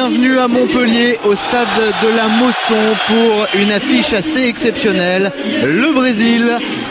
bienvenue à Montpellier au stade de la Mosson pour une affiche assez exceptionnelle. Le Brésil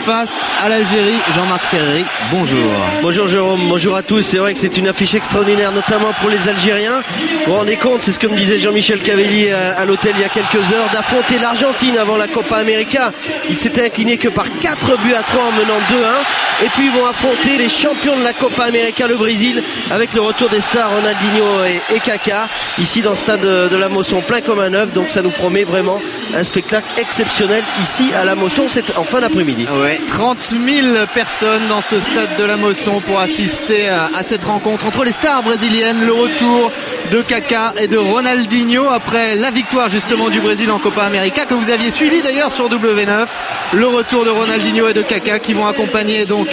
face à l'Algérie. Jean-Marc Ferreri, bonjour. Bonjour Jérôme, bonjour à tous. C'est vrai que c'est une affiche extraordinaire, notamment pour les Algériens. Vous vous rendez compte, c'est ce que me disait Jean-Michel Cavelli à l'hôtel il y a quelques heures, d'affronter l'Argentine avant la Copa América. Ils s'étaient inclinés que par 4 buts à 3 en menant 2-1. Et puis ils vont affronter les champions de la Copa América, le Brésil, avec le retour des stars Ronaldinho et Kaka, ici dans le stade de la Mosson, plein comme un œuf. Donc ça nous promet vraiment un spectacle exceptionnel ici à la Mosson, c'est en fin d'après-midi. Ouais, 30 000 personnes dans ce stade de la Mosson pour assister à cette rencontre entre les stars brésiliennes. Le retour de Kaka et de Ronaldinho après la victoire justement du Brésil en Copa América que vous aviez suivi d'ailleurs sur W9. Le retour de Ronaldinho et de Kaka qui vont accompagner donc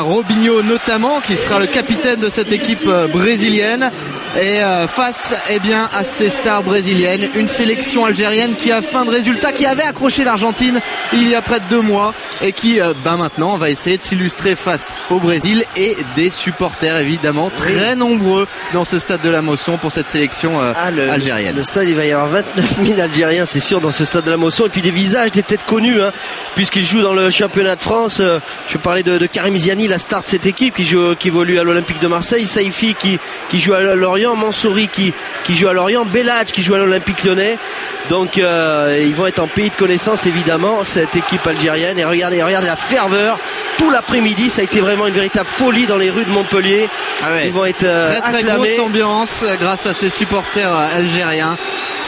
Robinho notamment, qui sera le capitaine de cette équipe brésilienne. Et face à ces stars brésiliennes, une sélection algérienne qui a faim de résultats, qui avait accroché l'Argentine il y a près de 2 mois et qui maintenant va essayer de s'illustrer face au Brésil, et des supporters évidemment très nombreux dans ce stade de la Mosson pour cette sélection algérienne. Le stade, il va y avoir 29 000 Algériens, c'est sûr, dans ce stade de la Mosson, et puis des visages, des têtes connues, puisqu'ils jouent dans le championnat de France. Je parlais de Karim Ziani, la star de cette équipe, qui évolue à l'Olympique de Marseille, Saifi qui joue à Lorient, Mansouri qui joue à Lorient, Belhadj qui joue à l'Olympique Lyonnais. Donc ils vont être en pays de connaissance évidemment, cette équipe algérienne. Et regardez la ferveur tout l'après-midi, ça a été vraiment une véritable folie dans les rues de Montpellier. Ils vont être très grosse ambiance grâce à ces supporters algériens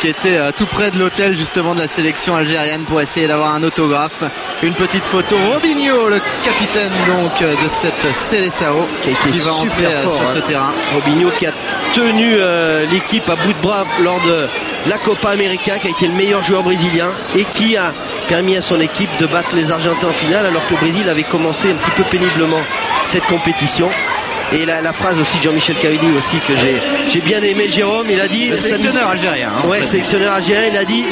qui étaient tout près de l'hôtel justement de la sélection algérienne pour essayer d'avoir un autographe, une petite photo. Robinho, le capitaine donc de cette Seleção, qui va entrer sur ce terrain. Robinho qui a tenu l'équipe à bout de bras lors de la Copa América, qui a été le meilleur joueur brésilien et qui a permis à son équipe de battre les Argentins en finale, alors que le Brésil avait commencé un petit peu péniblement cette compétition. Et la phrase aussi de Jean-Michel Cavelli aussi que j'ai bien aimé, Jérôme, il a dit, le sélectionneur algérien, sélectionneur algérien, il a dit,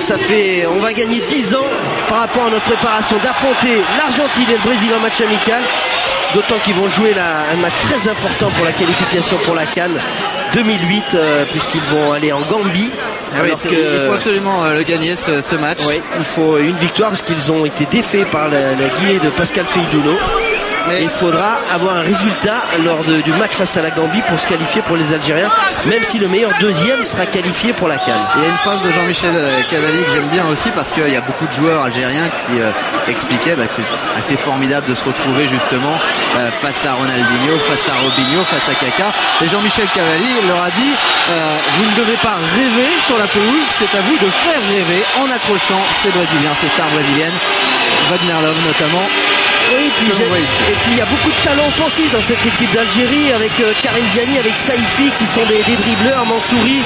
on va gagner 10 ans par rapport à notre préparation d'affronter l'Argentine et le Brésil en match amical, d'autant qu'ils vont jouer un match très important pour la qualification pour la CAN 2008, puisqu'ils vont aller en Gambie. Il faut absolument le gagner ce match. Oui, il faut une victoire parce qu'ils ont été défaits par la Guinée de Pascal Feilduno. Mais il faudra avoir un résultat lors du match face à la Gambie pour se qualifier pour les Algériens, même si le meilleur deuxième sera qualifié pour la CAN. Il y a une phrase de Jean-Michel Cavelli que j'aime bien aussi, parce qu'il y a beaucoup de joueurs algériens qui expliquaient que c'est assez formidable de se retrouver justement face à Ronaldinho, face à Robinho, face à Kaka. Et Jean-Michel Cavelli leur a dit vous ne devez pas rêver sur la pelouse, c'est à vous de faire rêver en accrochant ces Brésiliens, ces stars brésiliennes, Wagner Love notamment. Oui, et puis il y a beaucoup de talents offensifs dans cette équipe d'Algérie, avec Karim Ziani, avec Saifi qui sont des dribbleurs, Mansouri.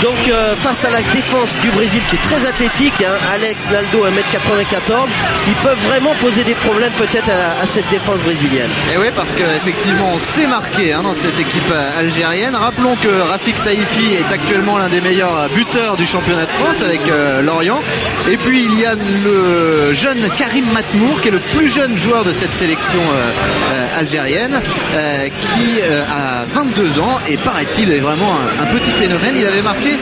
Donc face à la défense du Brésil qui est très athlétique, Alex, Naldo 1m94, ils peuvent vraiment poser des problèmes peut-être à cette défense brésilienne. Et oui, parce qu'effectivement on s'est marqué dans cette équipe algérienne. Rappelons que Rafik Saifi est actuellement l'un des meilleurs buteurs du championnat de France avec Lorient. Et puis il y a le jeune Karim Matmour qui est le plus jeune joueur de cette sélection algérienne, qui a 22 ans et paraît-il est vraiment un petit phénomène. Il avait marqué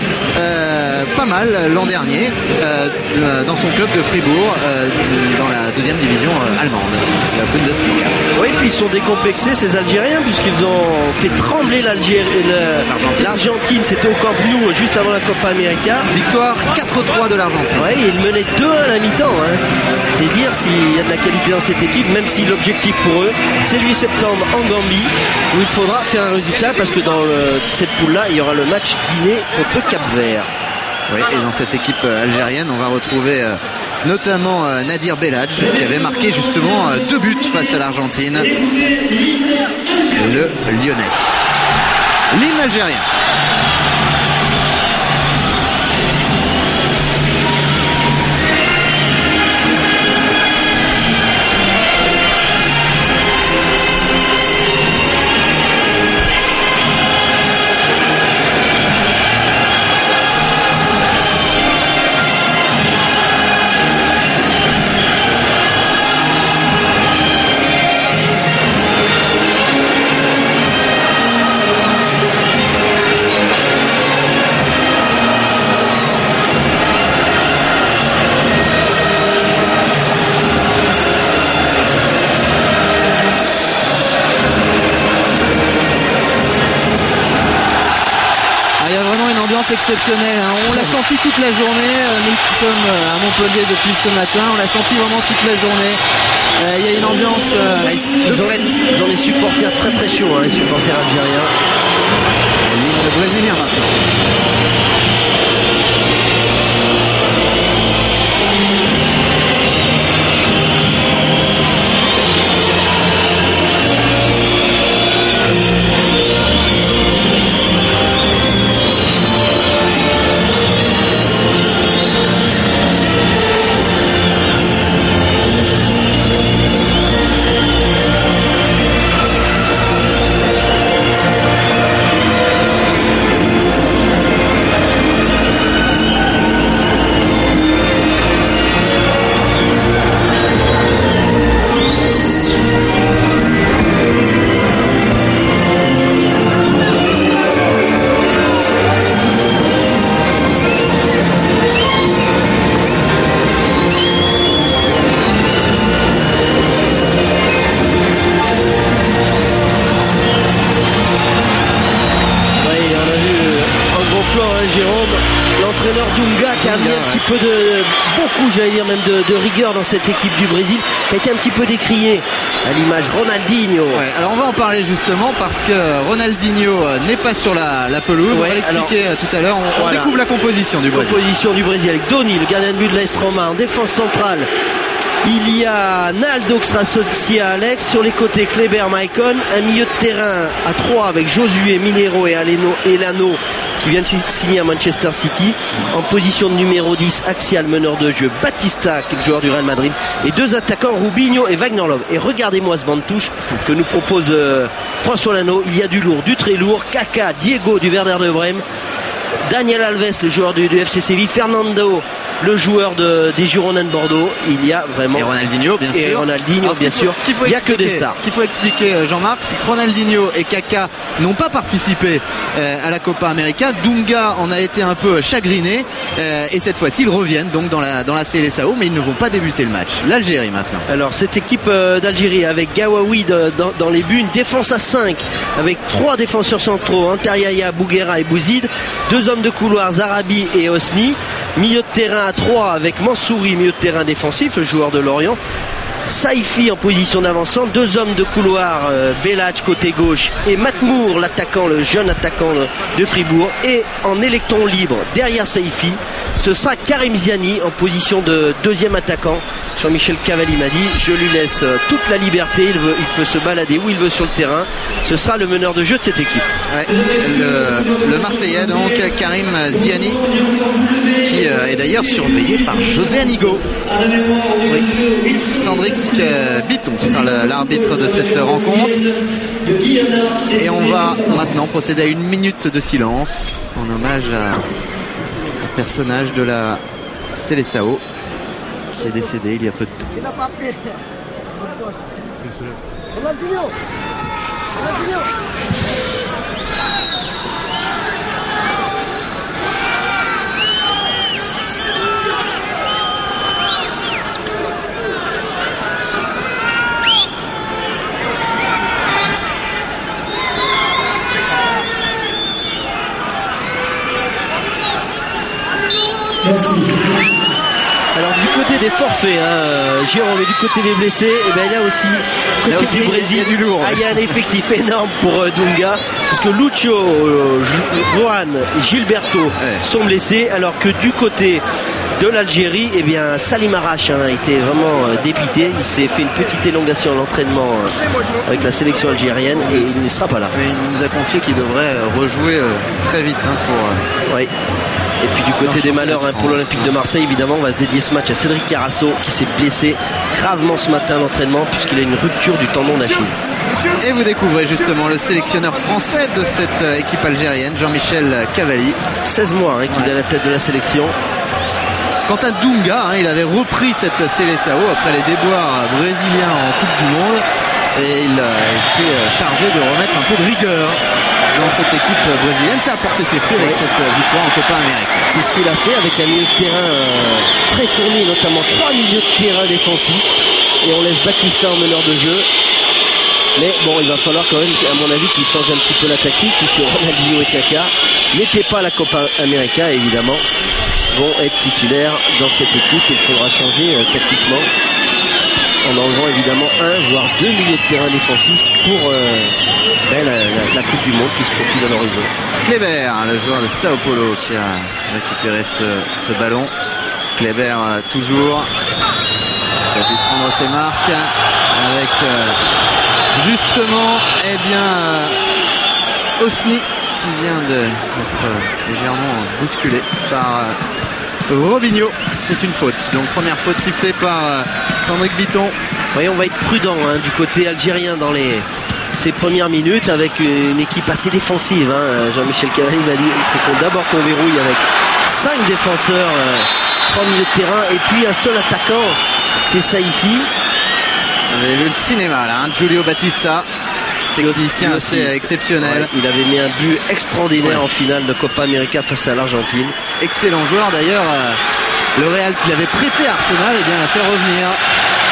pas mal l'an dernier dans son club de Fribourg, dans la deuxième division allemande, la Bundesliga. Oui, puis ils sont décomplexés ces Algériens, puisqu'ils ont fait trembler l'Argentine. C'était au Camp Nou juste avant la Copa América. Victoire 4-3 de l'Argentine. Oui, ils menaient 2-1 à la mi-temps. C'est dire s'il y a de la qualité dans cette équipe, même si l'objectif pour eux, c'est le 8 septembre en Gambie, où il faudra faire un résultat, parce que dans cette poule-là, il y aura le match Guinée contre Cap-Vert. Oui, et dans cette équipe algérienne, on va retrouver notamment Nadir Belhadj, qui avait marqué justement 2 buts face à l'Argentine. Le Lyonnais. L'hymne algérien. ambiance exceptionnelle, hein. On l'a senti toute la journée, nous qui sommes à Montpellier depuis ce matin, on l'a senti vraiment toute la journée. Il y a une ambiance ils ont des supporters très très chauds, hein, les supporters algériens. Le Brésilien maintenant. L'entraîneur Dunga qui a amené un petit peu même de rigueur dans cette équipe du Brésil, qui a été un petit peu décrié à l'image Ronaldinho. Ouais, alors on va en parler justement parce que Ronaldinho n'est pas sur la pelouse. On va l'expliquer tout à l'heure. On découvre la composition du Brésil. Composition du Brésil avec Doni, le gardien de but de l'AS Roma. En défense centrale, il y a Naldo qui sera associé à Alex. Sur les côtés, Kleber, Maicon. Un milieu de terrain à 3 avec Josué, Minero et Elano qui vient de signer à Manchester City. En position de numéro 10, axial meneur de jeu, Batista, qui est le joueur du Real Madrid. Et 2 attaquants, Rubinho et Wagner Love. Et regardez-moi ce banc de touche que nous propose François Lano. Il y a du lourd, du très lourd. Kaka, Diego du Werder de Brême, Daniel Alves, le joueur du FC Séville, Fernando, le joueur des Girondins de Bordeaux. Il y a vraiment... Et Ronaldinho, bien sûr. Et Ronaldinho, bien sûr. Il n'y a que des stars. Ce qu'il faut expliquer, Jean-Marc, c'est que Ronaldinho et Kaka n'ont pas participé à la Copa América. Dunga en a été un peu chagriné. Et cette fois-ci, ils reviennent donc dans la Seleção, mais ils ne vont pas débuter le match. L'Algérie maintenant. Alors, cette équipe d'Algérie avec Gawawi dans les buts, une défense à 5 avec 3 défenseurs centraux, Antariaya, Bouguera et Bouzid, 2 hommes de couloir, Zarabi et Osni, milieu de terrain à 3 avec Mansouri, milieu de terrain défensif, le joueur de Lorient, Saifi en position d'avancement, 2 hommes de couloir, Belach côté gauche et Matmour, l'attaquant, le jeune attaquant de Fribourg, et en électron libre derrière Saifi, ce sera Karim Ziani en position de deuxième attaquant. Jean-Michel Cavalli m'a dit, je lui laisse toute la liberté, il peut se balader où il veut sur le terrain. Ce sera le meneur de jeu de cette équipe. Ouais, le Marseillais donc, Karim Ziani, qui est d'ailleurs surveillé par José Anigo. Oui. Cendric Bitton sera l'arbitre de cette rencontre. Et on va maintenant procéder à 1 minute de silence en hommage à un personnage de la Seleção qui est décédé il y a peu de temps. Merci. Alors du côté des forfaits, Jérôme, et du côté des blessés, et bien là aussi, côté du Brésil, il y a du lourd. Il y a un effectif énorme pour Dunga, parce que Lucho, Johan, Gilberto sont blessés, alors que du côté de l'Algérie, eh bien Salim Arash a été vraiment dépité. Il s'est fait une petite élongation à l'entraînement avec la sélection algérienne et il ne sera pas là. Mais il nous a confié qu'il devrait rejouer très vite pour. Oui. Et puis du côté des malheurs pour l'Olympique de Marseille, évidemment, on va dédier ce match à Cédric Carasso qui s'est blessé gravement ce matin à l'entraînement puisqu'il a une rupture du tendon d'Achille. Et vous découvrez justement le sélectionneur français de cette équipe algérienne, Jean-Michel Cavalli. 16 mois qu'il est à la tête de la sélection. Quant à Dunga, il avait repris cette Seleção après les déboires brésiliens en Coupe du Monde et il a été chargé de remettre un peu de rigueur dans cette équipe brésilienne. Ça a porté ses fruits avec cette victoire en Copa América. C'est ce qu'il a fait avec un milieu de terrain très fourni, notamment 3 milieux de terrain défensifs, et on laisse Batista en meneur de jeu. Mais bon, il va falloir quand même, à mon avis, qu'il change un petit peu la tactique puisque Ronaldinho et Kaka n'étaient pas à la Copa América, évidemment, vont être titulaires dans cette équipe. Il faudra changer tactiquement en enlevant évidemment un voire deux milieux de terrain défensifs pour la Coupe du Monde qui se profile à l'horizon. Kleber, le joueur de Sao Paulo, qui a récupéré ce ballon. Kleber toujours, ça a pu prendre ses marques avec justement Osni qui vient d'être légèrement bousculé par Robinho. C'est une faute, donc première faute sifflée par Cendric Bitton. Oui, on va être prudent du côté algérien dans ces premières minutes avec une équipe assez défensive. Jean-Michel Cavalli m'a dit il faut d'abord qu'on verrouille avec 5 défenseurs, 3 milieux de terrain et puis un seul attaquant, c'est Saifi. Vous avez vu le cinéma là, Julio Batista, technicien assez exceptionnel. Ouais, il avait mis un but extraordinaire en finale de Copa América face à l'Argentine. Excellent joueur d'ailleurs. Le Real qui l'avait prêté à Arsenal l'a fait revenir.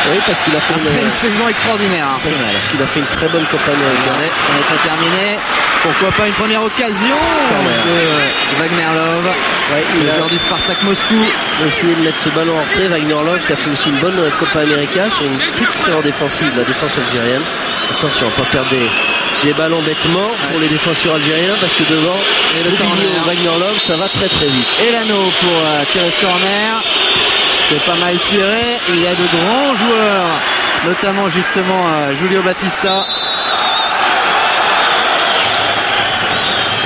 Oui, parce qu'il a fait une saison extraordinaire à Arsenal. Parce qu'il a fait une très bonne Copa América. Regardez, ça n'est pas terminé. Pourquoi pas une première occasion de Wagner Love, le joueur du Spartak Moscou. Il a essayé de mettre ce ballon en retrait. Wagner Love qui a fait aussi une bonne Copa América sur une petite erreur défensive de la défense algérienne. Attention, pas perdre des ballons bêtement pour les défenseurs algériens parce que devant Wagner Love, ça va très très vite. Elano pour tirer ce corner. C'est pas mal tiré. Il y a de grands joueurs, notamment justement Julio Batista.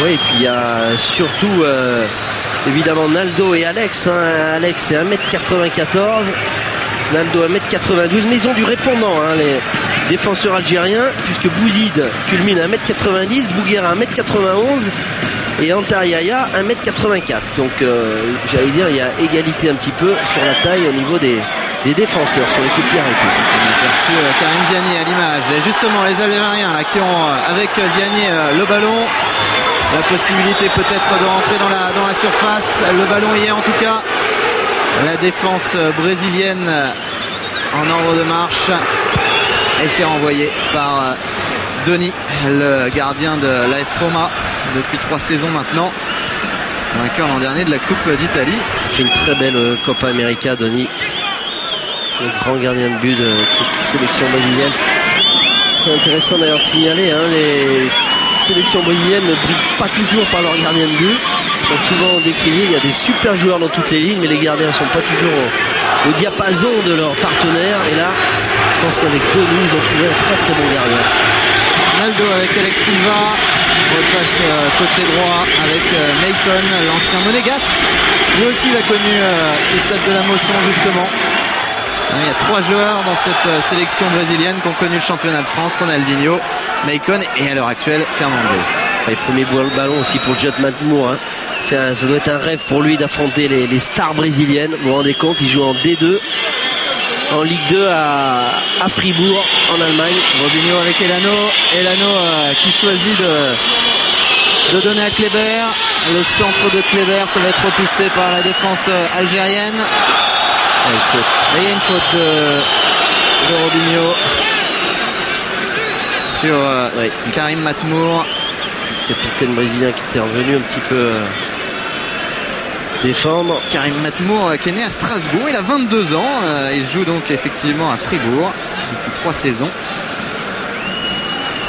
Oui, et puis il y a surtout évidemment Naldo et Alex. Alex c'est 1m94, Naldo 1m92, mais ils ont du répondant, les défenseurs algériens, puisque Bouzid culmine à 1m90, Bouguera 1m91 et Antar Yahya 1m84. Donc j'allais dire il y a égalité un petit peu sur la taille au niveau des défenseurs sur les coups de pied arrêtés. On a perçu Karim Ziani à l'image. Et justement les Algériens là, qui ont avec Ziani le ballon, la possibilité peut-être de rentrer dans la surface. Le ballon y est en tout cas. La défense brésilienne en ordre de marche. Et c'est renvoyé par Doni, le gardien de l'AS Roma depuis 3 saisons maintenant. Vainqueur l'an dernier de la Coupe d'Italie. Il fait une très belle Copa América, Doni. Le grand gardien de but de cette sélection brésilienne. C'est intéressant d'ailleurs de signaler, les sélections brésiliennes ne brillent pas toujours par leurs gardiens de but. Ils sont souvent décriés. Il y a des super joueurs dans toutes les lignes, mais les gardiens ne sont pas toujours au diapason de leurs partenaires. Et là, je pense qu'avec Doni, ils ont trouvé un très très bon gardien. Naldo avec Alex Silva. Repasse côté droit avec Meikon, l'ancien monégasque. Lui aussi, il a connu ce stade de la Mosson justement. Il y a 3 joueurs dans cette sélection brésilienne qui ont connu le championnat de France, Ronaldinho, Meikon et à l'heure actuelle Fernando. Et premier ballon aussi pour Judd Matmour. Ça doit être un rêve pour lui d'affronter les stars brésiliennes. Vous vous rendez compte, il joue en D2 en Ligue 2 à Fribourg en Allemagne. Robinho avec Elano qui choisit de donner à Kleber. Le centre de Kleber, ça va être repoussé par la défense algérienne. Il y a une faute de Robinho sur Karim Matmour, le capitaine brésilien qui était revenu un petit peu défendre. Karim Matmour qui est né à Strasbourg, il a 22 ans, il joue donc effectivement à Fribourg depuis 3 saisons.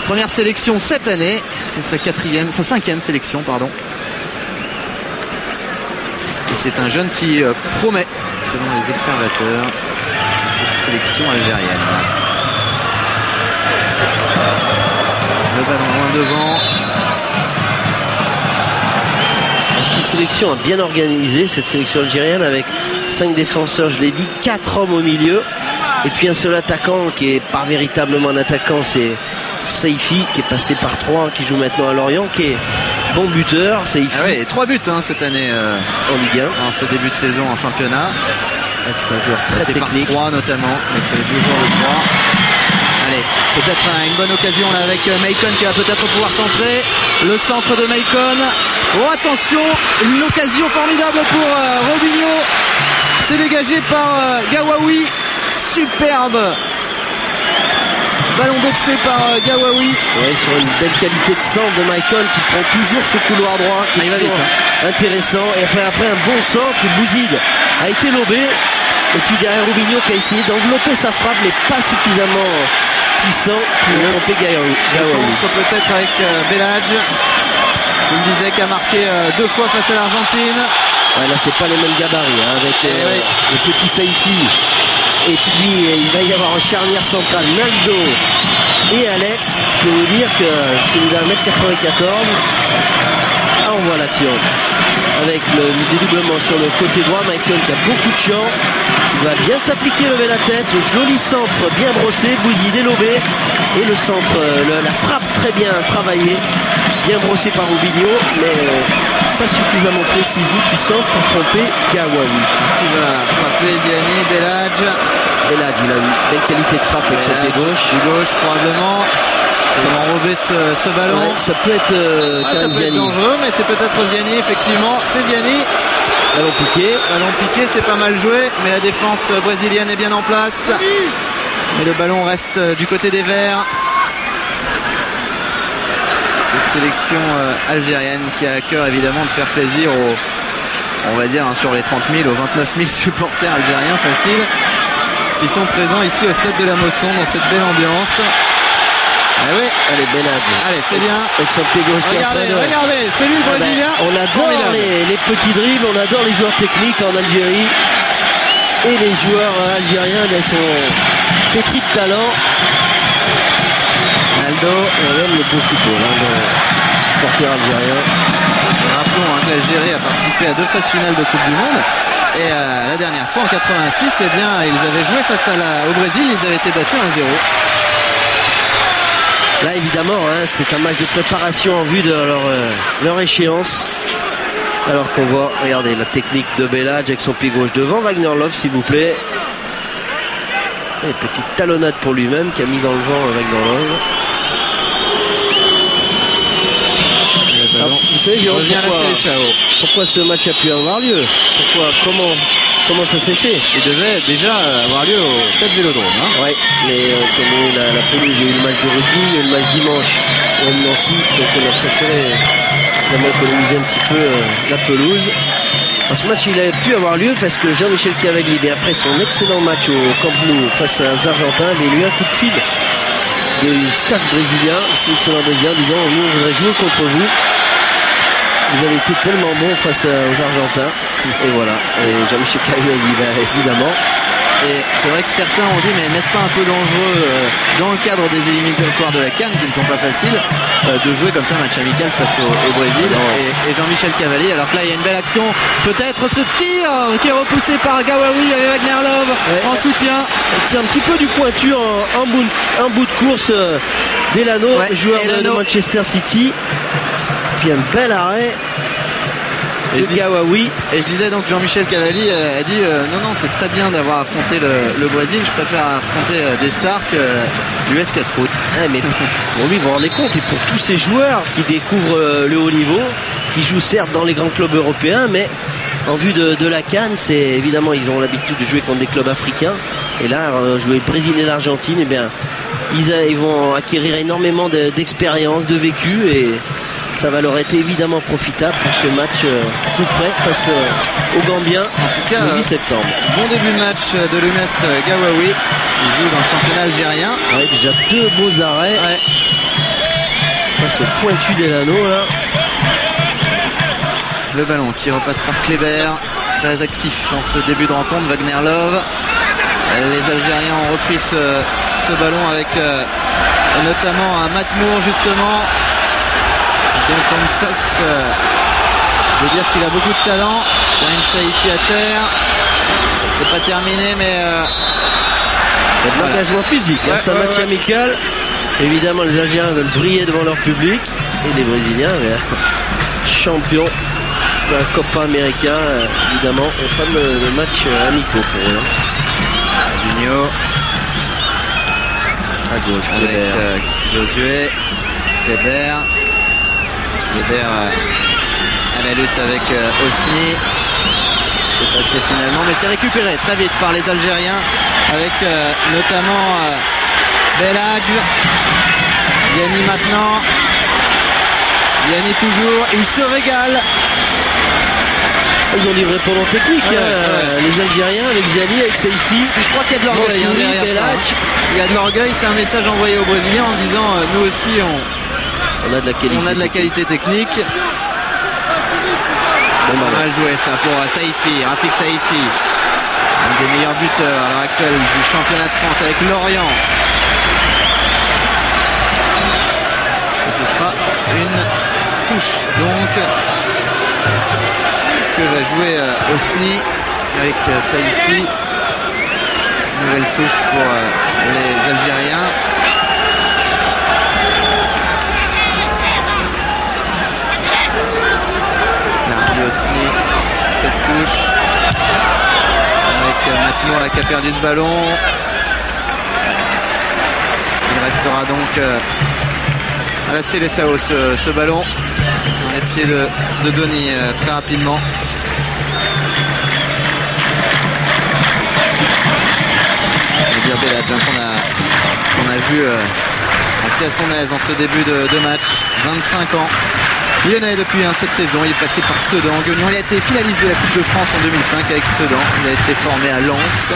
Première sélection cette année, c'est sa 5e sélection, pardon. Et c'est un jeune qui promet, selon les observateurs, cette sélection algérienne. Le ballon loin devant. C'est une sélection bien organisée, cette sélection algérienne, avec 5 défenseurs, je l'ai dit, 4 hommes au milieu, et puis un seul attaquant qui est pas véritablement un attaquant, c'est Saifi, qui est passé par 3, qui joue maintenant à Lorient, qui est bon buteur. Saifi. Ah ouais, 3 buts cette année en Ligue 1. En ce début de saison en championnat. C'est un joueur très technique. Par 3 notamment, avec les 2 joueurs de 3. Allez, peut-être une bonne occasion là avec Meikon qui va peut-être pouvoir centrer. Le centre de Meikon. Oh attention, une occasion formidable pour Robinho. C'est dégagé par Gawawi. Superbe ballon boxé par Gawawi. Ouais, sur une belle qualité de centre de Michael qui prend toujours ce couloir droit qui est toujours intéressant. Et après un bon centre, Bouzid a été lobé. Et puis derrière Rubinho qui a essayé d'envelopper sa frappe mais pas suffisamment puissant pour tromper Gawawi. Contre peut-être avec Belhadj. Je me disais qu'il a marqué 2 fois face à l'Argentine. Ouais, là c'est pas les mêmes gabarits hein, avec le petit Saifi. Et puis il va y avoir en charnière centrale Naldo et Alex. Je peux vous dire que celui-là 1m94. Ah, on voit l'action avec le dédoublement sur le côté droit. Michael qui a beaucoup de champ, qui va bien s'appliquer, lever la tête. Le joli centre bien brossé, Bouzid délobé. Et le centre, la frappe très bien travaillée, bien brossée par Rubinho, mais pas suffisamment précise ni puissante pour tromper Gawawi. Qui va frapper Ziani, Belhadj. Belhadj, il a une belle qualité de frappe avec son pied gauche. Pied gauche probablement. Ils ont enrobé ce ballon. Ouais, ça peut être ça peut être dangereux, mais c'est peut-être Ziani, effectivement. C'est Ziani. Ballon piqué. Ballon piqué, c'est pas mal joué, mais la défense brésilienne est bien en place. Et le ballon reste du côté des Verts. Cette sélection algérienne qui a à cœur évidemment de faire plaisir aux, on va dire, sur les 30 000, aux 29 000 supporters algériens faciles qui sont présents ici au stade de la Mosson dans cette belle ambiance. Ah oui. Allez, Belhadj. Allez, c'est bien. Avec son pied gauche. Regardez, c'est lui le Brésilien. On adore les petits dribbles, on adore les joueurs techniques en Algérie. Et les joueurs algériens, ils sont pétris de talent. Naldo. Et on aime le beau football, le supporter algérien. Rappelons que l'Algérie a participé à 2 phases finales de Coupe du Monde. Et la dernière fois, en 86, eh bien, ils avaient joué face au Brésil, ils avaient été battus 1-0. Là, évidemment, c'est un match de préparation en vue de leur échéance. Alors qu'on voit, regardez, la technique de Belhadj avec son pied gauche devant. Wagner Love, s'il vous plaît. Et petite talonnade pour lui-même qui a mis dans le vent Wagner Love. Alors, vous savez, Jérôme, pourquoi ce match a pu avoir lieu? Comment ça s'est fait? Il devait déjà avoir lieu au stade Vélodrome. Oui, mais comme la pelouse, il y a eu le match de rugby, il y a eu le match dimanche au Nancy, donc on a préféré économiser un petit peu la pelouse. Alors, ce match, il avait pu avoir lieu parce que Jean-Michel Cavagli, après son excellent match au Camp Nou face aux Argentins, il lui a un coup de fil du staff brésilien, sélectionneur brésilien, disant nous on voudrait jouer contre vous. Vous avez été tellement bon face aux Argentins. Et voilà. Et Jean-Michel Cavagli a dit évidemment. Et c'est vrai que certains ont dit mais n'est-ce pas un peu dangereux dans le cadre des éliminatoires de la CAN qui ne sont pas faciles de jouer comme ça un match amical face au Brésil. Et Jean-Michel Cavagli, alors que là il y a une belle action, peut-être ce tir qui est repoussé par Gawawi avec Wagner Love en soutien. C'est un petit peu du pointu en bout de course Delano, joueur de Manchester City. Puis un bel arrêt de Gawawi. Et je disais donc Jean-Michel Cavagli a dit non c'est très bien d'avoir affronté le Brésil, je préfère affronter des stars que l'US Casse-Croûte. Mais pour lui, vous vous rendez compte, et pour tous ces joueurs qui découvrent le haut niveau, qui jouent certes dans les grands clubs européens, mais en vue de la CAN, c'est évidemment ils ont l'habitude de jouer contre des clubs africains. Et là, jouer le Brésil et l'Argentine, eh bien ils vont acquérir énormément d'expérience, de vécu, et ça va leur être évidemment profitable pour ce match coup près face aux Gambiens, en tout cas, le 8 septembre. Bon début de match de Lounes Gawawi qui joue dans le championnat algérien. Ouais, déjà 2 beaux arrêts face au pointu Delano là. Le ballon qui repasse par Kléber, très actif en ce début de rencontre. Wagner Love. Les Algériens ont repris ce ballon avec notamment un Matmour justement. Dont on cesse de dire qu'il a beaucoup de talent. Karim Saifi à terre. C'est pas terminé, mais il y a de l'engagement physique. C'est un match amical. Évidemment, les Algériens veulent briller devant leur public. Et les Brésiliens, champions de la Copa América, évidemment. Et pas le match amicaux pour eux. Vigno. À gauche, avec Josué. Kléber à la lutte avec Osni. C'est passé finalement, mais c'est récupéré très vite par les Algériens avec notamment Belhadj. Ziani maintenant. Ziani toujours. Il se régale. Ils ont livré pendant technique, les Algériens avec Ziani, avec Saifi. Je crois qu'il y a de l'orgueil derrière ça. Il y a de l'orgueil, c'est un message envoyé aux Brésiliens en disant nous aussi on a de la qualité. On a de la qualité technique. Bon, mal joué ça pour Saifi, Rafik Saifi. Un des meilleurs buteurs à l'heure actuelle du championnat de France avec Lorient. Et ce sera une touche donc que va jouer Hosni avec Saifi. Nouvelle touche pour les Algériens. Larbi Hosni, cette touche. Avec Matmour là qui a perdu ce ballon. Il restera donc à la Seleção ce ballon dans les pieds de Doni très rapidement. Dire Belhadj qu'on a vu assez à son aise en ce début de match. 25 ans. Lyonnais depuis cette saison, il est passé par Sedan, Guignon. Il a été finaliste de la Coupe de France en 2005 avec Sedan. Il a été formé à Lens.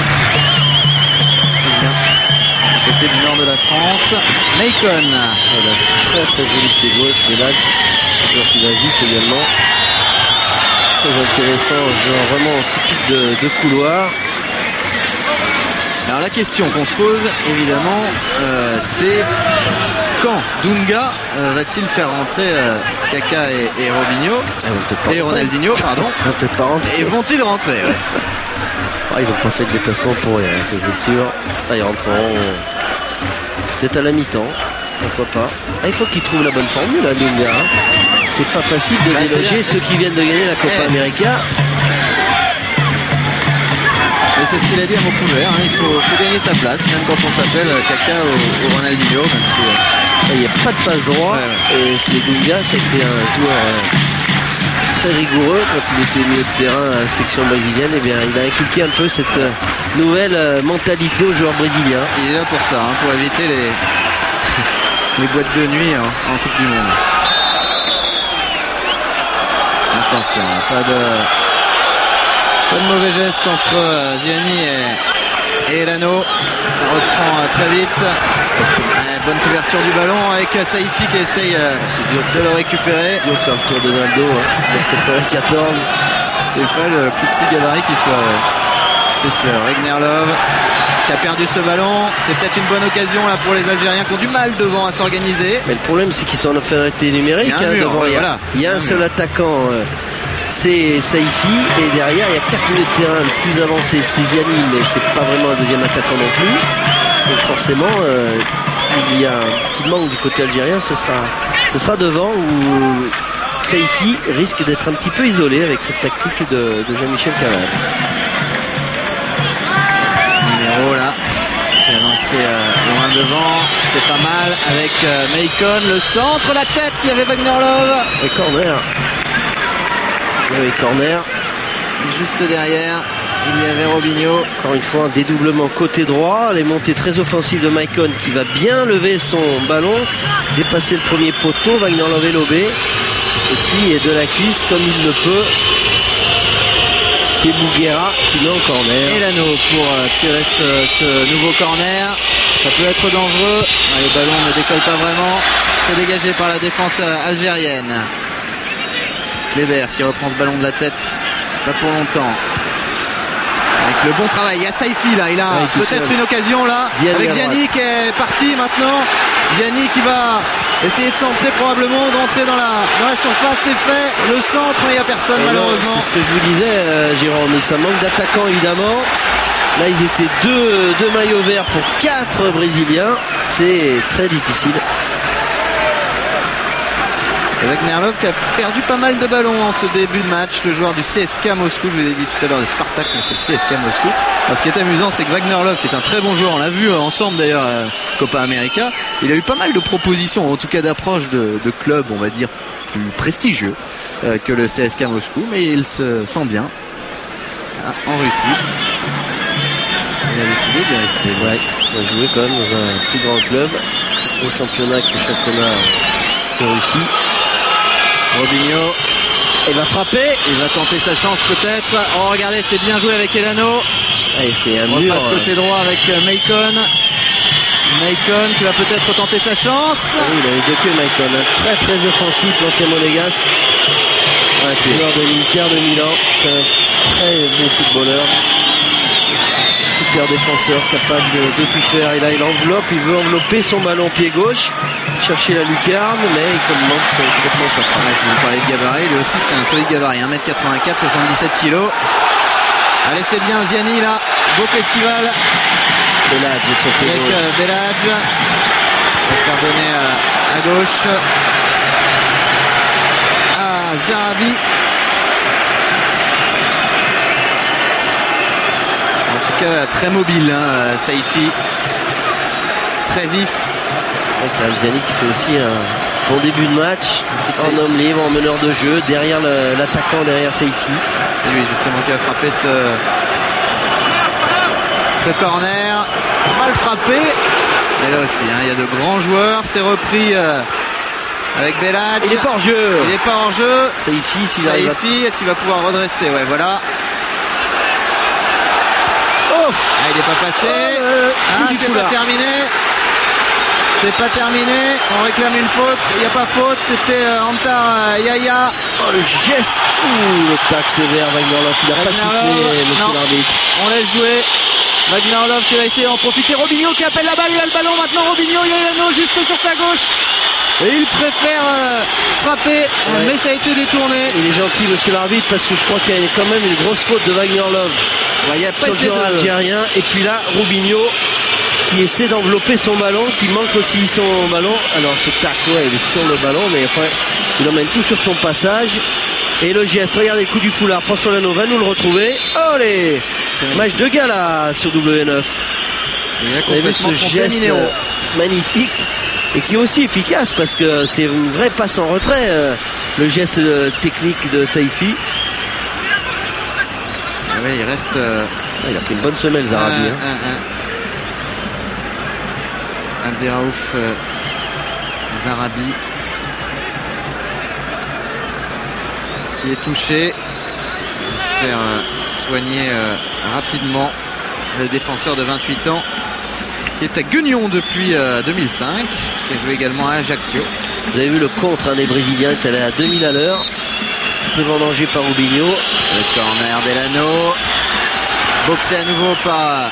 Côté du nord de la France. Maicon. Voilà, très très joli pied gauche, Belhadj. Joueur qui va vite également. Très intéressant, joueur vraiment typique de couloir. Alors la question qu'on se pose évidemment c'est quand Dunga va-t-il faire rentrer Kaka et Robinho et Ronaldinho pardon. Peut-être pas rentrer. Et vont-ils rentrer Ils n'ont pas fait de déplacement pour rien, ça c'est sûr. Ils rentreront peut-être à la mi-temps, pourquoi pas. Il faut qu'ils trouvent la bonne formule Dunga. C'est pas facile de déloger ceux qui viennent de gagner la Copa América. Et c'est ce qu'il a dit à mot couvert, il faut gagner sa place, même quand on s'appelle Kaka ou Ronaldinho, même si il n'y a pas de passe droit. Et c'est Dunga, c'était un joueur très rigoureux quand il était milieu de terrain à la section brésilienne. Et bien il a inculqué un peu cette nouvelle mentalité aux joueurs brésiliens. Il est là pour ça, pour éviter les boîtes de nuit en Coupe du Monde. Attention, pas de mauvais geste entre Ziani et Elano. Ça reprend très vite. Bonne couverture du ballon avec Saifi qui essaye de le récupérer. Il va faire le tour de Naldo, 94. C'est pas le plus petit gabarit qui soit. C'est sûr. Regnerlov qui a perdu ce ballon. C'est peut-être une bonne occasion là pour les Algériens qui ont du mal devant à s'organiser. Mais le problème c'est qu'ils sont en infériorité numérique. Devant, il y a un seul attaquant. C'est Saifi et derrière il y a 4 milieux de terrain. Le plus avancé c'est Ziani, mais c'est pas vraiment un deuxième attaquant non plus. Donc forcément s'il y a un petit manque du côté algérien, ce sera devant où Saifi risque d'être un petit peu isolé avec cette tactique de Jean-Michel Cavade. Minero là qui a lancé loin devant, c'est pas mal avec Maicon, le centre, la tête, il y avait Wagnerlov et corner. Oui, corner. Juste derrière, il y avait Robinho. Encore une fois, un dédoublement côté droit. Les montées très offensives de Maicon qui va bien lever son ballon, dépasser le premier poteau, Wagnerlov est lobé. Et puis de la cuisse comme il le peut. C'est Bouguera qui met en corner. Elano pour tirer ce nouveau corner. Ça peut être dangereux. Le ballon ne décolle pas vraiment. C'est dégagé par la défense algérienne. Kleber qui reprend ce ballon de la tête, pas pour longtemps. Avec le bon travail, il y a Saifi là, il a peut-être une occasion là, avec Ziani qui est parti maintenant. Ziani qui va essayer de centrer probablement, d'entrer dans la surface, c'est fait. Le centre, mais il n'y a personne malheureusement. C'est ce que je vous disais, Jérôme, ça manque d'attaquants évidemment. Là ils étaient deux maillots verts pour 4 Brésiliens, c'est très difficile. Wagnerlov qui a perdu pas mal de ballons en ce début de match, le joueur du CSKA Moscou, je vous ai dit tout à l'heure de Spartak, mais c'est le CSKA Moscou. Alors, ce qui est amusant, c'est que Wagnerlov, qui est un très bon joueur, on l'a vu ensemble d'ailleurs à la Copa América, il a eu pas mal de propositions, en tout cas d'approche de clubs, on va dire, plus prestigieux que le CSKA Moscou, mais il se sent bien en Russie. Il a décidé d'y rester. Ouais, il a joué quand même dans un plus grand club au championnat que le championnat de Russie. Robinho. Il va frapper. Il va tenter sa chance peut-être. Oh, regardez, c'est bien joué avec Elano. C'était un On mur. passe côté droit avec Maicon. Maicon qui va peut-être tenter sa chance. Oui, il a eu deux pieds, Maicon. Très très offensif, l'ancien monégasque. Joueur de l'Inter de Milan. Un très bon footballeur. Super défenseur, capable de tout faire. Et là, il enveloppe, il veut envelopper son ballon pied gauche, chercher la lucarne, mais il commente complètement sa frappe. Vous parlez de gabarit, lui aussi c'est un solide gabarit, 1m84, 77 kg. Allez, c'est bien Ziani là, beau festival. Beladj de son pied avec gauche. Beladj. On va faire donner à gauche à Zarabi. En tout cas très mobile, hein, Saifi, très vif. Ziani qui fait aussi un bon début de match en homme libre, en meneur de jeu, derrière l'attaquant, derrière Saifi. C'est lui justement qui a frappé ce corner, mal frappé. Mais là aussi, il y a de grands joueurs. C'est repris avec Beladj. Il est pas hors jeu. Il est pas hors jeu. Saifi, s'il arrive. Saifi, est-ce qu'il va pouvoir redresser? Ouais, voilà. Ah, il n'est pas passé. C'est pas terminé. C'est pas terminé. On réclame une faute. Il n'y a pas faute. C'était Antar Yaya. Oh, le geste. Ouh, le tac sévère. Wagnerlov. Il n'a pas sifflé, monsieur l'arbitre. On laisse jouer. Wagnerlov qui va essayer d'en profiter. Robinho qui appelle la balle. Il a le ballon maintenant. Robinho, il y a Elano juste sur sa gauche. Et il préfère frapper, mais ça a été détourné. Il est gentil, monsieur l'arbitre, parce que je crois qu'il y a quand même une grosse faute de Wagnerlov. Il n'y a pas sur le joueur algérien. Et puis là, Robinho qui essaie d'envelopper son ballon, qui manque aussi son ballon. Alors ce tac, ouais, il est sur le ballon, mais enfin, il emmène tout sur son passage. Et le geste, regardez le coup du foulard. François Lano va nous le retrouver. Allez, match de gala sur W9. Vous avez vu ce geste magnifique et qui est aussi efficace parce que c'est une vraie passe en retrait, le geste technique de Saifi. Oui, il reste. Il a pris une bonne semelle, Zarabi. Abderraouf Zarabi qui est touché. Il va se faire soigner rapidement, le défenseur de 28 ans qui est à Guignon depuis 2005, qui a joué également à Ajaccio. Vous avez vu le contre des Brésiliens, est allé à 2000 à l'heure, un peu vendangé par Robinho. Le corner d'Elano, boxé à nouveau par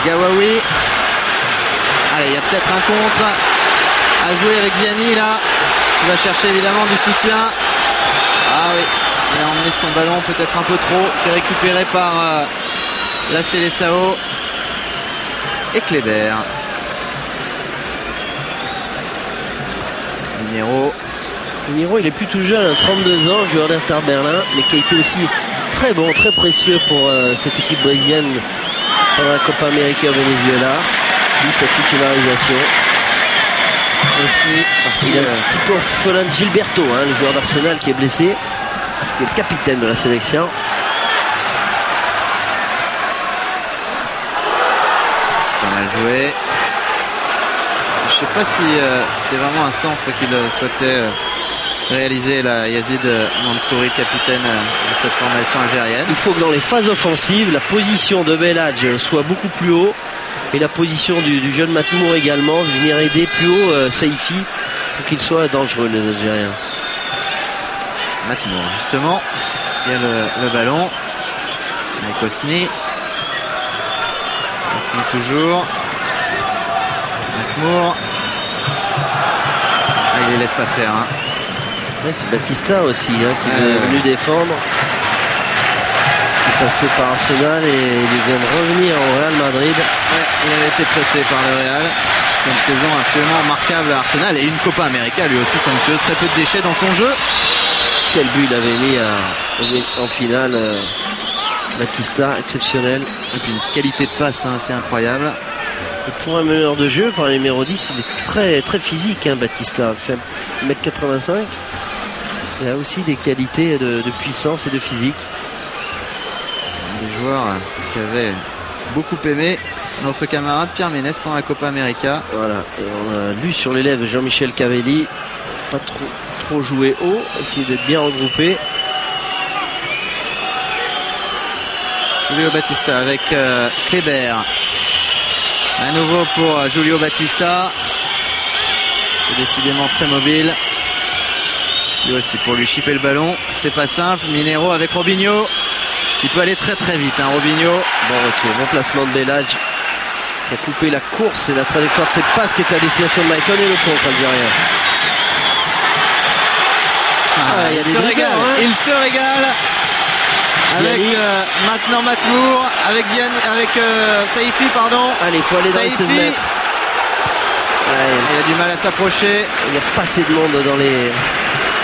Gawawi. Allez, il y a peut-être un contre à jouer avec Ziani là, qui va chercher évidemment du soutien. Ah oui, il a emmené son ballon peut-être un peu trop. C'est récupéré par la Seleção et Kleber. Minero, il est plus tout jeune, 32 ans, joueur d'Inter Berlin, mais qui a été aussi très bon, très précieux pour cette équipe brésilienne pendant la Copa América au Venezuela. D'où sa titularisation. Il a un petit peu orphelin de Gilberto, le joueur d'Arsenal qui est blessé, qui est le capitaine de la sélection. Pas mal joué. Je sais pas si c'était vraiment un centre qu'il souhaitait réaliser là, Yazid Mansouri, capitaine de cette formation algérienne. Il faut que dans les phases offensives, la position de Beladj soit beaucoup plus haut et la position du jeune Matmour également, venir aider plus haut Saifi pour qu'il soit dangereux, les Algériens. Matmour justement qui a le ballon avec Osni. Osni toujours. Matmour. Il les laisse pas faire. Ouais, c'est Batista aussi qui est venu défendre. Il est passé par Arsenal et il vient de revenir au Real Madrid. Ouais, il avait été prêté par le Real. C'est une saison absolument remarquable à Arsenal et une Copa América lui aussi somptueuse. Très peu de déchets dans son jeu. Quel but il avait mis en finale, Batista, exceptionnel. Et puis une qualité de passe c'est incroyable. Et pour un meneur de jeu, par le numéro 10, il est très, très physique, Batista. Il fait 1m85. Il a aussi des qualités de puissance et de physique. Des joueurs qui avaient beaucoup aimé notre camarade Pierre Ménès pendant la Copa América. Voilà, et on a lu sur les lèvres Jean-Michel Cavelli, pas trop jouer haut, essayer d'être bien regroupé. Julio Batista avec Kleber. À nouveau pour Julio Batista. Décidément très mobile. Lui aussi pour lui chipper le ballon. C'est pas simple. Minero avec Robinho qui peut aller très très vite. Robinho. Bon retour, bon placement de Belhadji qui a coupé la course et la trajectoire de cette passe qui était à destination de Maicon et le contre algérien. Il se régale. Il se régale. Avec maintenant Matmour, avec Saifi, pardon. Allez, il faut aller dans les 16 mètres. Il a du mal à s'approcher. Il n'y a pas assez de monde dans les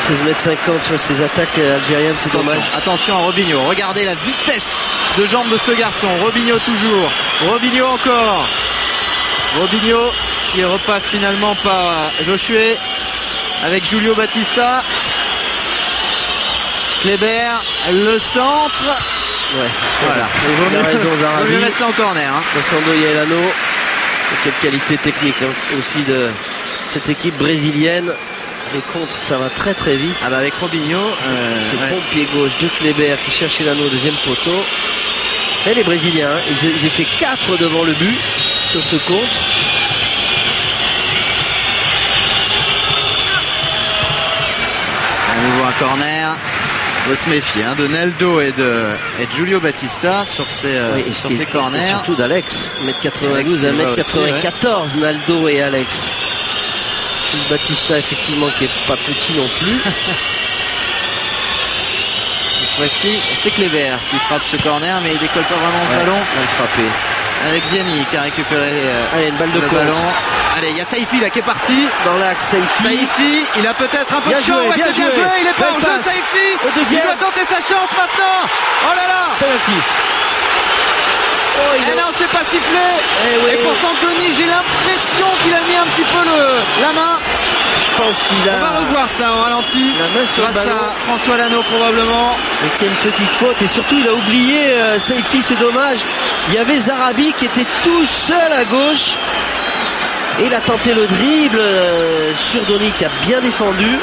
16 mètres 50 sur ces attaques algériennes, c'est dommage. Attention à Robinho, regardez la vitesse de jambe de ce garçon. Robinho toujours, Robinho encore. Robinho qui repasse finalement par Josué avec Julio Batista. Kleber, le centre. Ouais, voilà. Il vaut mieux mettre ça en corner. Sando Yaelano. Quelle qualité technique aussi de cette équipe brésilienne. Les contres, ça va très très vite. Avec Robinho. Ce bon pied gauche de Kleber qui cherche Elano au deuxième poteau. Et les Brésiliens, ils étaient 4 devant le but sur ce contre. À nouveau un corner. Il faut se méfier de Naldo et de Julio Batista sur ces corners. Et surtout d'Alex, 1m92 à 1m94, Naldo et Alex. Batista effectivement qui est pas petit non plus. Cette fois-ci, c'est Kleber qui frappe ce corner, mais il décolle pas vraiment ce ballon. Mal frappé. Avec Ziani qui a récupéré une balle de ballon. Allez, il y a Saifi là qui est parti. Dans l'axe, Saifi. Il a peut-être un peu de chance. C'est bien joué. Il est pas en jeu, Saifi. Il doit tenter sa chance maintenant. Oh là là. Penalty. Non, c'est pas sifflé. Et pourtant, Denis, j'ai l'impression qu'il a mis un petit peu la main. Je pense qu'il a. On va revoir ça au ralenti. La main sur grâce à François Lano probablement. Mais qu'il y a une petite faute. Et surtout, il a oublié Saifi, c'est dommage. Il y avait Zarabi qui était tout seul à gauche. Et il a tenté le dribble sur Denis qui a bien défendu.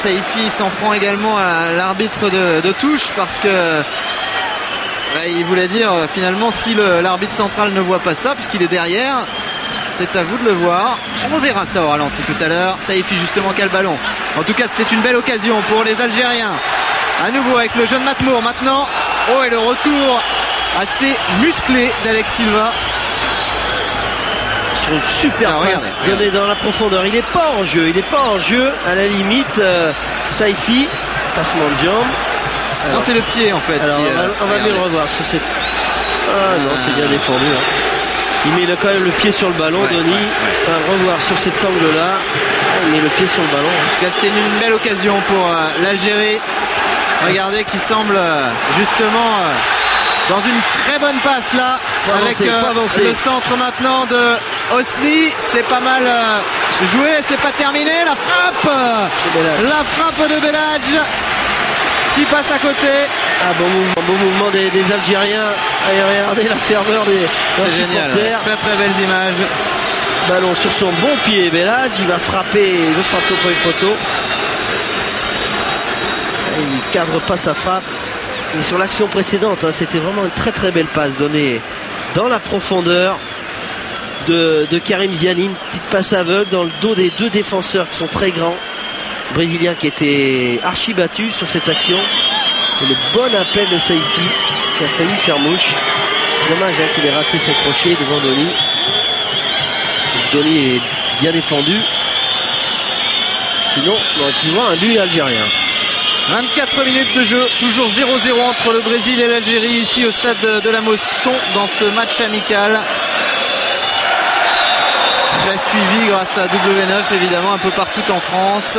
Saifi s'en prend également à l'arbitre de touche parce que. Il voulait dire finalement si l'arbitre central ne voit pas ça puisqu'il est derrière, c'est à vous de le voir. On verra ça au ralenti tout à l'heure. Saifi justement qui a le ballon. En tout cas c'était une belle occasion pour les Algériens. À nouveau avec le jeune Matmour maintenant. Et le retour assez musclé d'Alex Silva. Sur une super passe donnée dans la profondeur. Il n'est pas en jeu. À la limite Saifi, passement de jambe. Non, c'est le pied en fait. Alors, on va mieux le revoir sur cette. Non, c'est bien défendu. Il met quand même le pied sur le ballon, Denis. On va le revoir sur cet angle-là. Il met le pied sur le ballon. En tout cas, c'était une belle occasion pour l'Algérie. Regardez qui semble justement dans une très bonne passe là. Avec le centre maintenant de Hosni. C'est pas mal joué, c'est pas terminé. La frappe de Belhadji qui passe à côté. Bon mouvement des Algériens. Allez, regardez la ferveur des supporters. Très très belles images. Ballon sur son bon pied. Belhadji va frapper au premier poteau. Il cadre pas sa frappe. Et sur l'action précédente, c'était vraiment une très très belle passe donnée dans la profondeur de Karim Ziani. Une petite passe aveugle dans le dos des deux défenseurs qui sont très grands. Brésilien qui était archi battu sur cette action. Et le bon appel de Saifi qui a failli faire mouche. C'est dommage qu'il ait raté son crochet devant Denis. Denis est bien défendu. Sinon, on aurait pu voir un but algérien. 24 minutes de jeu, toujours 0-0 entre le Brésil et l'Algérie ici au stade de la Mosson dans ce match amical. Très suivi grâce à W9 évidemment un peu partout en France.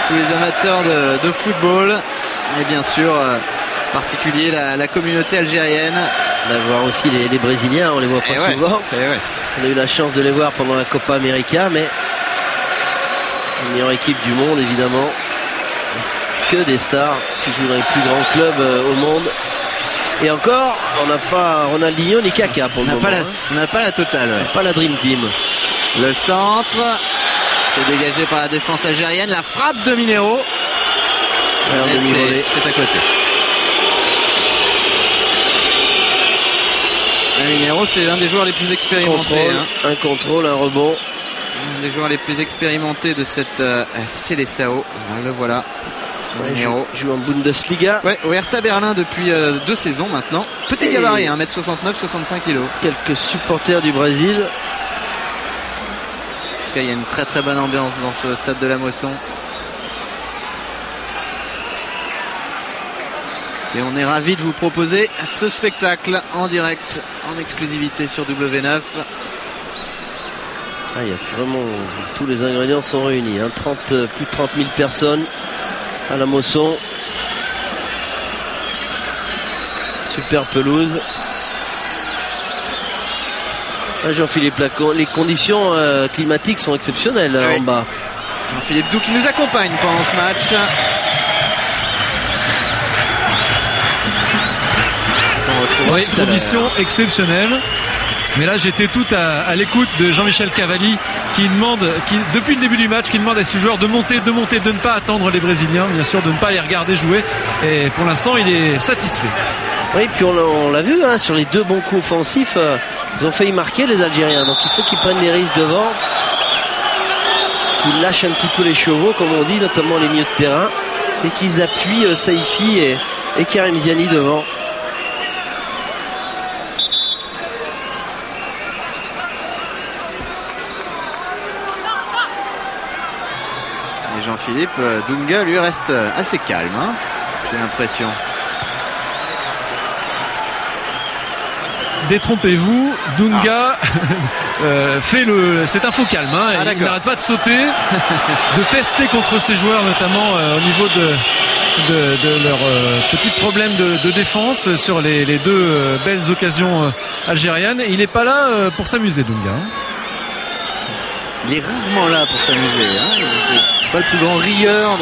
Tous les amateurs de football et bien sûr en particulier la communauté algérienne. On va voir aussi les Brésiliens, on les voit pas souvent. On a eu la chance de les voir pendant la Copa América, mais la meilleure équipe du monde évidemment. Que des stars qui jouent dans les plus grands clubs au monde. Et encore, on n'a pas Ronaldinho ni Kaka pour le moment. On n'a pas la totale. Ouais. Pas la Dream Team. Le centre, c'est dégagé par la défense algérienne. La frappe de Minero. C'est à côté. Minero, c'est l'un des joueurs les plus expérimentés. Un contrôle, un rebond. Un des joueurs les plus expérimentés de cette Seleção. Le voilà. Minero joue en Bundesliga. Ouais, au Hertha Berlin depuis 2 saisons maintenant. Petit gabarit, 1m69, 65 kg. Quelques supporters du Brésil. En tout cas, il y a une très très bonne ambiance dans ce stade de la Mosson. Et on est ravis de vous proposer ce spectacle en direct, en exclusivité sur W9. Il y a vraiment tous les ingrédients sont réunis. Plus de 30 000 personnes à la Mosson. Super pelouse. Jean-Philippe Lacon, les conditions climatiques sont exceptionnelles en bas. Jean-Philippe Doux qui nous accompagne pendant ce match. Oui, conditions exceptionnelles. Mais là, j'étais tout à l'écoute de Jean-Michel Cavalli qui demande, depuis le début du match, qui demande à ses joueurs de monter, de ne pas attendre les Brésiliens, bien sûr, de ne pas les regarder jouer. Et pour l'instant, il est satisfait. Oui, puis on l'a vu, sur les 2 bons coups offensifs, ils ont failli marquer les Algériens. Donc il faut qu'ils prennent des risques devant, qu'ils lâchent un petit peu les chevaux, comme on dit, notamment les milieux de terrain, et qu'ils appuient Saïfi et Karim Ziani devant. Jean-Philippe, Dunga lui reste assez calme, j'ai l'impression. Détrompez-vous, Dunga c'est un faux calme. Il n'arrête pas de sauter, de pester contre ses joueurs, notamment au niveau de leurs petits problèmes de défense sur les 2 belles occasions algériennes. Il n'est pas là pour s'amuser, Dunga. Il est rarement là pour s'amuser. C'est pas le plus grand rieur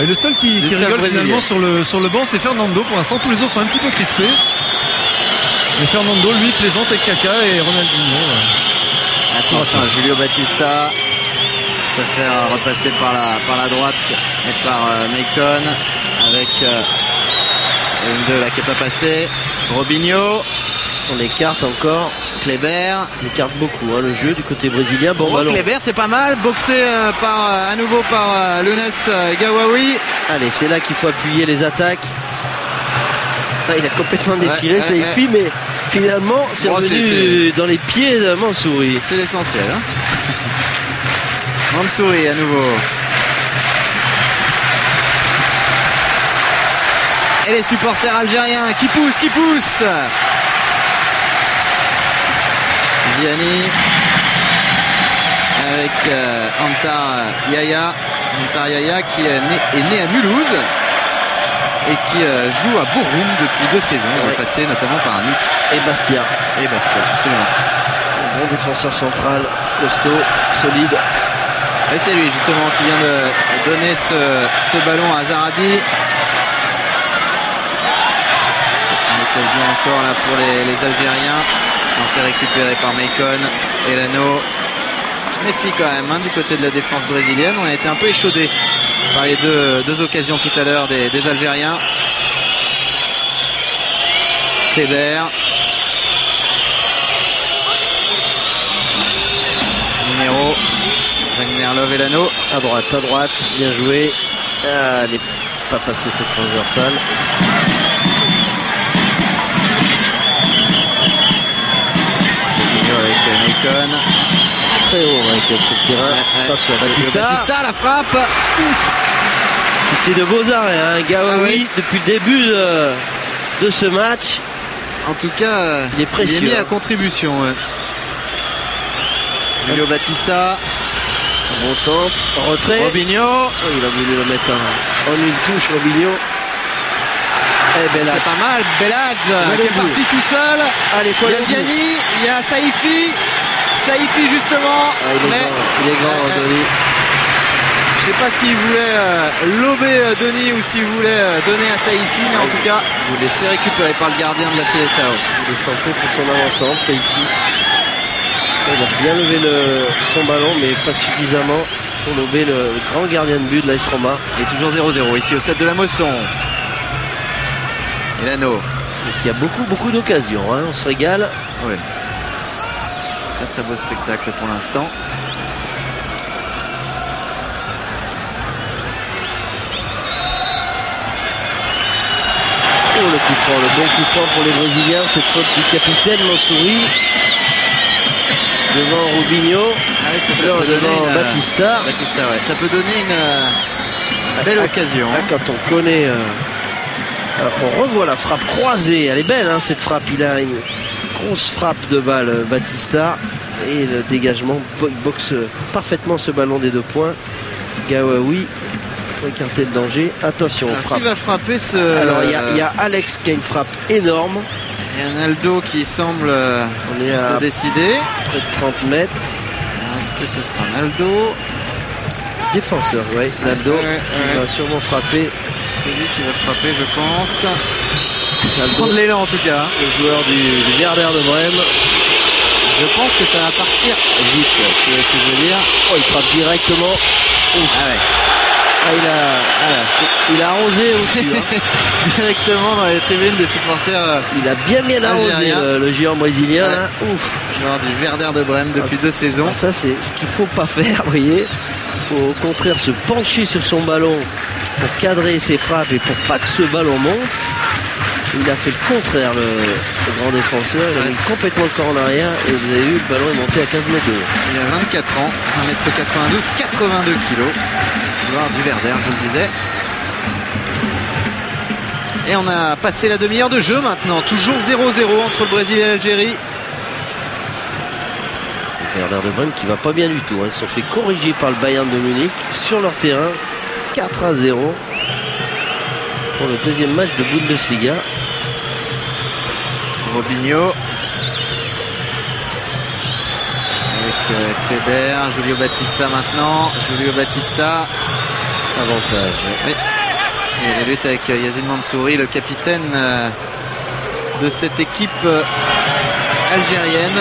Et le seul qui rigole finalement sur le banc, c'est Fernando. Pour l'instant, tous les autres sont un petit peu crispés. Mais Fernando, lui, plaisante avec Kaka et Ronaldinho. Attention, Julio Batista préfère repasser par la droite et par Maicon avec une de là qui n'est pas passée. Robinho. On écarte encore. Kleber. On écarte beaucoup le jeu du côté brésilien. Bon ballon. Kleber, c'est pas mal. Boxé à nouveau par Younes Gawawi. Allez, c'est là qu'il faut appuyer les attaques. Il a complètement déchiré Saïfi, mais finalement c'est revenu dans les pieds de Mansouri. C'est l'essentiel. Mansouri à nouveau. Et les supporters algériens qui poussent. Ziani avec Antar Yaya qui est né à Mulhouse et qui joue à Bochum depuis 2 saisons. Il est passé notamment par Nice et Bastia, absolument. Un bon défenseur central, costaud, solide. Et c'est lui justement qui vient de donner ce ballon à Zarabi. C'est une occasion encore là pour les Algériens. C'est récupéré par Maicon. Elano se méfie quand même du côté de la défense brésilienne. On a été un peu échaudé par les deux occasions tout à l'heure des Algériens. Kleber. Minero. Wagner Love Elano. À droite, bien joué. Elle n'est pas passée cette transversale. Avec Maicon. Très haut sur le terrain. Attention, Batista, la frappe. C'est de beaux arrêts. Gawawi, depuis le début de ce match. En tout cas, il est précieux. Il est mis à contribution. Julio Batista. Bon centre. Retrait. Robinho. Il a voulu le mettre en une touche, Robinho. C'est pas mal, Belhadj qui est parti tout seul. Allez, il y a Ziani, il y a Saïfi justement. Il est grand, Anthony. Je sais pas s'il voulait lober Denis ou s'il voulait donner à Saifi, mais en tout cas, c'est récupéré par le gardien de la Seleção. Il est centré pour son avant-centre, Saifi. Il a bien levé son ballon, mais pas suffisamment pour lober le grand gardien de but de l'AS Roma. Et toujours 0-0 ici au stade de la Mosson. Et Lano. Il y a beaucoup d'occasions, hein, on se régale. Oui. Très beau spectacle pour l'instant. Oh, le coup franc, le bon coup franc pour les Brésiliens. Cette faute du capitaine Mansouri devant Robinho. Devant Batista. Batista, ouais. Ça peut donner une belle occasion. Quand on connaît. Alors qu'on revoit la frappe croisée. Elle est belle, hein, cette frappe. Il a une grosse frappe de balle, Batista. Et le dégagement boxe parfaitement ce ballon des 2 points. Gawawi pour écarter le danger. Attention, alors, frappe. Qui va frapper ce. Alors il y a Alex qui a une frappe énorme. Et Naldo qui semble se décider. Près de 30 mètres. Est-ce que ce sera Naldo? Défenseur, oui. Naldo qui va sûrement frapper. C'est lui qui va frapper, je pense. Naldo, prendre l'élan en tout cas. Le joueur du Werder de Brême. Je pense que ça va partir vite, tu vois ce que je veux dire. Oh, il frappe directement. Ouf. Ah ouais. Il a arrosé aussi. Hein. Directement dans les tribunes des supporters. Il a bien arrosé le géant brésilien. Ouais. Hein. Ouf. Joueur du Werder de Brême depuis 2 saisons. Alors ça, c'est ce qu'il faut pas faire, vous voyez. Il faut au contraire se pencher sur son ballon pour cadrer ses frappes et pour pas que ce ballon monte. Il a fait le contraire, le grand défenseur. Il a mis complètement le corps en arrière et vous avez vu, le ballon est monté à 15 mètres de haut. Il a 24 ans, 1m92, 82 kg. Joueur du Werder, je le disais. Et on a passé la demi-heure de jeu maintenant. Toujours 0-0 entre le Brésil et l'Algérie. Werder de Brême qui va pas bien du tout. Hein. Ils se sont fait corriger par le Bayern de Munich sur leur terrain. 4-0 pour le deuxième match de Bundesliga. Robinho avec Kleber, Julio Batista maintenant. Julio Batista. Avantage. Oui. Et la lutte avec Yazid Mansouri, le capitaine de cette équipe algérienne.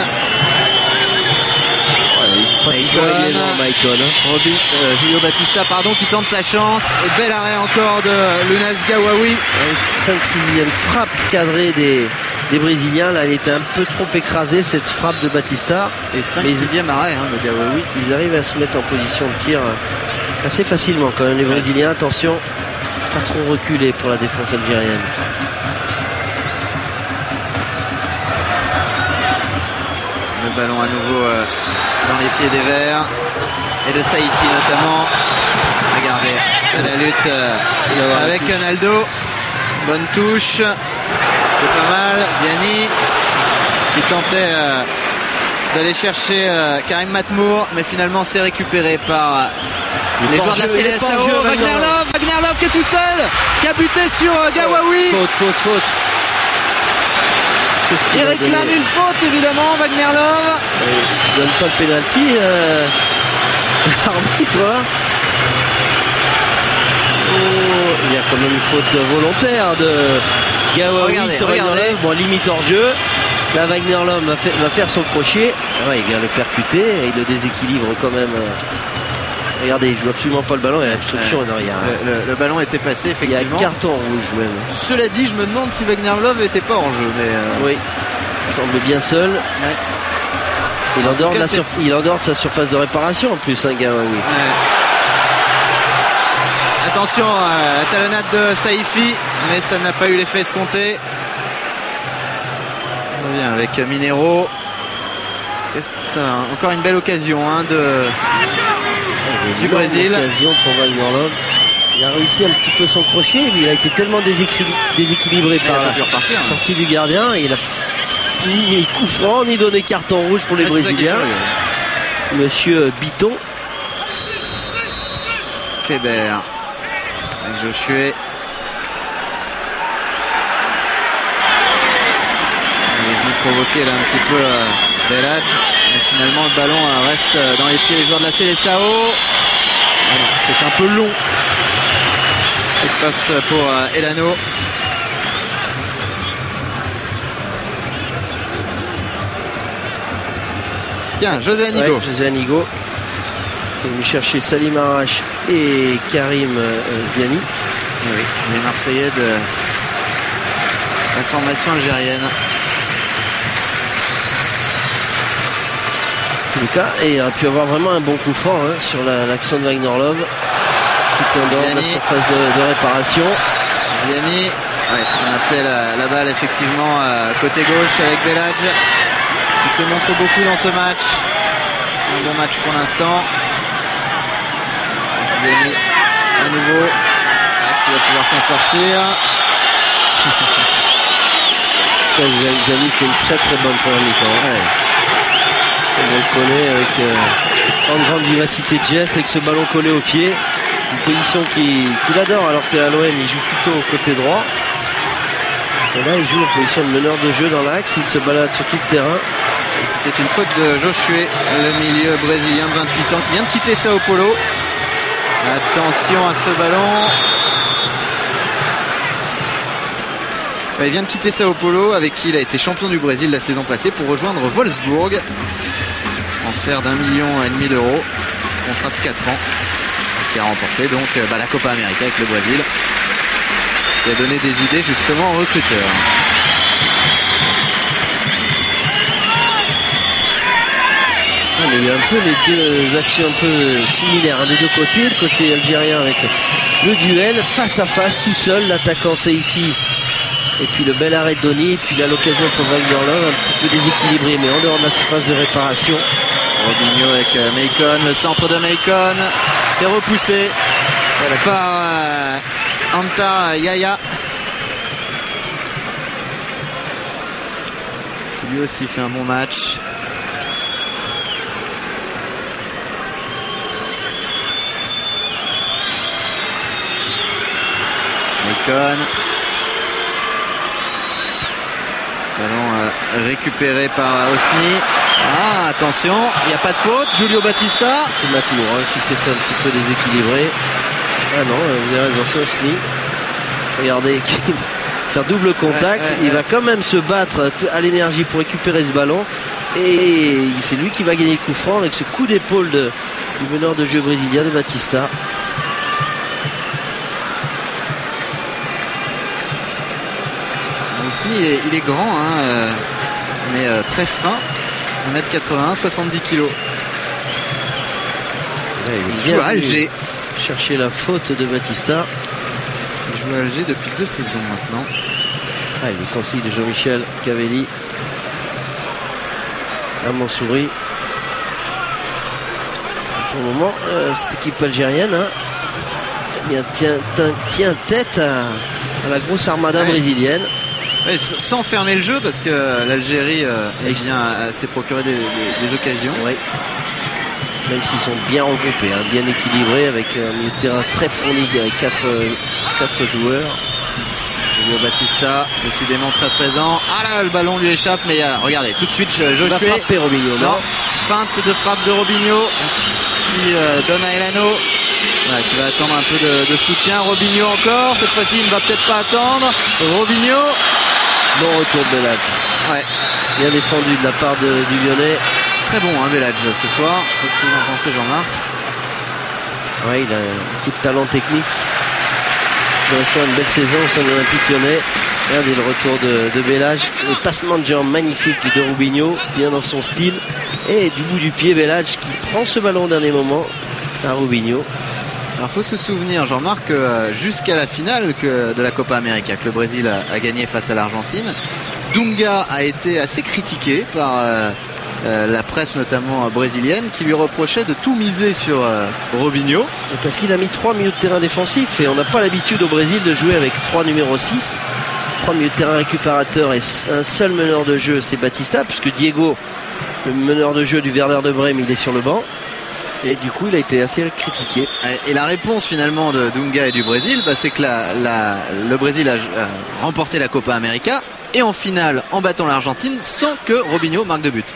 Julio Batista qui tente sa chance, et bel arrêt encore de Lunas Gawawi. 5-6e frappe cadrée des Brésiliens. Là, elle était un peu trop écrasée, cette frappe de Batista. Et 5-6e arrêt de Gawawi. Ils arrivent à se mettre en position de tir assez facilement quand même, les Brésiliens. Attention, pas trop reculé pour la défense algérienne. Le ballon à nouveau dans les pieds des Verts et de Saifi notamment. Regardez la lutte avec Naldo. Bonne touche, c'est pas mal. Ziani qui tentait d'aller chercher Karim Matmour, mais finalement c'est récupéré par les joueurs de la Seleção. Wagner Love qui est tout seul, qui a buté sur Gawawi. Faute. Il réclame une faute évidemment, Wagner Love. Il donne pas le pénalty, l'arbitre. Il y a quand même une faute volontaire de Gawawi sur Wagner Love. Bon, limite hors jeu. Là, Wagner Love va faire son crochet. Ouais, il vient le percuter et il le déséquilibre quand même. Regardez, il joue absolument pas le ballon. Il y a l'obstruction. Le ballon était passé, effectivement. Il y a un carton rouge même. Cela dit, je me demande si Wagner Love n'était pas en jeu. Mais oui, il semble bien seul. Ouais. Il est en dehors de sa surface de réparation en plus, hein, Gawawi. Ouais. Attention à la talonnade de Saifi, mais ça n'a pas eu l'effet escompté. On revient avec Minero. C'est encore une belle occasion du Brésil. Occasion pour Wagner Love. Il a réussi un petit peu son crochet, mais il a été tellement déséquilibré par la sortie du gardien. Et il a ni mis coup franc, ni donné carton rouge pour les Brésiliens. Monsieur Biton. Kleber. Avec Josué. Il est venu provoquer là un petit peu Belhadj. Mais finalement le ballon reste dans les pieds des joueurs de la Seleção. C'est un peu long cette passe pour Elano. Tiens, José Anigo. Ouais, José Anigo qui est venu chercher Salim Arash et Karim Ziani. Oui, les Marseillais de la formation algérienne. Lucas, et il a pu avoir vraiment un bon coup franc sur l'action de Wagner Love, tout en dehors de la surface de réparation. Ziani, ouais, on appelait la balle effectivement côté gauche avec Belhadj qui se montre beaucoup dans ce match. Un bon match pour l'instant. Ziani à nouveau. Est-ce qu'il va pouvoir s'en sortir? Ziani fait une très très bonne première mi-temps. Ouais. On le connaît avec une grande vivacité de geste, avec ce ballon collé au pied. Une position qu'il adore, alors qu'à l'OM il joue plutôt au côté droit. Et là il joue en position de meneur de jeu dans l'axe, il se balade sur tout le terrain. C'était une faute de Josué, le milieu brésilien de 28 ans qui vient de quitter Sao Paulo. Attention à ce ballon. Il vient de quitter Sao Paulo avec qui il a été champion du Brésil la saison passée pour rejoindre Wolfsburg. Transfert d'1,5 million d'euros. Contrat de 4 ans. Qui a remporté donc la Copa América avec le Brésil. Ce qui a donné des idées justement aux recruteurs. Mais il y a un peu les deux actions un peu similaires des deux côtés. Le côté algérien avec le duel face à face tout seul, l'attaquant Seifi et puis le bel arrêt de Donny, et puis là l'occasion pour Wagner Love, un petit peu déséquilibré mais en dehors de la surface de réparation. Robinho avec Maicon, le centre de Maicon, c'est repoussé par Anta Yaya qui lui aussi fait un bon match. Maicon, ballon récupéré par Osni. Ah, attention, il n'y a pas de faute. Julio Batista. C'est Matmour qui s'est fait un petit peu déséquilibrer. Ah non, vous avez raison, c'est Osni. Regardez, faire double contact. Il va quand même se battre à l'énergie pour récupérer ce ballon. Et c'est lui qui va gagner le coup franc avec ce coup d'épaule du meneur de jeu brésilien de Batista. Osni, il est grand, mais très fin. 1m80, 70 kg. Il joue à Alger. Chercher la faute de Batista. Il joue à Alger depuis 2 saisons maintenant. Les conseils de Jean-Michel Cavelli à Montsouris. Pour le moment, cette équipe algérienne tient tête à la grosse armada brésilienne. Ouais, sans fermer le jeu parce que l'Algérie s'est procuré des occasions. Oui. Même s'ils sont bien regroupés, bien équilibrés, avec un milieu de terrain très fourni avec 4 joueurs. Julio Batista, décidément très présent. Ah là, le ballon lui échappe, mais regardez, tout de suite, Josué va frapper Robinho. Non, feinte de frappe de Robinho qui donne à Elano. Voilà, qui va attendre un peu de soutien. Robinho encore, cette fois-ci il ne va peut-être pas attendre. Robinho. Bon retour de Belhadj. Ouais. Bien défendu de la part du Lyonnais. Très bon Belhadj ce soir. Je sais pas ce que vous en pensez, Jean-Marc. Ouais, il a beaucoup de talent technique. Il a fait une belle saison au sein de l'Olympique Lyonnais. Regardez le retour de Belhadj. Le passement de jambes magnifique de Robinho, bien dans son style. Et du bout du pied, Belhadj qui prend ce ballon au dernier moment à Robinho. Alors il faut se souvenir, Jean-Marc, jusqu'à la finale de la Copa América que le Brésil a gagné face à l'Argentine, Dunga a été assez critiqué par la presse notamment brésilienne qui lui reprochait de tout miser sur Robinho. Parce qu'il a mis 3 milieux de terrain défensifs et on n'a pas l'habitude au Brésil de jouer avec 3 numéros 6. 3 milieux de terrain récupérateurs et un seul meneur de jeu, c'est Batista, puisque Diego, le meneur de jeu du Werder de Brême, il est sur le banc. Et du coup, il a été assez critiqué. Et la réponse finalement de Dunga et du Brésil, c'est que le Brésil a remporté la Copa América et en finale en battant l'Argentine sans que Robinho marque de but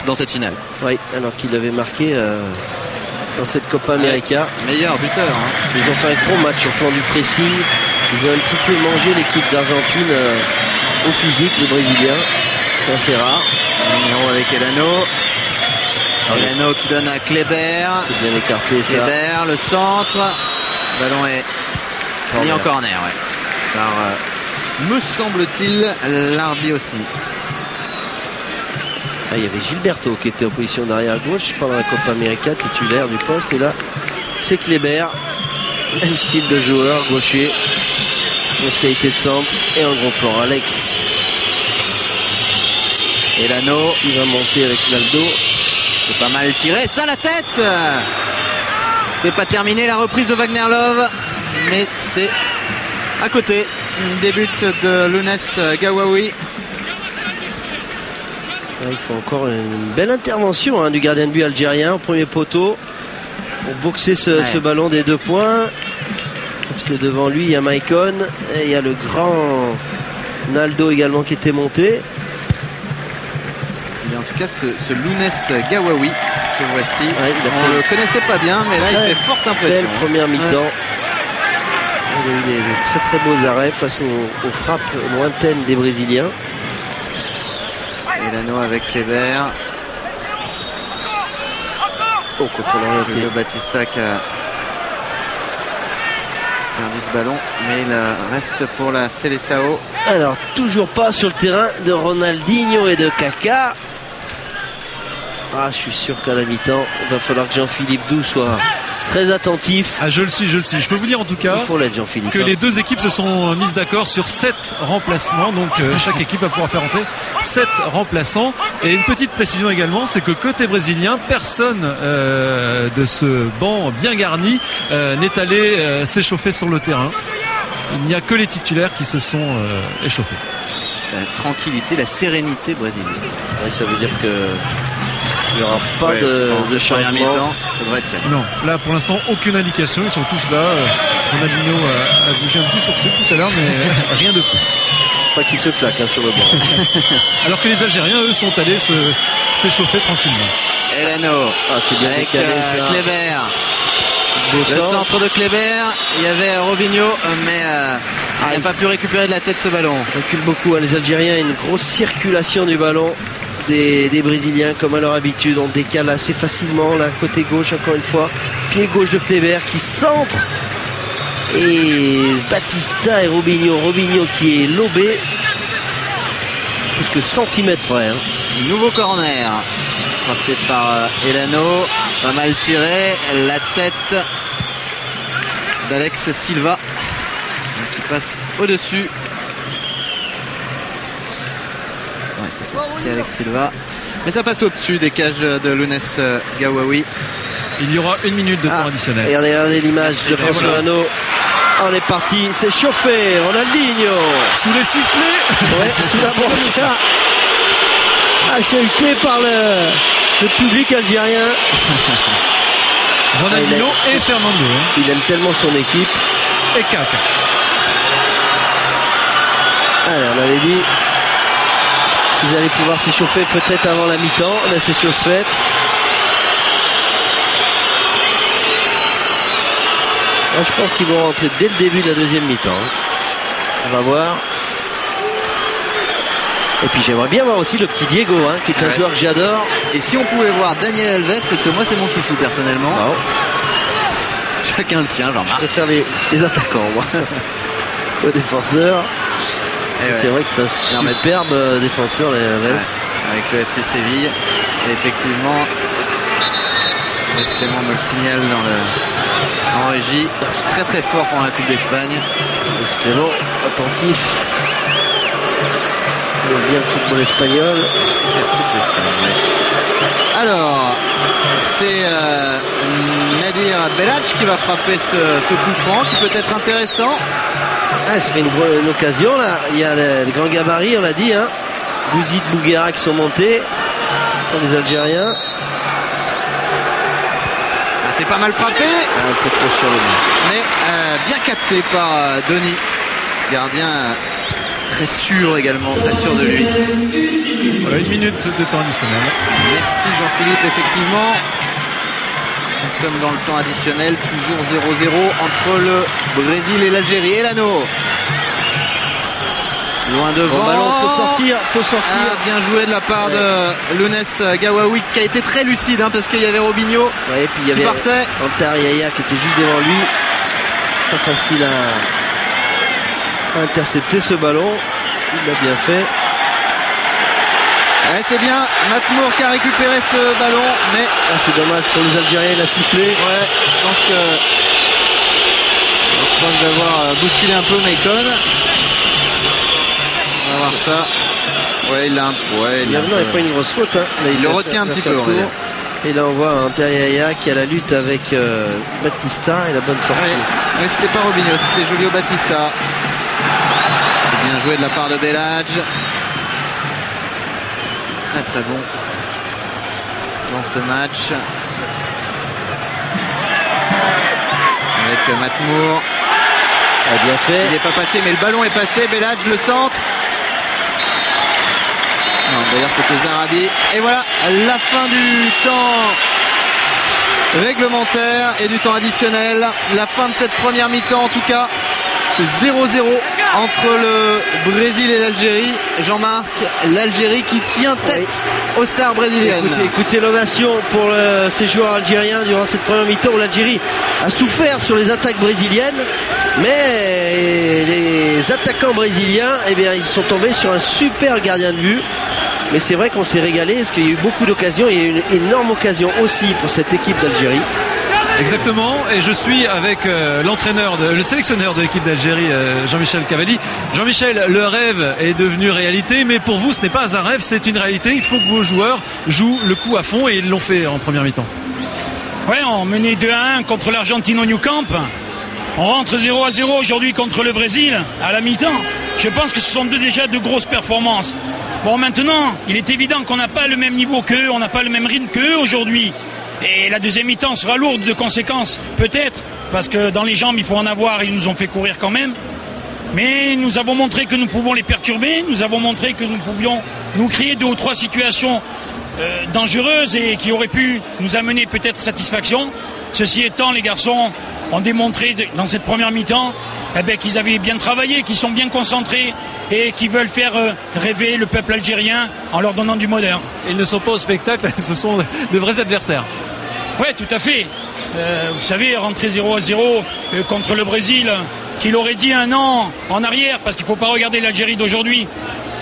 dans cette finale. Oui, alors qu'il avait marqué dans cette Copa América. Meilleur buteur. Ils ont fait un gros match sur le plan du pressing. Ils ont un petit peu mangé l'équipe d'Argentine au physique, les Brésiliens. C'est assez rare. Mineiro avec Elano. Elano qui donne à Kleber. C'est bien écarté ça. Kleber, le centre. Le ballon est mis en corner, par, me semble-t-il, l'Arbiosni. Il y avait Gilberto qui était en position d'arrière gauche pendant la Copa América, titulaire du poste. Et là, c'est Kleber. Même style de joueur, gaucher. Grosse qualité de centre. Et en gros plan, Alex. Elano qui va monter avec Naldo. C'est pas mal tiré. Ça, la tête. C'est pas terminé la reprise de Wagner Love. Mais c'est à côté. Début de Lunes Gawawi. Il faut encore une belle intervention du gardien de but algérien au premier poteau pour boxer ce ballon des 2 points. Parce que devant lui il y a Maicon et il y a le grand Naldo également qui était monté. Et en tout cas ce Lunes Gawawi que voici, on le connaissait pas bien, mais là il fait forte impression. Belle première mi-temps. Il a eu des très très beaux arrêts face aux frappes lointaines des Brésiliens. Elano avec Kleber. Julio Batista qui a perdu ce ballon, mais il reste pour la Seleção. Alors toujours pas sur le terrain de Ronaldinho et de Kaká. Je suis sûr qu'à la mi-temps il va falloir que Jean-Philippe Doux soit très attentif. Je le suis. Je peux vous dire en tout cas que les 2 équipes se sont mises d'accord sur 7 remplacements. Donc chaque équipe va pouvoir faire entrer 7 remplaçants. Et une petite précision également, c'est que côté brésilien, personne de ce banc bien garni n'est allé s'échauffer sur le terrain. Il n'y a que les titulaires qui se sont échauffés. La tranquillité, la sérénité brésilienne. Ça veut dire que il n'y aura pas de changement. Ça devrait être calme. Non, là pour l'instant aucune indication. Ils sont tous là. Ronaldinho a bougé un petit sourcil tout à l'heure, mais rien de plus. Pas qu'il se claque sur le banc. Alors que les Algériens, eux, sont allés s'échauffer tranquillement. Elano c'est bien avec décalé, ça. Kleber. Le centre de Kleber. Il y avait Robinho, mais il n'a pas pu récupérer de la tête ce ballon. Il recule beaucoup. Les Algériens, une grosse circulation du ballon. Des Brésiliens comme à leur habitude, on décale assez facilement là, côté gauche encore une fois, pied gauche de Kleber qui centre et Batista et Robinho qui est lobé quelques centimètres près. Nouveau corner frappé par Elano, pas mal tiré, la tête d'Alex Silva qui passe au-dessus. C'est Alex Silva, mais ça passe au-dessus des cages de Lunes Gawawi. Il y aura 1 minute de temps additionnel. Regardez l'image de François Hano. On est parti, c'est chauffé. Ronaldinho sous les sifflets, sous la banque, acheté par le public algérien. Ronaldinho et Fernando. Il aime tellement son équipe. Et Kaká. Allez, on avait dit. Ils allaient pouvoir s'échauffer peut-être avant la mi-temps. Là, c'est chose faite. Moi, je pense qu'ils vont rentrer dès le début de la deuxième mi-temps. On va voir. Et puis j'aimerais bien voir aussi le petit Diego, qui est un joueur que j'adore. Et si on pouvait voir Daniel Alves, parce que moi c'est mon chouchou personnellement. Chacun le sien, Jean-Marc. Je préfère les attaquants, moi. Aux défenseurs. C'est vrai que c'est un superbe défenseur, les Alves. Avec le FC Séville. Et effectivement, Clément me le signale en régie. C'est très très fort pour la Coupe d'Espagne. Clément, attentif. Il aime bien le football espagnol. Alors, c'est Nadir Belhadj qui va frapper ce coup franc qui peut être intéressant. Ça fait une occasion là. Il y a le grand gabarit, on l'a dit. Bouzid, Bouguera qui sont montés pour les Algériens. C'est pas mal frappé. Un peu trop sur le but. Mais bien capté par Denis. Gardien très sûr également, très sûr de lui. Voilà, 1 minute de temps additionnel. Merci Jean-Philippe, effectivement. Nous sommes dans le temps additionnel, toujours 0-0 entre le Brésil et l'Algérie. Elano. Loin devant. Ballon, faut sortir. Ah, bien joué de la part de Lounès Gawawi qui a été très lucide parce qu'il y avait Robinho et puis il y avait partait. Antar Yaya qui était juste devant lui. Pas facile à intercepter ce ballon. Il l'a bien fait. C'est bien Matmour qui a récupéré ce ballon, mais c'est dommage pour les Algériens, il a sifflé. Ouais, je pense que on proche d'avoir bousculé un peu Maicon. On va voir ça. Ouais, il a il n'y a pas une grosse faute. Là, il le retient un petit peu. Et là on voit Antar Yaya qui a la lutte avec Batista et la bonne sortie. Oui, c'était pas Robinho, c'était Julio Batista. C'est bien joué de la part de Belhadj. Très bon dans ce match avec Matmour. Bien fait. Il n'est pas passé mais le ballon est passé. Belhadj le centre. Non, d'ailleurs c'était Zarabi. Et voilà la fin du temps réglementaire et du temps additionnel. La fin de cette première mi-temps en tout cas. 0-0 entre le Brésil et l'Algérie. Jean-Marc, l'Algérie qui tient tête aux stars brésiliennes. Écoutez l'ovation pour ces joueurs algériens durant cette première mi-temps où l'Algérie a souffert sur les attaques brésiliennes, mais les attaquants brésiliens, ils sont tombés sur un super gardien de but. Mais c'est vrai qu'on s'est régalé parce qu'il y a eu beaucoup d'occasions. Il y a eu une énorme occasion aussi pour cette équipe d'Algérie. Exactement, et je suis avec le sélectionneur de l'équipe d'Algérie, Jean-Michel Cavalli. Jean-Michel, le rêve est devenu réalité, mais pour vous ce n'est pas un rêve, c'est une réalité. Il faut que vos joueurs jouent le coup à fond et ils l'ont fait en première mi-temps. Ouais, on menait 2-1 contre l'Argentine au Nou Camp. On rentre 0-0 aujourd'hui contre le Brésil à la mi-temps. Je pense que ce sont déjà de grosses performances. Bon, maintenant, il est évident qu'on n'a pas le même niveau qu'eux, on n'a pas le même rythme qu'eux aujourd'hui. Et la deuxième mi-temps sera lourde de conséquences, peut-être, parce que dans les jambes, il faut en avoir, ils nous ont fait courir quand même. Mais nous avons montré que nous pouvons les perturber, nous avons montré que nous pouvions nous créer 2 ou 3 situations dangereuses et qui auraient pu nous amener peut-être satisfaction. Ceci étant, les garçons ont démontré dans cette première mi-temps qu'ils avaient bien travaillé, qu'ils sont bien concentrés et qui veulent faire rêver le peuple algérien en leur donnant du moderne. Ils ne sont pas au spectacle, ce sont de vrais adversaires. Oui, tout à fait. Vous savez, rentrer 0-0 contre le Brésil, qui l'aurait dit un an en arrière, parce qu'il ne faut pas regarder l'Algérie d'aujourd'hui.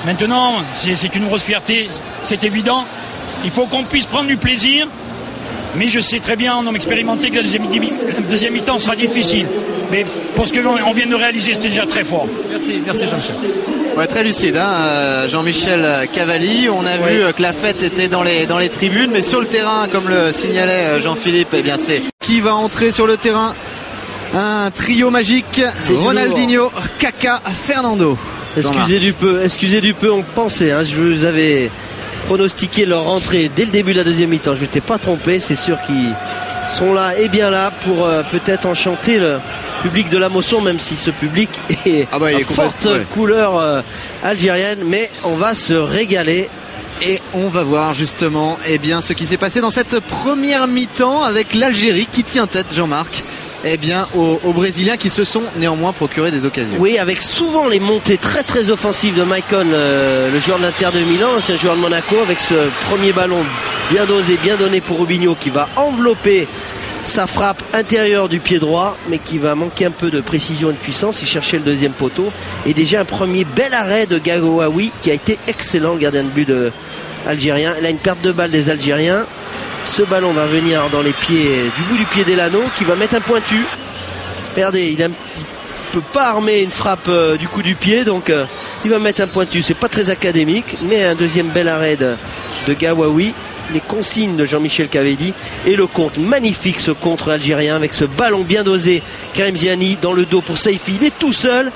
Maintenant, c'est une grosse fierté, c'est évident. Il faut qu'on puisse prendre du plaisir. Mais je sais très bien, en homme expérimenté, que la deuxième mi-temps sera difficile. Mais pour ce qu'on vient de réaliser, c'était déjà très fort. Merci Jean-Michel. Ouais, très lucide, Jean-Michel Cavalli. On a vu que la fête était dans les tribunes, mais sur le terrain, comme le signalait Jean-Philippe, c'est qui va entrer sur le terrain. Un trio magique, Ronaldinho, Kaka, Fernando. Excusez du peu, on pensait, je vous avais pronostiqué leur entrée dès le début de la deuxième mi-temps. Je ne m'étais pas trompé, c'est sûr qu'ils sont là et bien là pour peut-être enchanter le public de la Mosson, même si ce public est forte couleur algérienne, mais on va se régaler. Et on va voir justement ce qui s'est passé dans cette première mi-temps avec l'Algérie qui tient tête, Jean-Marc, aux Brésiliens qui se sont néanmoins procuré des occasions. Oui, avec souvent les montées très très offensives de Maicon, le joueur de l'Inter de Milan, c'est un joueur de Monaco, avec ce premier ballon bien dosé, bien donné pour Robinho qui va envelopper sa frappe intérieure du pied droit, mais qui va manquer un peu de précision et de puissance. Il cherchait le deuxième poteau et déjà un premier bel arrêt de Gawawi qui a été excellent, gardien de but algérien. Là, une perte de balle des Algériens. Ce ballon va venir dans les pieds, du bout du pied d'Elano qui va mettre un pointu. Regardez, il a un petit peu pas armé une frappe du coup du pied, donc il va mettre un pointu. C'est pas très académique, mais un deuxième bel arrêt de Gawawi. Les consignes de Jean-Michel Cavalli et le contre, magnifique ce contre algérien avec ce ballon bien dosé. Karim Ziani dans le dos pour Saifi, il est tout seul,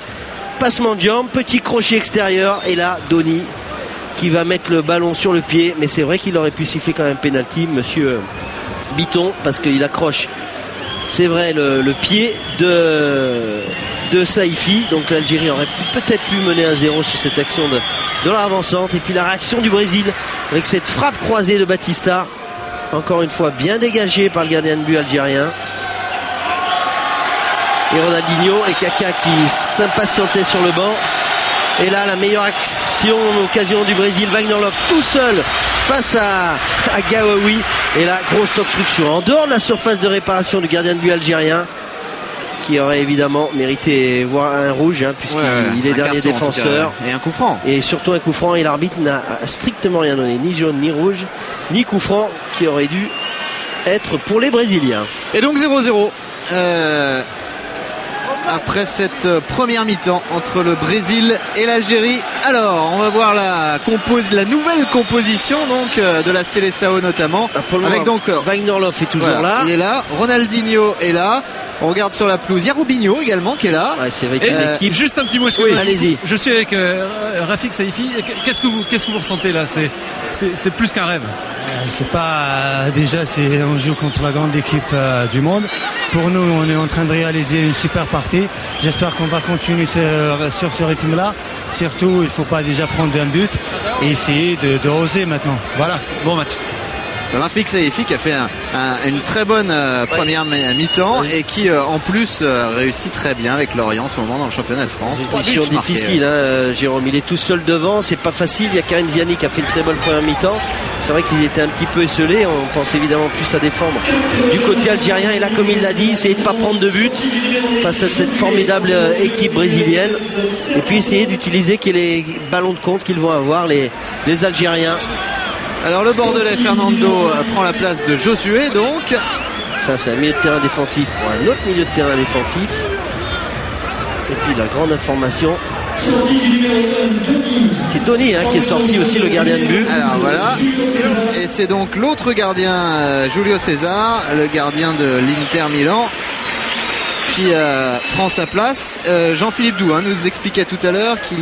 passement de jambe, petit crochet extérieur et là Doni qui va mettre le ballon sur le pied, mais c'est vrai qu'il aurait pu siffler quand même penalty, monsieur Biton, parce qu'il accroche, c'est vrai, le pied de Saifi. Donc l'Algérie aurait peut-être pu mener 1-0 sur cette action de leur avant-centre. Et puis la réaction du Brésil avec cette frappe croisée de Batista. encore une fois bien dégagé par le gardien de but algérien. Et Ronaldinho et Kaka qui s'impatientaient sur le banc. Et là, la meilleure occasion du Brésil, Wagner Love tout seul face à Gawawi. Et là, grosse obstruction en dehors de la surface de réparation du gardien de but algérien, qui aurait évidemment mérité voir un rouge, hein, puisqu'il est dernier défenseur. Et un coup franc. Et surtout un coup franc, et l'arbitre n'a strictement rien donné, ni jaune, ni rouge, ni coup franc, qui aurait dû être pour les Brésiliens. Et donc 0-0. Après cette première mi-temps entre le Brésil et l'Algérie. Alors, on va voir la nouvelle composition donc de la Seleção notamment. Avec donc Wagner Love est toujours là. Il est là. Ronaldinho est là. On regarde sur la pelouse. Il y a Robinho également qui est là. Ouais, c'est vrai qu'il y a une équipe. Juste un petit mot. Allez-y. Je suis avec Rafik Saifi. Qu'est-ce que vous ressentez là? C'est plus qu'un rêve. C'est pas déjà, on joue contre la grande équipe du monde. Pour nous, on est en train de réaliser une super partie. J'espère qu'on va continuer sur ce rythme-là. Surtout, il ne faut pas déjà prendre un but et essayer de oser maintenant. Voilà. Bon match. Rafik Saifi qui a fait une très bonne première mi-temps et qui en plus réussit très bien avec Lorient en ce moment dans le championnat de France. C'est une mission difficile, hein, Jérôme. Il est tout seul devant, c'est pas facile. Il y a Karim Ziani qui a fait une très bonne première mi-temps. C'est vrai qu'ils étaient un petit peu esselés. On pense évidemment plus à défendre du côté algérien. Et là, comme il l'a dit, essayer de ne pas prendre de but face à cette formidable équipe brésilienne. Et puis essayer d'utiliser les ballons de compte qu'ils vont avoir, les Algériens. Alors le Bordelais Fernando prend la place de Josué donc. Ça c'est un milieu de terrain défensif pour un autre milieu de terrain défensif. Et puis la grande information, c'est Tony qui est sorti aussi, le gardien de but. Alors voilà. Et c'est donc l'autre gardien, Julio César, le gardien de l'Inter Milan, qui prend sa place. Jean-Philippe Doux nous expliquait tout à l'heure que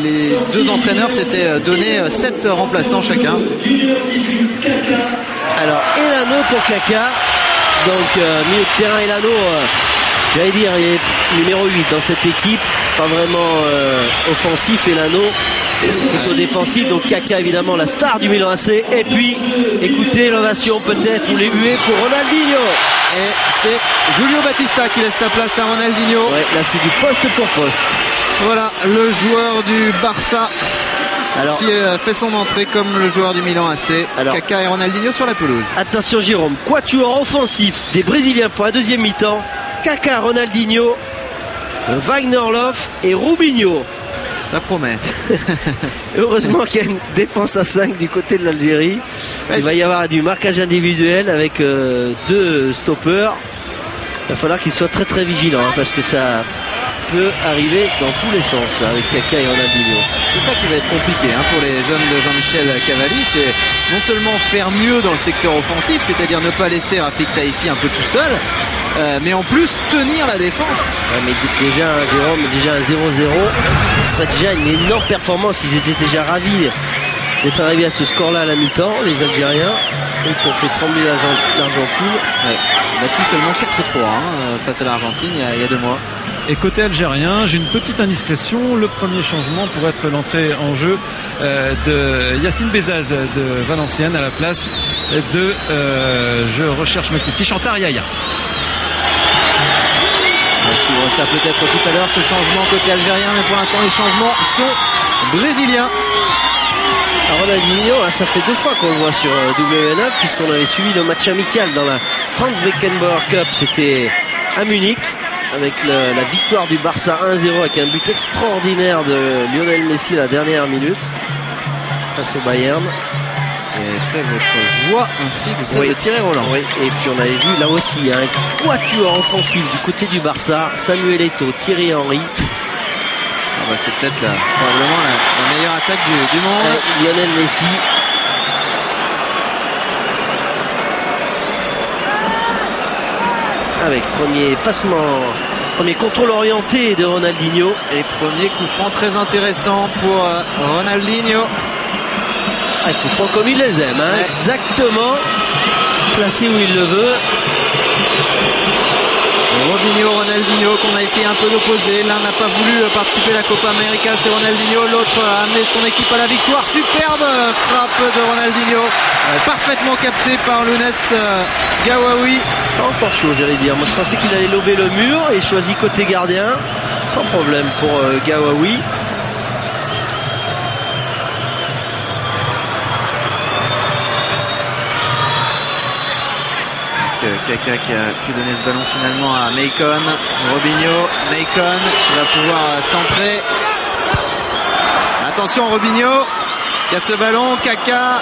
les deux entraîneurs s'étaient donné 7 remplaçants chacun. Alors Elano pour Kaka, donc milieu de terrain Elano, j'allais dire il est numéro 8 dans cette équipe, pas vraiment offensif. Elano plutôt défensif, donc Kaka évidemment la star du Milan AC. Et puis écoutez l'ovation peut-être ou les huées pour Ronaldinho. Et c'est Julio Batista qui laisse sa place à Ronaldinho. Ouais, là c'est du poste pour poste. Voilà le joueur du Barça qui fait son entrée comme le joueur du Milan AC. Kaka et Ronaldinho sur la pelouse. Attention Jérôme, quatuor offensif des Brésiliens pour la deuxième mi-temps. Kaka, Ronaldinho, Wagner Love et Robinho. Ça promet. Heureusement qu'il y a une défense à 5 du côté de l'Algérie. Il va y avoir du marquage individuel avec 2 stoppers. Il va falloir qu'ils soient très très vigilants parce que ça peut arriver dans tous les sens là, avec Kaka et Ronaldinho. C'est ça qui va être compliqué pour les hommes de Jean-Michel Cavalli. C'est non seulement faire mieux dans le secteur offensif, c'est-à-dire ne pas laisser Rafik Saifi un peu tout seul, mais en plus tenir la défense. Ouais, mais déjà Jérôme, déjà un 0-0, ce serait déjà une énorme performance. Ils étaient déjà ravis d'être arrivés à ce score-là à la mi-temps, les Algériens, qui ont fait trembler l'Argentine. Ouais, battu seulement 4-3 face à l'Argentine il y a 2 mois. Et côté algérien, j'ai une petite indiscrétion. Le premier changement pourrait être l'entrée en jeu de Yacine Bezaz de Valenciennes à la place de, je recherche ma petite fiche, Antar Yaya. On va suivre ça peut-être tout à l'heure, ce changement côté algérien, mais pour l'instant les changements sont brésiliens. Ronaldinho, ça fait 2 fois qu'on le voit sur W9, puisqu'on avait suivi le match amical dans la Franz Beckenbauer Cup, c'était à Munich, avec la victoire du Barça 1-0 avec un but extraordinaire de Lionel Messi la dernière minute face au Bayern. Qui a fait votre joie ainsi que celle de Thierry Roland. Oui, et puis on avait vu là aussi un quatuor offensif du côté du Barça, Samuel Eto'o, Thierry Henry. C'est peut-être probablement la meilleure attaque du monde. Lionel Messi. Avec premier contrôle orienté de Ronaldinho. Et premier coup franc très intéressant pour Ronaldinho. Coup franc comme il les aime, exactement placé où il le veut. Robinho, Ronaldinho qu'on a essayé un peu d'opposer. L'un n'a pas voulu participer à la Copa América, c'est Ronaldinho. L'autre a amené son équipe à la victoire. Superbe frappe de Ronaldinho. Parfaitement capté par Lounès Gawawi. Pas encore chaud, j'allais dire. Moi je pensais qu'il allait lober le mur et choisit côté gardien. Sans problème pour Gawawi. Kaka qui a pu donner ce ballon finalement à Maicon. Robinho, Maicon qui va pouvoir centrer. Attention Robinho qui a ce ballon. Kaka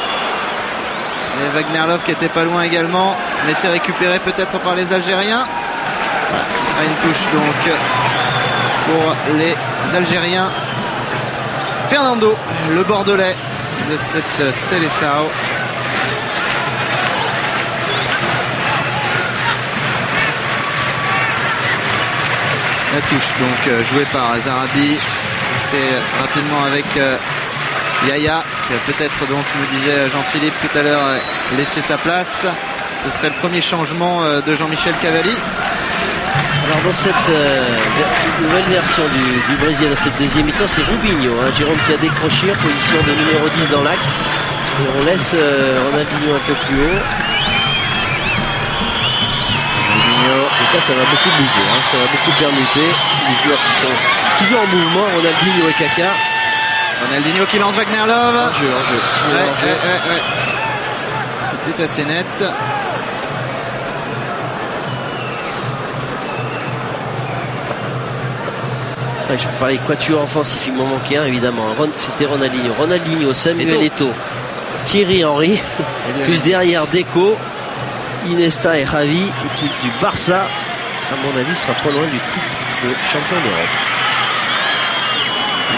et Wagner Love qui était pas loin également, mais c'est récupéré peut-être par les Algériens. Voilà, ce sera une touche donc pour les Algériens. Fernando, le Bordelais de cette Seleção. La touche donc jouée par Zarabi. C'est rapidement avec Yaya qui va peut-être, donc nous disait Jean-Philippe tout à l'heure, laisser sa place. Ce serait le premier changement de Jean-Michel Cavalli. Alors dans cette nouvelle version du Brésil, dans cette deuxième mi-temps, c'est Rubinho, Jérôme qui a décroché en position de numéro 10 dans l'axe. Et on laisse Ronaldinho un peu plus haut. Donc là, ça va beaucoup bouger, ça va beaucoup permuter. C'est des joueurs qui sont toujours en mouvement, Ronaldinho et Kaka. Ronaldinho qui lance Wagner Love. En jeu. C'était assez net. Je peux parler quatuor offensif, il m'en manquait un évidemment. C'était Ronaldinho, Samuel Eto'o, Thierry Henry, plus derrière Deco, Iniesta et Xavi, équipe du Barça. À mon avis, sera pas loin du titre de champion d'Europe.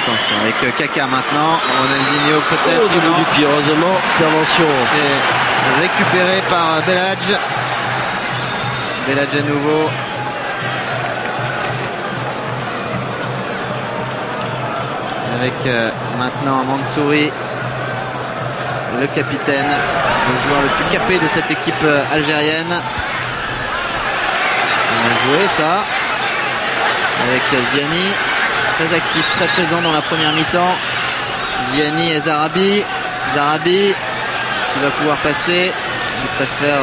Attention avec Kaka maintenant. Ronaldinho peut-être. Du pied, heureusement, intervention. C'est récupéré par Belhadj. Belhadj à nouveau. Avec maintenant Mansouri, le capitaine, le joueur le plus capé de cette équipe algérienne. On a joué ça avec Ziani, très actif, très présent dans la première mi-temps. Ziani et Zarabi. Zarabi, est-ce qu'il va pouvoir passer? Il préfère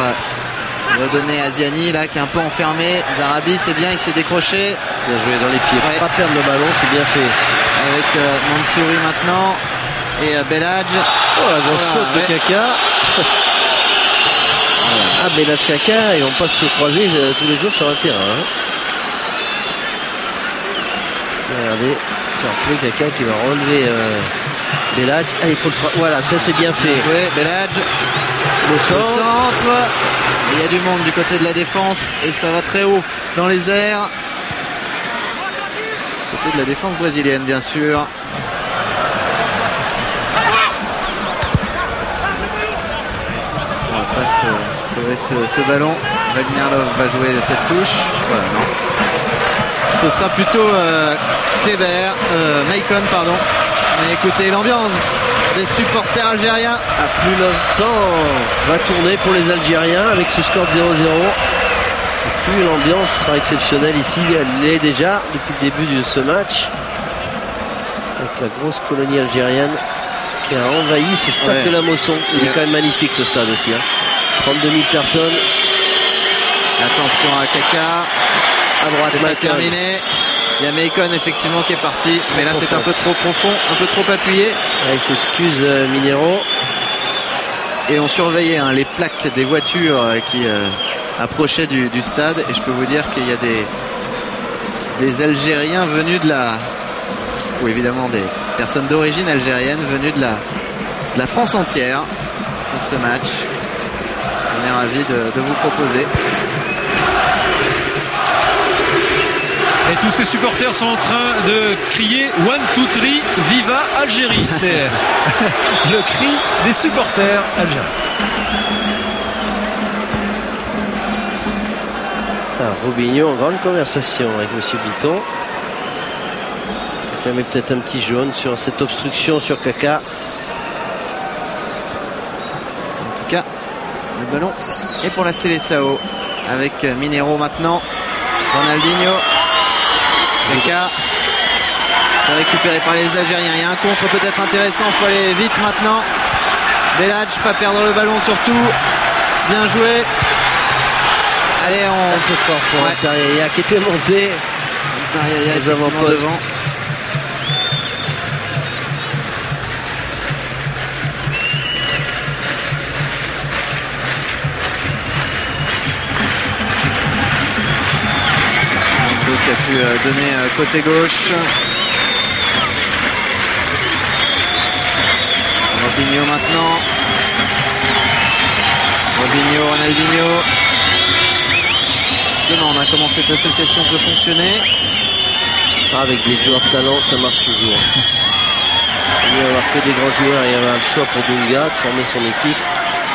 redonner à Ziani là qui est un peu enfermé. Zarabi, c'est bien, il s'est décroché. Bien joué dans les pieds, pas perdre le ballon, c'est bien fait. Avec Mansouri maintenant et Belhadj. Oh, la grosse faute de Kaka. Ah, Belhadj Kaka, et on passe se croiser tous les jours sur un terrain. Regardez, c'est un peu Kaka qui va relever Belhadj. Allez, il faut le frapper. Voilà, ça c'est bien fait. Belhadj. Le centre. Il y a du monde du côté de la défense et ça va très haut dans les airs. De la défense brésilienne bien sûr. On va pas sauver ce ballon. Wagner Love va jouer cette touche. Voilà, non. Ce sera plutôt Maicon pardon. Mais écoutez l'ambiance des supporters algériens. À plus longtemps va tourner pour les Algériens avec ce score de 0-0. Plus l'ambiance sera exceptionnelle ici, elle l'est déjà depuis le début de ce match, avec la grosse colonie algérienne qui a envahi ce stade de la Mosson. Il est quand même magnifique ce stade aussi, 32 000 personnes. Attention à Kaka, à droite, c'est pas terminé. Il y a Maicon effectivement qui est parti, mais là c'est un peu trop profond, un peu trop appuyé. Il s'excuse Minero. Et on surveillait les plaques des voitures qui approchaient du stade, et je peux vous dire qu'il y a des Algériens venus de ou évidemment des personnes d'origine algérienne venues de la France entière pour ce match. On est ravis de vous proposer. Et tous ces supporters sont en train de crier 1, 2, 3, Viva Algérie. C'est le cri des supporters algériens. Robinho en grande conversation avec M. Bitton. Il met peut-être un petit jaune sur cette obstruction sur Kaka. En tout cas, le ballon est pour la Seleção avec Minero maintenant. Ronaldinho. Kaka. C'est récupéré par les Algériens. Il y a un contre peut-être intéressant. Il faut aller vite maintenant. Belhadj, pas perdre le ballon surtout. Bien joué. Allez, un peu fort pour Antaryaya qui était monté. Antaryaya effectivement devant. Qui a pu donner côté gauche. Robinho maintenant. Robinho, Ronaldinho. Je demande comment cette association peut fonctionner. Avec des joueurs de talent, ça marche toujours. Il n'y avoir que des grands joueurs et il y avait le choix pour Dunga de former son équipe.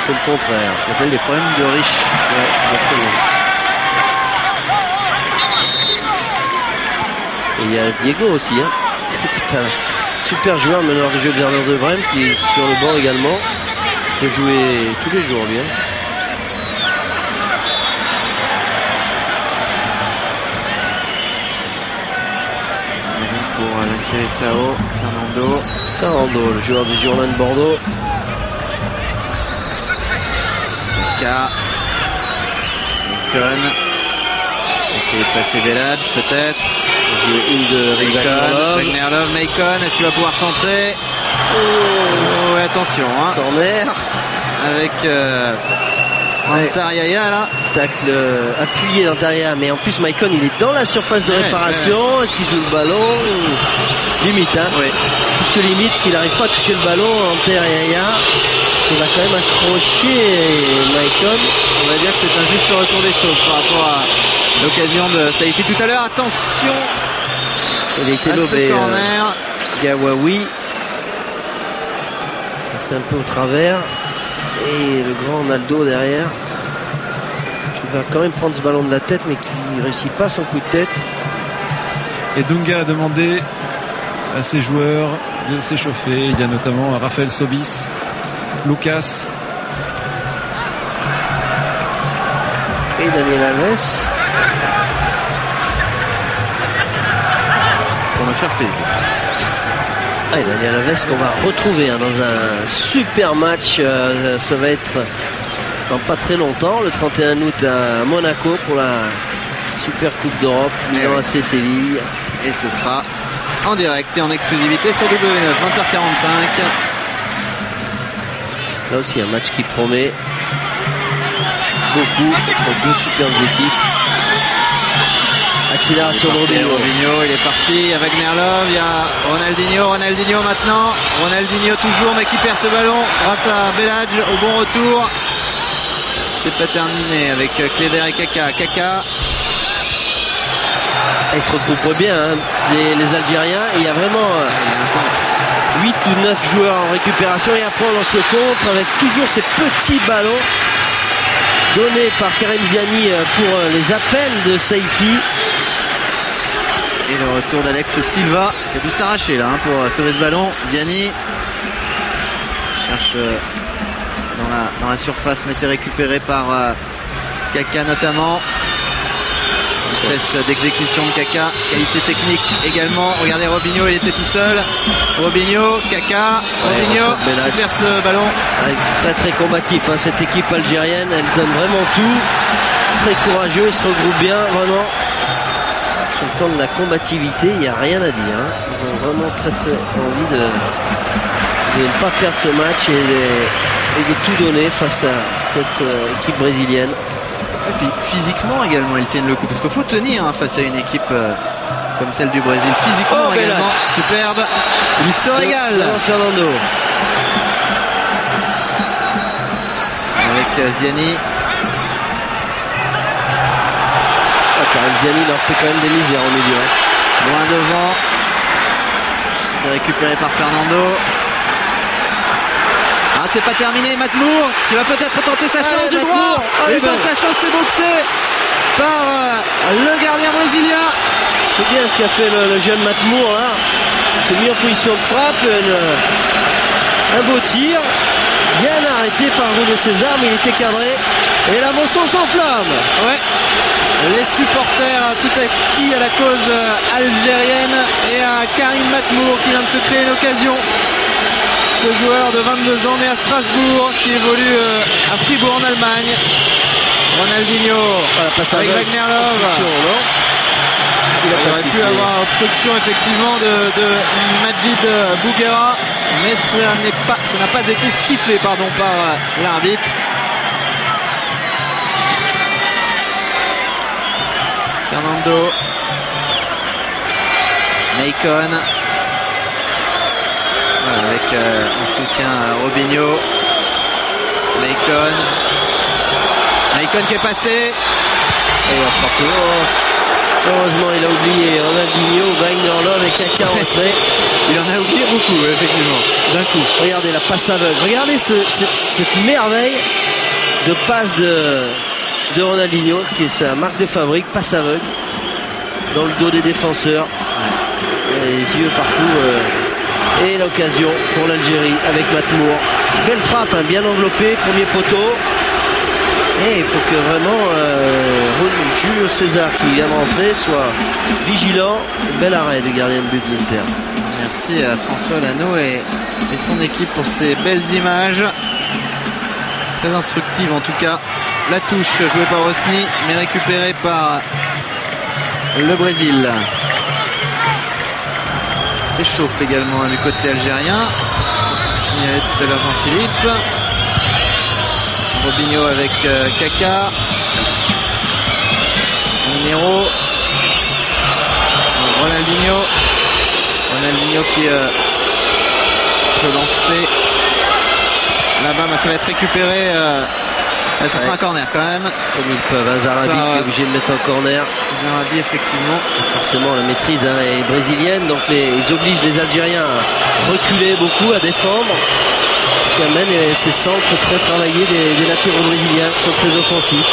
Tout le contraire. Ça s'appelle des problèmes de riches. Ouais, exactement. Et il y a Diego aussi, hein, qui est un super joueur, meneur de jeu de Werder de Brême, qui est sur le banc également, qui peut jouer tous les jours lui. Hein. Pour la CSAO, Fernando, le joueur du Girondins de Bordeaux. Kaka, Maicon, essayer de passer Belhadj peut-être. Une de Wagner Love, Maicon, est-ce qu'il va pouvoir centrer? Oh, attention, hein. Corner. Avec Antaryaya là. Tacle appuyé d'Antaryaya, mais en plus Maicon il est dans la surface de réparation. Est-ce qu'il joue le ballon? Limite, hein. Oui. Plus que limite, parce qu'il n'arrive pas à toucher le ballon. Antaryaya, il va quand même accrocher Maicon. On va dire que c'est un juste retour des choses par rapport à l'occasion de Saifi tout à l'heure. Attention. Il a été lobé. Gawawi. C'est un peu au travers. Et le grand Naldo derrière. Qui va quand même prendre ce ballon de la tête, mais qui ne réussit pas son coup de tête. Et Dunga a demandé à ses joueurs de s'échauffer. Il y a notamment Raphaël Sobis, Lucas et Daniel Alves. Pour me faire plaisir. Et Daniel Alves qu'on va retrouver dans un super match. Ça va être dans pas très longtemps, le 31 août à Monaco pour la Super Coupe d'Europe, Milan AC Séville. Et ce sera en direct et en exclusivité sur W9, 20h45. Là aussi un match qui promet beaucoup entre deux superbes équipes. Accélération de Robinho, il est parti. À Wagner Love, il y a Ronaldinho maintenant. Ronaldinho toujours, mais qui perd ce ballon grâce à Belhadj au bon retour. C'est pas terminé avec Kleber et Kaka. Ils se regroupent bien, hein, les Algériens. Il y a vraiment 8 ou 9 joueurs en récupération. Et après on lance le contre avec toujours ces petits ballons donnés par Karim Ziani pour les appels de Saifi. Et le retour d'Alex Silva qui a dû s'arracher là pour sauver ce ballon. Ziani cherche dans la surface, mais c'est récupéré par Kaka notamment. Vitesse d'exécution de Kaka, qualité technique également. Regardez Robinho, il était tout seul. Robinho, Kaka, Robinho qui perd ce ballon. Très très combatif, hein, cette équipe algérienne, elle donne vraiment tout. Très courageux, ils se regroupent bien, vraiment. Sur le plan de la combativité, il n'y a rien à dire. Hein. Ils ont vraiment très très envie de ne pas perdre ce match et de tout donner face à cette équipe brésilienne. Et puis physiquement également ils tiennent le coup, parce qu'il faut tenir face à une équipe comme celle du Brésil. Physiquement également superbe, il se régale. Fernando avec Ziani. Ziani leur fait quand même des misères au milieu. Loin devant, c'est récupéré par Fernando. Ah, c'est pas terminé. Matmour qui va peut-être tenter sa chance du droit. Il tente sa chance, c'est boxé par le gardien brésilien. C'est bien ce qu'a fait le jeune Matmour là. Il s'est mis en position de frappe, un beau tir, bien arrêté par Bruno César, mais il était cadré et la Mosson s'enflamme. Ouais. Les supporters tout acquis à la cause algérienne et à Karim Matmour qui vient de se créer l'occasion Ce joueur de 22 ans né à Strasbourg qui évolue à Fribourg en Allemagne. Ronaldinho avec Wagner Love. Il aurait pu avoir obstruction effectivement de Majid Bouguera, mais ça n'a pas été sifflé par l'arbitre. Fernando Maicon avec en soutien Robinho. Maicon qui est passé et il va frapper. Heureusement il a oublié Ronaldinho, Wagner Love et Kaka entré. Il en a oublié beaucoup effectivement d'un coup. Regardez la passe aveugle, regardez cette merveille de passe de Ronaldinho qui est sa marque de fabrique, passe aveugle dans le dos des défenseurs. Les yeux partout et l'occasion pour l'Algérie avec Matmour. Belle frappe, hein, bien enveloppée, premier poteau. Et il faut que vraiment Julio César qui vient de rentrer soit vigilant. Bel arrêt du gardien de but de l'Inter. Merci à François Lano et son équipe pour ces belles images. Très instructives en tout cas. La touche jouée par Rosny mais récupérée par le Brésil. S'échauffe également du côté algérien. Signalé tout à l'heure Jean-Philippe. Robinho avec Kaka. Minero. Ronaldinho qui peut lancer. Là-bas, ça va être récupéré. Ce sera un corner quand même. Comme ils peuvent. Zarabi qui est obligé de mettre un corner. Zarabi effectivement. Et forcément la maîtrise est brésilienne. Donc ils obligent les Algériens à reculer beaucoup, à défendre. Ce qui amène ces centres très travaillés des latéraux brésiliens qui sont très offensifs.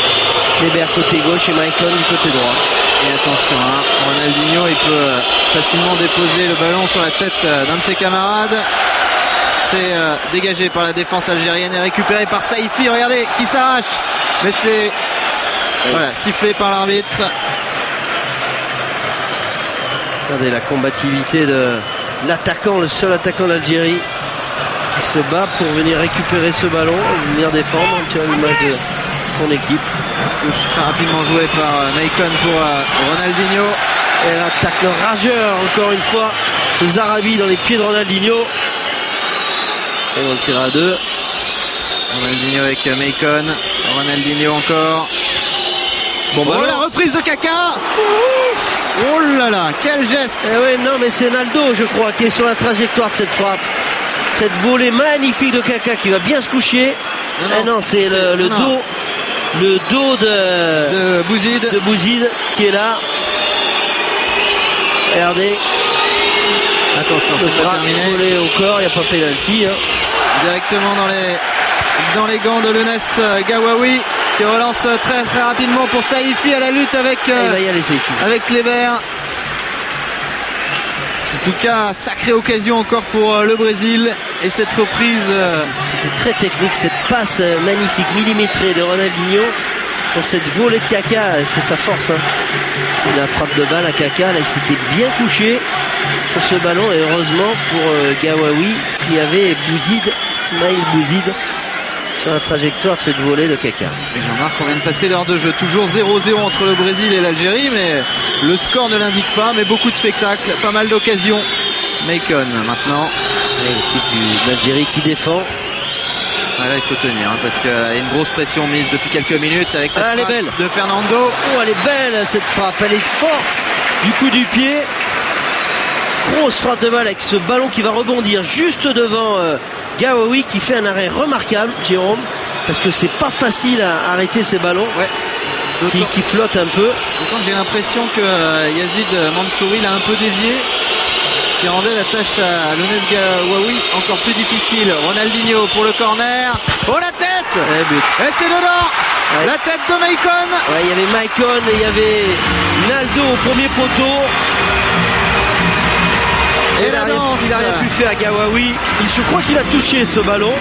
Kleber côté gauche et Maicon du côté droit. Et attention, Ronaldinho il peut facilement déposer le ballon sur la tête d'un de ses camarades. C'est dégagé par la défense algérienne et récupéré par Saïfi. Regardez qui s'arrache. Mais c'est sifflé par l'arbitre. Regardez la combativité de l'attaquant, le seul attaquant d'Algérie qui se bat pour venir récupérer ce ballon, venir défendre un petit peu l'image de son équipe. Touche très rapidement jouée par Maicon pour Ronaldinho. Et l'attaque rageur encore une fois de Zarabi dans les pieds de Ronaldinho. Et on tire à deux. Ronaldinho avec Maicon. Ronaldinho encore. Bon, la reprise de Kaka. Oh là là, quel geste. Non mais c'est Naldo je crois qui est sur la trajectoire de cette frappe. Cette volée magnifique de Kaka qui va bien se coucher. Non, c'est le dos de Bouzid qui est là. Regardez. Attention, c'est pas terminé. Volé au corps, il n'y a pas pénalty. Directement dans les gants de Younes Gawawi qui relance très très rapidement pour Saïfi à la lutte avec Kleber. En tout cas, sacrée occasion encore pour le Brésil et cette reprise. C'était très technique cette passe magnifique millimétrée de Ronaldinho pour cette volée de Kaka, c'est sa force. C'est la frappe de balle à Kaka, là il s'était bien couché sur ce ballon et heureusement pour Gawawi qui avait Ismail Bouzid sur la trajectoire de cette volée de Kaka. Et Jean-Marc, on vient de passer l'heure de jeu, toujours 0-0 entre le Brésil et l'Algérie, mais le score ne l'indique pas, mais beaucoup de spectacles, pas mal d'occasions. Maicon maintenant. L'équipe de l'Algérie qui défend. Là il faut tenir parce qu'il y a une grosse pression mise depuis quelques minutes avec cette frappe de Fernando. Oh elle est belle cette frappe, elle est forte du coup du pied. Grosse frappe de balle avec ce ballon qui va rebondir juste devant Gawawi qui fait un arrêt remarquable, Jérôme, parce que c'est pas facile à arrêter ces ballons qui flottent un peu. D'autant que j'ai l'impression que Yazid Mansouri l'a un peu dévié, ce qui rendait la tâche à Younes Gawawi encore plus difficile. Ronaldinho pour le corner. Oh la tête et c'est dedans. La tête de Maicon. Il y avait Maicon et il y avait Naldo au premier poteau. Et la danse. Il n'a rien pu faire à Gawawi. Je crois qu'il a touché ce ballon,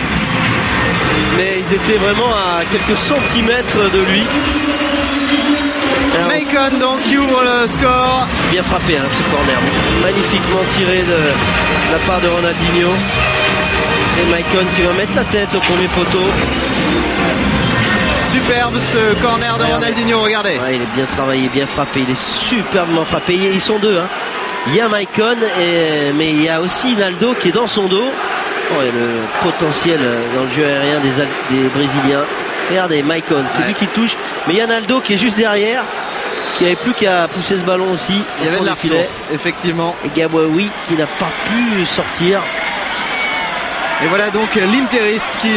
mais ils étaient vraiment à quelques centimètres de lui. Maicon donc qui ouvre le score. Bien frappé ce corner, magnifiquement tiré de la part de Ronaldinho. Et Maicon qui va mettre la tête au premier poteau. Superbe ce corner de Ronaldinho, regardez. Ouais, il est bien travaillé, bien frappé, il est superbement frappé. Ils sont deux, hein. Il y a Maicon, mais il y a aussi Naldo qui est dans son dos. Oh, et le potentiel dans le jeu aérien des Brésiliens. Regardez, Maicon, c'est lui qui touche. Mais il y a Naldo qui est juste derrière, qui n'avait plus qu'à pousser ce ballon aussi. Il y avait de la ressource, effectivement. Et Gawawi qui n'a pas pu sortir. Et voilà donc l'Interiste qui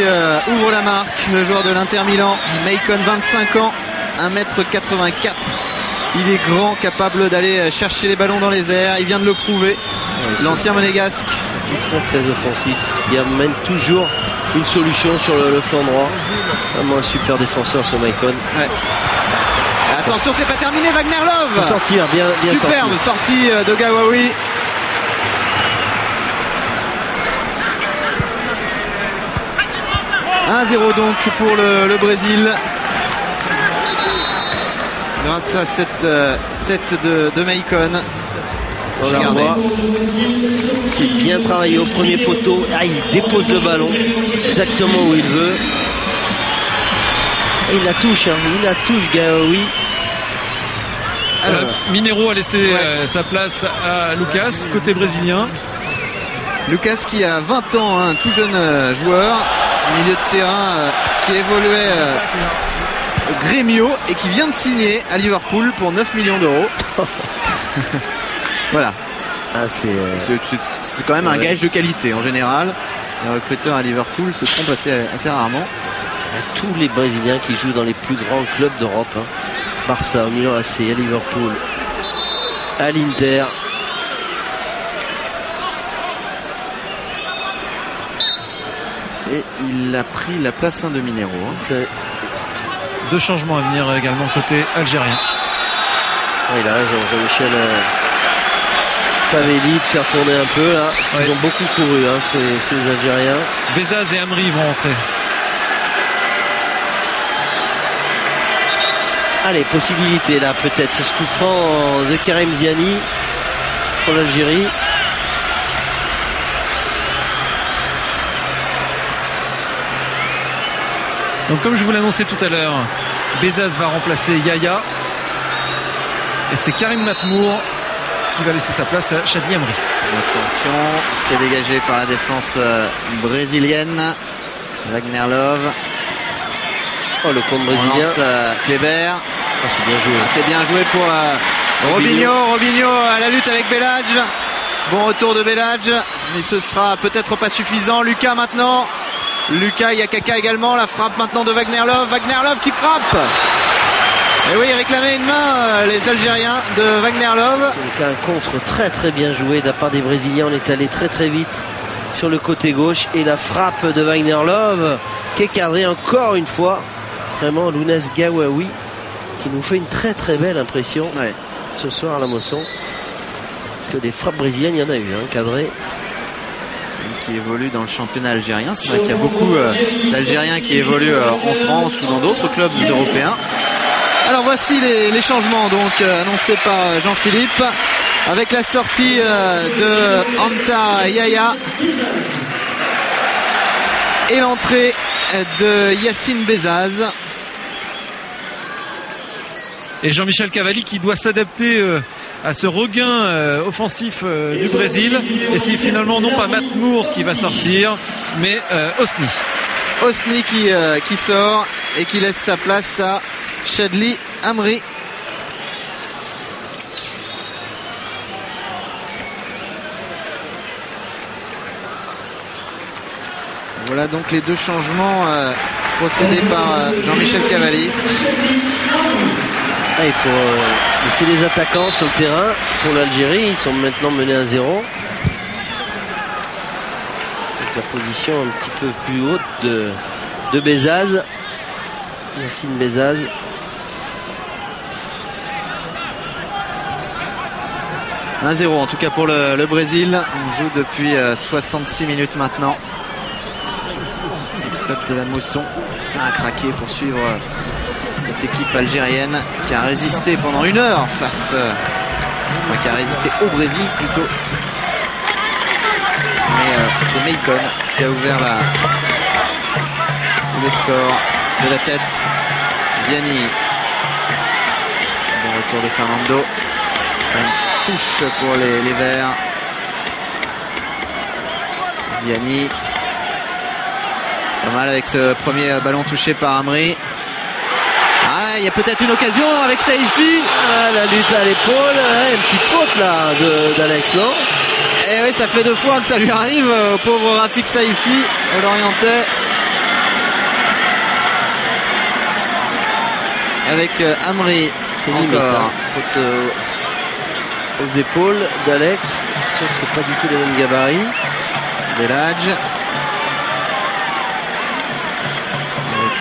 ouvre la marque, le joueur de l'Inter Milan. Maicon, 25 ans, 1m84. Il est grand, capable d'aller chercher les ballons dans les airs. Il vient de le prouver, l'ancien monégasque. Très très offensif, qui amène toujours une solution sur le flanc droit. Vraiment un super défenseur ce Maicon. Ouais. Attention, c'est pas terminé, Wagner Love. Faut sortir, bien superbe sortie de Gawawi. « 1-0 donc pour le Brésil. Grâce à cette tête de Maicon. C'est bien travaillé au premier poteau. Ah, il dépose le ballon exactement où il veut. Et il la touche, Gawawi. Mineiro a laissé sa place à Lucas, côté brésilien. Lucas qui a 20 ans, un tout jeune joueur, milieu de terrain qui évoluait au Grêmio et qui vient de signer à Liverpool pour 9 millions d'euros. Voilà. C'est quand même un gage de qualité en général. Les recruteurs à Liverpool se trompent assez rarement. Tous les Brésiliens qui jouent dans les plus grands clubs d'Europe, hein. Barça, au Milan AC, à Liverpool, à l'Inter. Et il a pris la place 1 de Mineiro. Deux changements à venir également côté algérien. Il a raison, Jean-Michel Cavelli de faire tourner un peu là. Parce qu'ils ont beaucoup couru, hein, ces Algériens. Bezaz et Amri vont entrer. Allez, possibilité là peut-être. Ce coup franc de Karim Ziani pour l'Algérie. Donc comme je vous l'annonçais tout à l'heure, Bezaz va remplacer Yaya. Et c'est Karim Matmour qui va laisser sa place à Chadli Amri. Attention, c'est dégagé par la défense brésilienne. Wagner Love. Oh, le compte brésilien. On lance Kleber. Oh, c'est bien joué. C'est bien joué pour Robinho. Robinho à la lutte avec Belhadj. Bon retour de Belhadj, mais ce sera peut-être pas suffisant. Lucas maintenant. Lucas, il y a Kaka également. La frappe maintenant de Wagner Love. Wagner Love qui frappe. Et oui, il réclamait une main, les Algériens de Wagner Love. Donc un contre très très bien joué de la part des Brésiliens. On est allé très très vite sur le côté gauche. Et la frappe de Wagner Love qui est cadrée encore une fois. Vraiment, Lounas Gawawi qui nous fait une très très belle impression ce soir à la Mosson. Parce que des frappes brésiliennes, il y en a eu, hein, cadrées. Qui évolue dans le championnat algérien. C'est vrai qu'il y a beaucoup d'Algériens qui évoluent en France ou dans d'autres clubs européens. Alors voici les changements donc annoncés par Jean-Philippe avec la sortie de Anta Yaya et l'entrée de Yacine Bezaz. Et Jean-Michel Cavalli qui doit s'adapter à ce regain offensif du Brésil. Et c'est finalement non pas Matmour qui va sortir, mais Osni. Osni qui sort et qui laisse sa place à Chadli Amri. Voilà donc les deux changements procédés par Jean-Michel Cavalli. Il faut laisser les attaquants sur le terrain pour l'Algérie. Ils sont maintenant menés à 0. Avec la position un petit peu plus haute de Bezaz. Yacine Bezaz. « 1-0 en tout cas pour le Brésil. On joue depuis 66 minutes maintenant. C'est le stade de la Mosson a craqué pour suivre cette équipe algérienne qui a résisté pendant 1 heure qui a résisté au Brésil plutôt. Mais c'est Maicon qui a ouvert le score de la tête. Ziani. Bon retour de Fernando. Ce sera une touche pour les Verts. Ziani. C'est pas mal avec ce premier ballon touché par Amri. Ah, il y a peut-être une occasion avec Saifi. Ah, la lutte à l'épaule, une petite faute là d'Alex, non? Eh oui, ça fait 2 fois que ça lui arrive au pauvre Rafik Saifi, au Lorientais. Avec Amri. C'est limite, hein. Faute aux épaules d'Alex. C'est sûr que c'est pas du tout les mêmes gabarits. Belhadj. Avec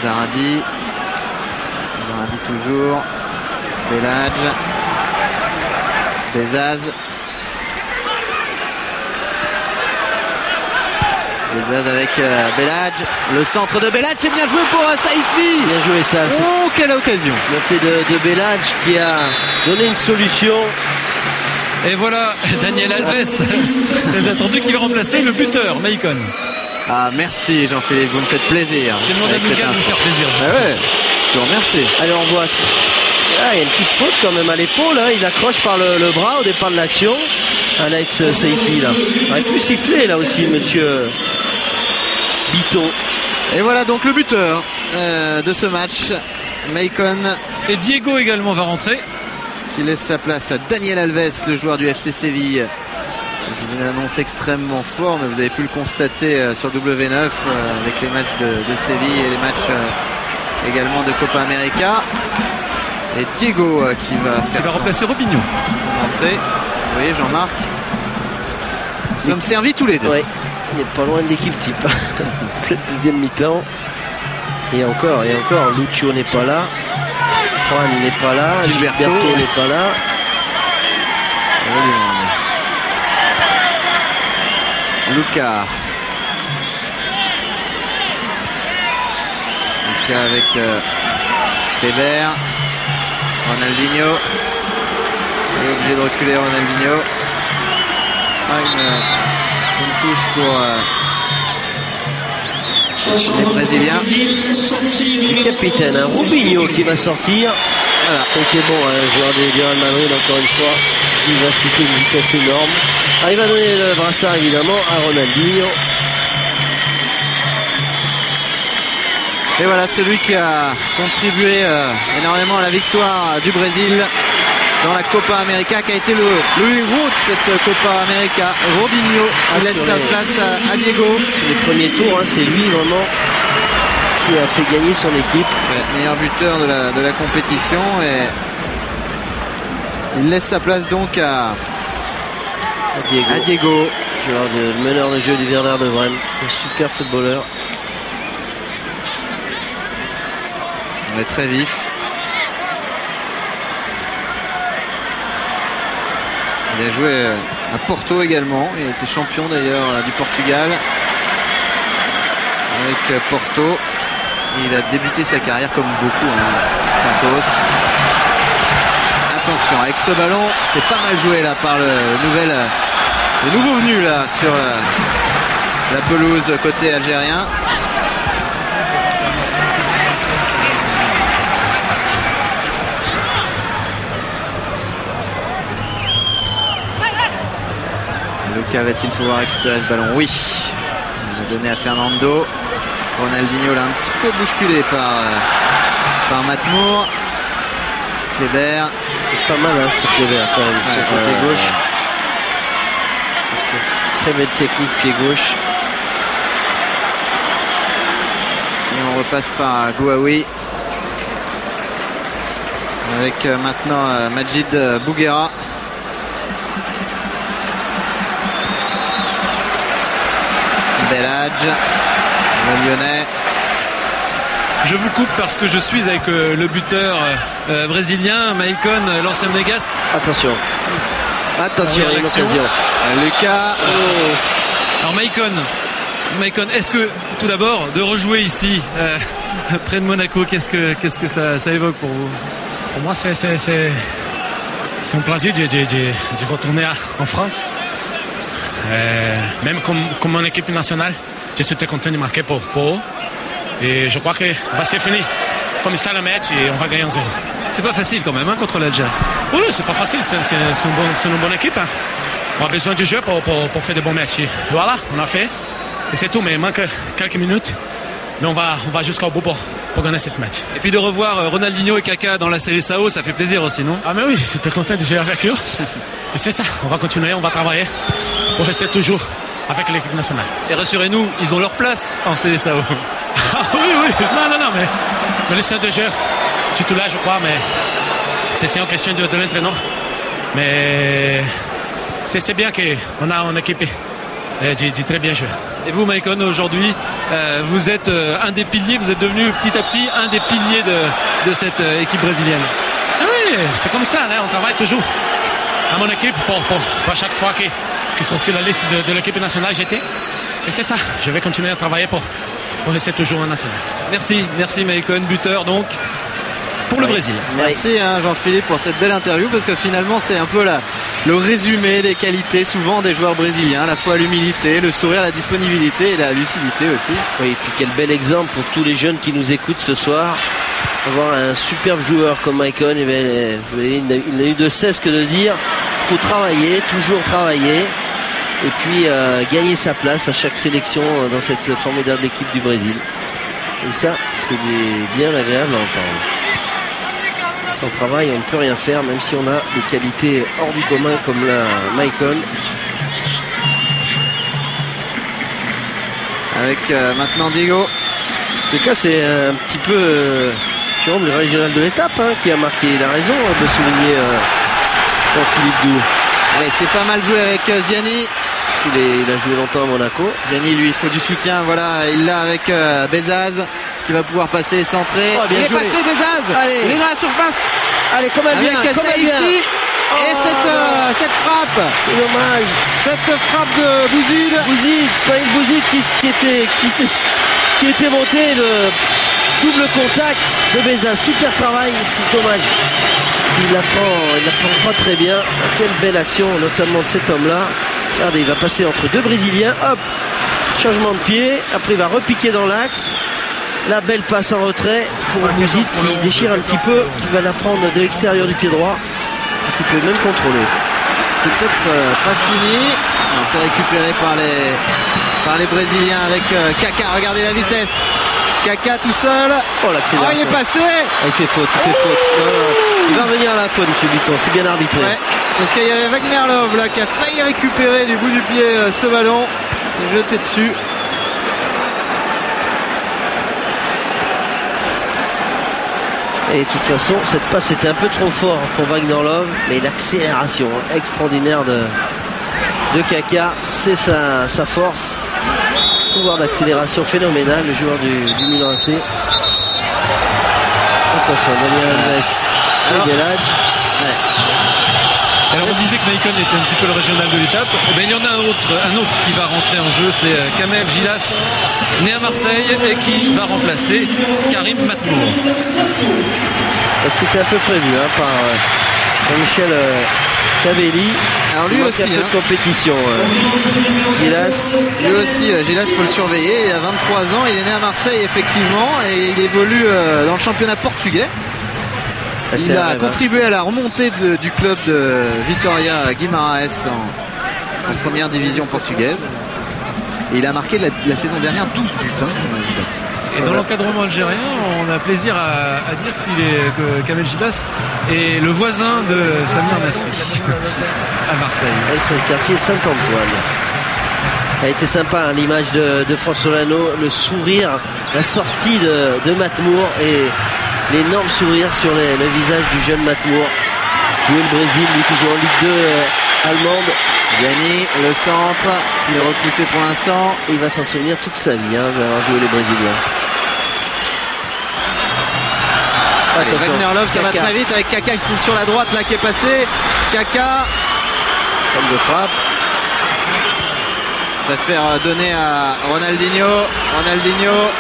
Zarabi. Zarabi toujours. Belhadj. Bezaz. Bezaz avec Belhadj. Le centre de Belhadj, c'est bien joué pour Saifi. Bien joué ça. Oh, quelle occasion. Montée de Belhadj qui a donné une solution. Et voilà, Daniel Alves, très attendu, qui va remplacer le buteur, Maicon. Ah, merci Jean-Philippe, vous me faites plaisir. J'ai demandé à Dunga de vous faire plaisir. Ah ouais, je vous remercie. Allez, on voit. Ah, il y a une petite faute quand même à l'épaule, hein. Il accroche par le bras au départ de l'action. Alex Saifi là. Il reste plus sifflé là aussi, monsieur Biton. Et voilà donc le buteur de ce match, Maicon. Et Diego également va rentrer. Qui laisse sa place à Daniel Alves, le joueur du FC Séville. Je vous une annonce extrêmement fort, mais vous avez pu le constater sur W9 avec les matchs de Séville et les matchs également de Copa América. Et Diego qui va remplacer Robinho. Son entrée. Vous voyez Jean-Marc. Nous sommes servis tous les deux. Ouais, il n'est pas loin de l'équipe type. Cette deuxième mi-temps. Et encore, Lucio n'est pas là. Juan n'est pas là. Gilberto n'est pas là. Luca avec Kleber. Ronaldinho. Il est obligé de reculer Ronaldinho. Ce sera une touche pour les Brésiliens. Le capitaine, Robinho qui va sortir. Voilà, ça a été bon, le joueur du Real Madrid encore une fois. Il va citer une vitesse énorme. Ah, il va donner le brassard évidemment à Ronaldinho. Et voilà celui qui a contribué énormément à la victoire du Brésil dans la Copa América, qui a été le héros de cette Copa América. Robinho qui laisse sa place à Diego. Les premiers tours, c'est lui vraiment qui a fait gagner son équipe. Ouais, meilleur buteur de la compétition, et il laisse sa place donc à Diego. Joueur de meneur de jeu du Werder de Brême, un super footballeur. On est très vif. Il a joué à Porto également. Il a été champion d'ailleurs du Portugal avec Porto. Il a débuté sa carrière comme beaucoup, Santos. Attention, avec ce ballon, c'est pas mal joué là par le nouveau venu là sur la pelouse côté algérien. Luca va-t-il pouvoir récupérer ce ballon? Oui. On a donné à Fernando. Ronaldinho l'a un petit peu bousculé par Matmour. Kleber. C'est pas mal sur Kleber quand même, sur le côté gauche. Très belle technique pied gauche. Et on repasse par Gouaoui. Avec maintenant Majid Bouguera. Belhadj, le Lyonnais. Je vous coupe parce que je suis avec le buteur brésilien, Maicon, l'ancien monégasque. Attention, une occasion. Lucas. Alors Maicon, est-ce que tout d'abord de rejouer ici près de Monaco, qu'est-ce que ça évoque pour vous? Pour moi, c'est un plaisir de retourner en France. Même comme mon équipe nationale, je suis très content de marquer pour eux. Et je crois que va se finir comme ça le match et on va gagner 1-0. C'est pas facile quand même contre l'Algérie. Oui, c'est pas facile, c'est une bonne équipe. Hein. On a besoin du jeu pour faire de bons matchs. Et voilà, on a fait. Et c'est tout, mais il manque quelques minutes. Mais on va jusqu'au bout pour gagner cette match. Et puis de revoir Ronaldinho et Kaka dans la Seleção, ça fait plaisir aussi, non? Ah mais oui, j'étais content de jouer avec eux. Et c'est ça, on va continuer, on va travailler pour rester toujours avec l'équipe nationale. Et rassurez-nous, ils ont leur place en Seleção. Ah oui, non, mais le séance de jeu, titulaire je crois, mais c'est une question de l'entraîneur. Mais c'est bien qu'on a une équipe de très bien joué. Et vous, Maicon, aujourd'hui, vous êtes un des piliers, vous êtes devenu petit à petit un des piliers de cette équipe brésilienne. Oui, c'est comme ça, hein, on travaille toujours à mon équipe pour chaque fois que sortit la liste de l'équipe nationale, j'étais. Et c'est ça, je vais continuer à travailler pour rester toujours en national. Merci Maicon, buteur donc pour le Brésil. Merci Jean-Philippe pour cette belle interview, parce que finalement c'est un peu le résumé des qualités souvent des joueurs brésiliens, à la fois l'humilité, le sourire, la disponibilité et la lucidité aussi. Oui, et puis quel bel exemple pour tous les jeunes qui nous écoutent ce soir. Avoir un superbe joueur comme Maicon, il n'a eu de cesse que de dire il faut travailler, toujours travailler, et puis gagner sa place à chaque sélection dans cette formidable équipe du Brésil. Et ça, c'est bien agréable à entendre. Sans travail, on ne peut rien faire, même si on a des qualités hors du commun comme la Maicon. Avec maintenant Diego. En tout cas, c'est un petit peu le régional de l'étape qui a marqué. Il a raison de souligner Jean-Philippe Doux. Allez, c'est pas mal joué avec Ziani. Il a joué longtemps à Monaco. Ziani, lui, il faut du soutien. Voilà, il l'a avec Bezaz. Est-ce qu'il va pouvoir passer et centrer? Il est passé, Bezaz. Allez. Il est dans la surface. Allez, comme elle vient, comme elle vient. Et cette frappe. C'est dommage. Cette frappe de Bouzid. Ismaël Bouzid qui était monté, le double contact de Bezaz. Super travail, c'est dommage. Il la prend pas très bien. Quelle belle action, notamment de cet homme-là. Regardez, il va passer entre deux Brésiliens. Hop, changement de pied. Après, il va repiquer dans l'axe. La belle passe en retrait pour Bouzid qui déchire un petit peu, qui va la prendre de l'extérieur du pied droit, qui peut même contrôler. Peut-être pas fini. C'est récupéré par les Brésiliens avec Kaka. Regardez la vitesse. Kaka tout seul. Oh, l'accélération. Il est passé. Il fait faute. Il va revenir à la faute, M. Buton. C'est bien arbitré. Ouais. Parce qu'il y avait Wagner Love là qui a failli récupérer du bout du pied ce ballon. S'est jeté dessus. Et de toute façon, cette passe était un peu trop fort pour Wagner Love, mais l'accélération extraordinaire de Kaka, c'est sa force. Pouvoir d'accélération phénoménal, le joueur du Milan AC. Attention, Daniel Alves. Alors on disait que Maicon était un petit peu le régional de l'étape. Il y en a un autre qui va rentrer en jeu, c'est Kamel Gilas, né à Marseille et qui va remplacer Karim Matmour. Ce qui était un peu prévu par Jean-Michel Cavelli. Alors lui aussi, un peu de compétition. Gilas. Lui aussi, Gilas, il faut le surveiller. Il a 23 ans, il est né à Marseille effectivement et il évolue dans le championnat portugais. Il a contribué à la remontée du club de Vitória Guimarães en première division portugaise. Et il a marqué la saison dernière 12 buts. Et dans l'encadrement algérien, on a plaisir à dire que Kamel Gilas est le voisin de Samir Nasri à Marseille. C'est le quartier Saint-Antoine. Ça a été sympa l'image de François Solano, le sourire, la sortie de Matmour et l'énorme sourire sur le visage du jeune Matmour. Jouer le Brésil, lui toujours en Ligue 2 allemande. Gianni, le centre, il est repoussé pour l'instant. Il va s'en souvenir toute sa vie d'avoir joué les Brésiliens. Allez, Wagner Love, ça va très vite avec Kaka qui est sur la droite là qui est passé. Kaka. Forme de frappe. Préfère donner à Ronaldinho. Ronaldinho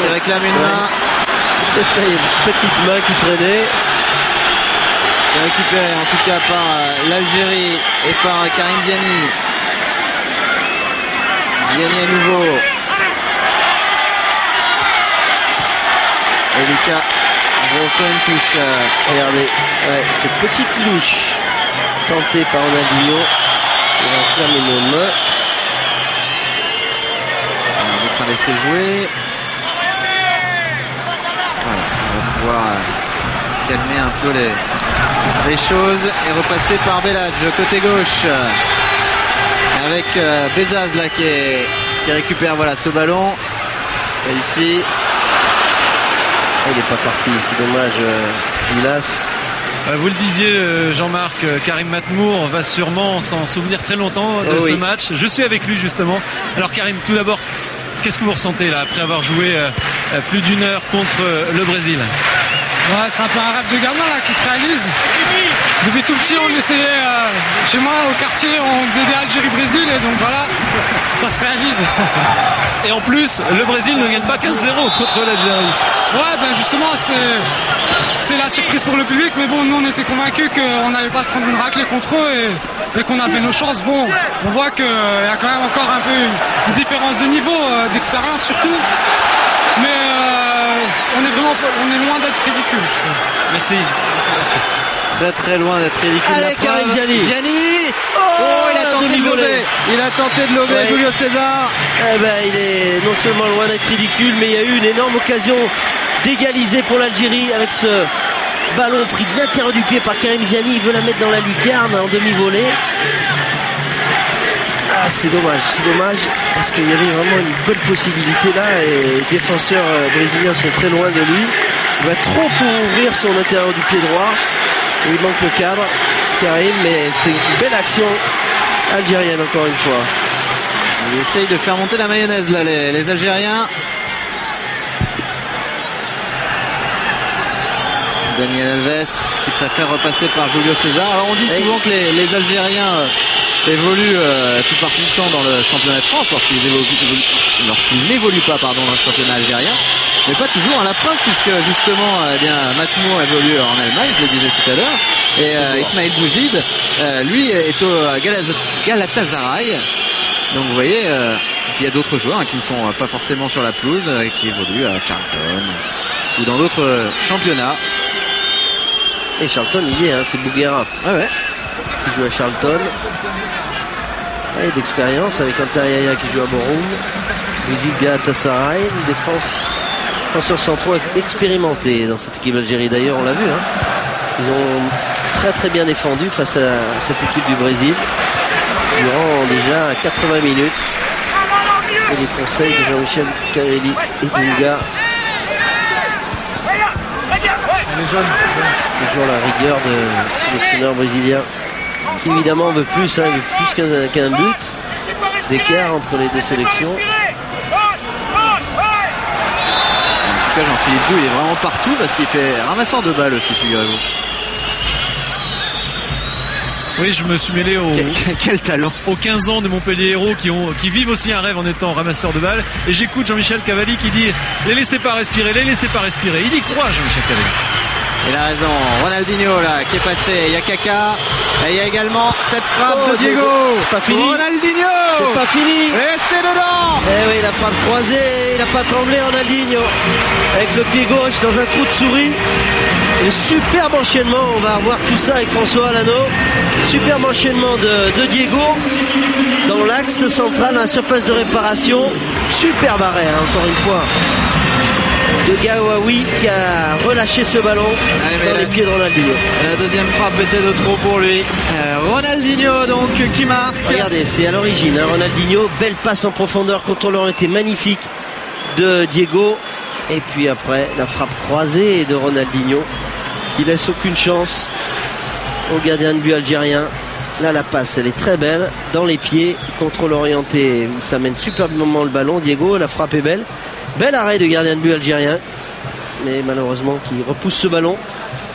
qui réclame une main. Une petite main qui traînait. C'est récupéré en tout cas par l'Algérie et par Karim Ziani. gagné à nouveau. Et Lucas refait une touche. Regardez, cette petite louche tentée par Ronaldinho. Il va terminer une main. L'autre a laissé jouer. Voilà, on va pouvoir calmer un peu les choses et repasser par Bellage côté gauche avec Bezaz là qui récupère ce ballon. Saïfi. Il n'est pas parti, c'est dommage, Vilas. Vous le disiez, Jean-Marc, Karim Matmour va sûrement s'en souvenir très longtemps de ce match. Je suis avec lui justement. Alors Karim, tout d'abord, qu'est-ce que vous ressentez là après avoir joué plus d'une heure contre le Brésil? C'est un peu un rêve de gamin là qui se réalise. Depuis tout petit, on essayait chez moi au quartier, on faisait des Algérie-Brésil et donc voilà, ça se réalise. Et en plus, le Brésil ne gagne pas 15-0 contre l'Algérie. Justement, c'est la surprise pour le public, mais bon, nous on était convaincus qu'on n'allait pas se prendre une raclée contre eux et qu'on avait nos chances. Bon, on voit qu'il y a quand même encore un peu une différence de niveau, d'expérience surtout, mais on est loin d'être ridicule. Merci. Très très loin d'être ridicule. Allez, Karim Ziani. Il a tenté de lober. Il a tenté de lober Julio César. Il est non seulement loin d'être ridicule, mais il y a eu une énorme occasion d'égaliser pour l'Algérie avec ce ballon pris de l'intérieur du pied par Karim Ziani. Il veut la mettre dans la lucarne en demi-volée. C'est dommage parce qu'il y avait vraiment une belle possibilité là et les défenseurs brésiliens sont très loin de lui. Il va trop pour ouvrir son intérieur du pied droit. Il manque le cadre, Karim, mais c'était une belle action algérienne encore une fois. Il essaye de faire monter la mayonnaise là, les Algériens. Daniel Alves qui préfère repasser par Julio César. Alors on dit souvent que les Algériens évoluent tout partout du temps dans le championnat de France lorsqu'ils n'évoluent pas dans le championnat algérien, mais pas toujours. À la preuve, puisque justement Matmour évolue en Allemagne, je le disais tout à l'heure, et Ismaël Bouzid lui est au Galatasaray. Donc vous voyez, il y a d'autres joueurs qui ne sont pas forcément sur la pelouse, qui évoluent à Charlton ou dans d'autres championnats. Et Charlton il y est, c'est Bouguera qui joue à Charlton. D'expérience avec Antariaya qui joue à Borum. Bouzid Galatasaray, une défenseurs centraux expérimentés dans cette équipe d'Algérie. D'ailleurs on l'a vu, ils ont très très bien défendu face à cette équipe du Brésil durant déjà 80 minutes. Et les conseils de Jean-Michel Cavelli et Dunga. Toujours la rigueur de sélectionneur brésilien qui évidemment veut plus, il veut plus qu'un but d'écart entre les deux sélections. En tout cas, Jean-Philippe Doux il est vraiment partout parce qu'il fait ramasseur de balles aussi, figurez-vous. Oui, je me suis mêlé quel talent aux 15 ans de Montpellier Hérault qui vivent aussi un rêve en étant ramasseur de balles. Et j'écoute Jean-Michel Cavalli qui dit les laissez pas respirer. Il y croit, Jean-Michel Cavalli. Il a raison. Ronaldinho là qui est passé. Il y a Kaka. Et il y a également cette frappe de Diego. C'est pas fini. Ronaldinho. C'est pas fini. Et c'est dedans. Oui, la frappe croisée. Il n'a pas tremblé, Ronaldinho. Avec le pied gauche dans un trou de souris. Et superbe enchaînement. On va revoir tout ça avec François Alano. Superbe enchaînement de Diego dans l'axe central, dans la surface de réparation. Superbe arrêt, encore une fois, de Gawawi qui a relâché ce ballon dans les pieds de Ronaldinho. La deuxième frappe était de trop pour lui. Ronaldinho donc qui marque. Regardez, c'est à l'origine, Ronaldinho, belle passe en profondeur, contrôle orienté magnifique de Diego. Et puis après, la frappe croisée de Ronaldinho qui laisse aucune chance au gardien de but algérien. Là, la passe, elle est très belle dans les pieds, contrôle orienté, il s'amène superbement le ballon. Diego, la frappe est belle. Bel arrêt de gardien de but algérien, mais malheureusement qui repousse ce ballon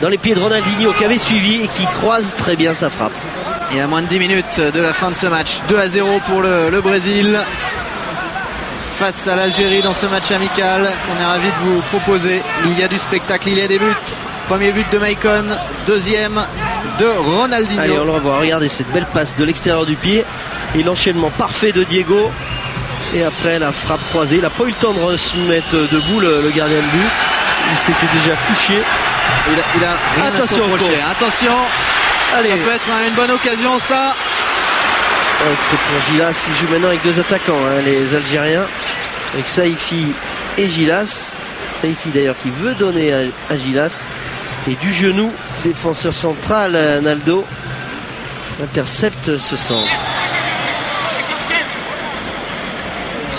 dans les pieds de Ronaldinho qui avait suivi et qui croise très bien sa frappe. Et à moins de 10 minutes de la fin de ce match, 2-0 pour le Brésil face à l'Algérie dans ce match amical qu'on est ravi de vous proposer. Il y a du spectacle, il y a des buts. Premier but de Maicon, deuxième de Ronaldinho. Allez, on le revoit. Regardez cette belle passe de l'extérieur du pied et l'enchaînement parfait de Diego. Et après la frappe croisée, il n'a pas eu le temps de se mettre debout le gardien de but. Il s'était déjà couché. Il a rien à se reprocher. Attention, allez. Ça peut être une bonne occasion ça. C'était pour Gilas. Il joue maintenant avec 2 attaquants, les Algériens, avec Saïfi et Gilas. Saïfi d'ailleurs qui veut donner à Gilas. Et du genou, défenseur central Naldo intercepte ce centre.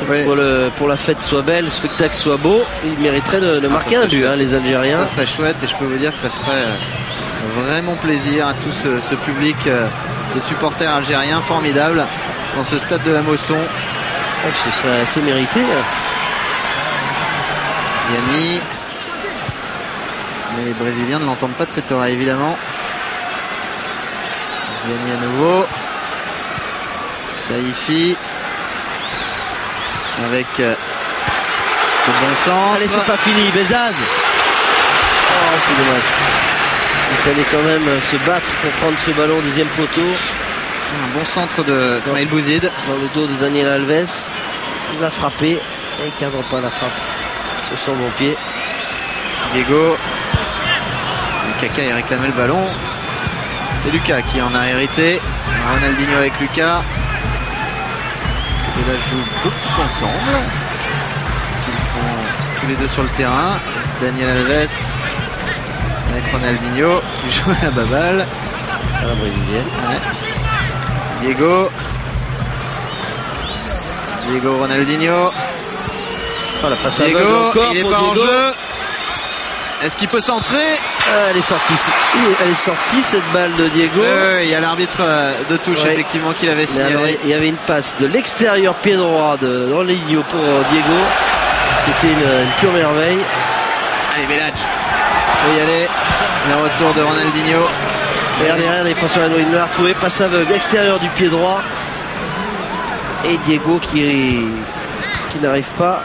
Oui. Pour la fête soit belle, le spectacle soit beau, il mériterait de marquer un but, les Algériens. Ça serait chouette et je peux vous dire que ça ferait vraiment plaisir à tout ce public de supporters algériens formidables dans ce stade de la Mosson. Ce serait assez mérité. Ziani. Mais les Brésiliens ne l'entendent pas de cette oreille évidemment. Ziani à nouveau. Saïfi. Avec ce bon sens. Allez, c'est pas fini, Bezaz. Oh, c'est dommage. Il fallait quand même se battre pour prendre ce ballon au deuxième poteau. Un bon centre de Smaïl Bouzid. Dans le dos de Daniel Alves. Il va frapper et il ne cadre pas la frappe sur son bon pied. Diego. Kaka il réclamait le ballon. C'est Lucas qui en a hérité. Ronaldinho avec Lucas. Et là jouent beaucoup ensemble. Ils sont tous les deux sur le terrain. Daniel Alves avec Ronaldinho qui joue à la baballe. À la brésilienne. Ouais. Diego Ronaldinho. Oh, la passe Diego, encore il est pas en jeu. Est-ce qu'il peut centrer? Elle est sortie cette balle de Diego. Il y a l'arbitre de touche effectivement qui l'avait signalé. Alors, il y avait une passe de l'extérieur pied droit de Ronaldinho pour Diego. C'était une pure merveille. Allez Belhadj, faut y aller. Le retour de Ronaldinho. Derrière, défenseur Renaud, il l'a retrouvé. Passe aveugle extérieur du pied droit. Et Diego qui n'arrive pas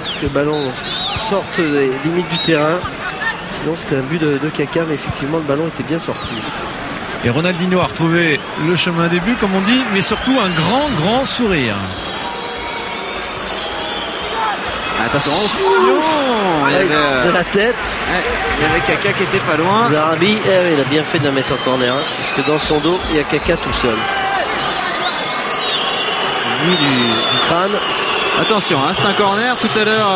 à ce que le ballon sorte des limites du terrain. Sinon c'était un but de Kaka, mais effectivement le ballon était bien sorti. Et Ronaldinho a retrouvé le chemin des buts comme on dit, mais surtout un grand sourire. Attention, il y avait, de la tête. Il y avait Kaka qui était pas loin. Zarabi, il a bien fait de la mettre en corner, parce que dans son dos il y a Kaka tout seul. Lui du crâne. Attention, c'est un corner. Tout à l'heure,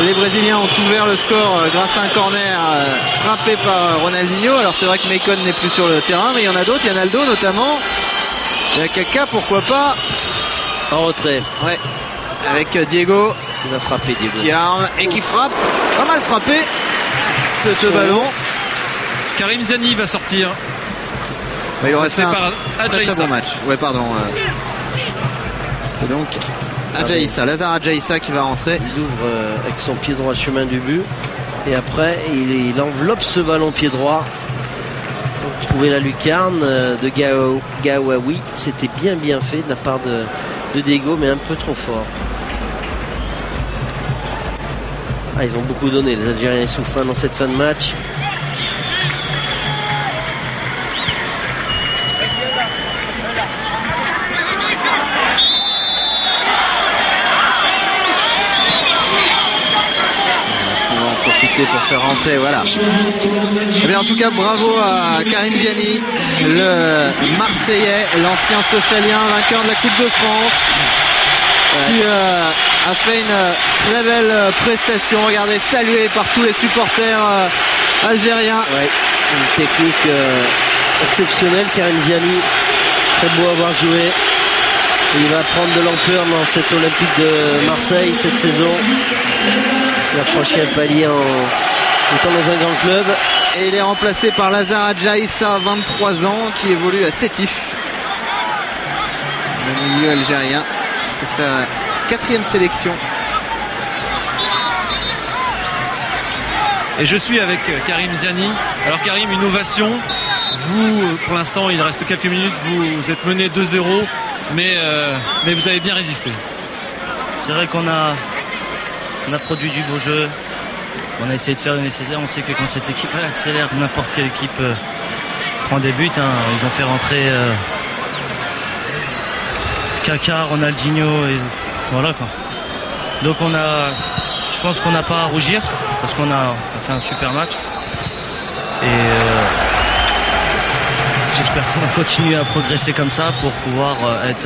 les Brésiliens ont ouvert le score grâce à un corner frappé par Ronaldinho. Alors c'est vrai que Meikon n'est plus sur le terrain, mais il y en a d'autres. Il y a Naldo notamment. Il y a Kaka, pourquoi pas. En retrait. Ouais. Avec Diego. Il va frapper Diego. Qui arme et qui frappe. Pas mal frappé de ce ballon. Karim Ziani va sortir. Il aurait fait un très bon match. Ouais, pardon. C'est donc Adjaïssa, Lazare Adjaïssa qui va rentrer. Il ouvre avec son pied droit le chemin du but. Et après, il enveloppe ce ballon pied droit pour trouver la lucarne de Gawawi. C'était bien fait de la part de Diego, mais un peu trop fort. Ils ont beaucoup donné, les Algériens souffrent dans cette fin de match. Pour faire rentrer, voilà. Et bien en tout cas bravo à Karim Ziani, le Marseillais, l'ancien Sochalien, vainqueur de la Coupe de France, qui a fait une très belle prestation. Regardez, salué par tous les supporters algériens. Ouais, une technique exceptionnelle. Karim Ziani, très beau à avoir joué. Et il va prendre de l'ampleur dans cette Olympique de Marseille cette saison. Il a franchi un palier en étant dans un grand club. Et il est remplacé par Lazare Adjaïssa, 23 ans, qui évolue à Sétif, le milieu algérien. C'est sa 4e sélection. Et je suis avec Karim Ziani. Alors Karim, une ovation. Vous, pour l'instant, il reste quelques minutes. Vous êtes mené 2-0, mais vous avez bien résisté. C'est vrai qu'on a produit du beau jeu. On a essayé de faire le nécessaire. On sait que quand cette équipe accélère, n'importe quelle équipe prend des buts. Ils ont fait rentrer Kaka, Ronaldinho Voilà quoi. Donc je pense qu'on n'a pas à rougir parce qu'on a fait un super match. Et j'espère qu'on va continuer à progresser comme ça pour pouvoir être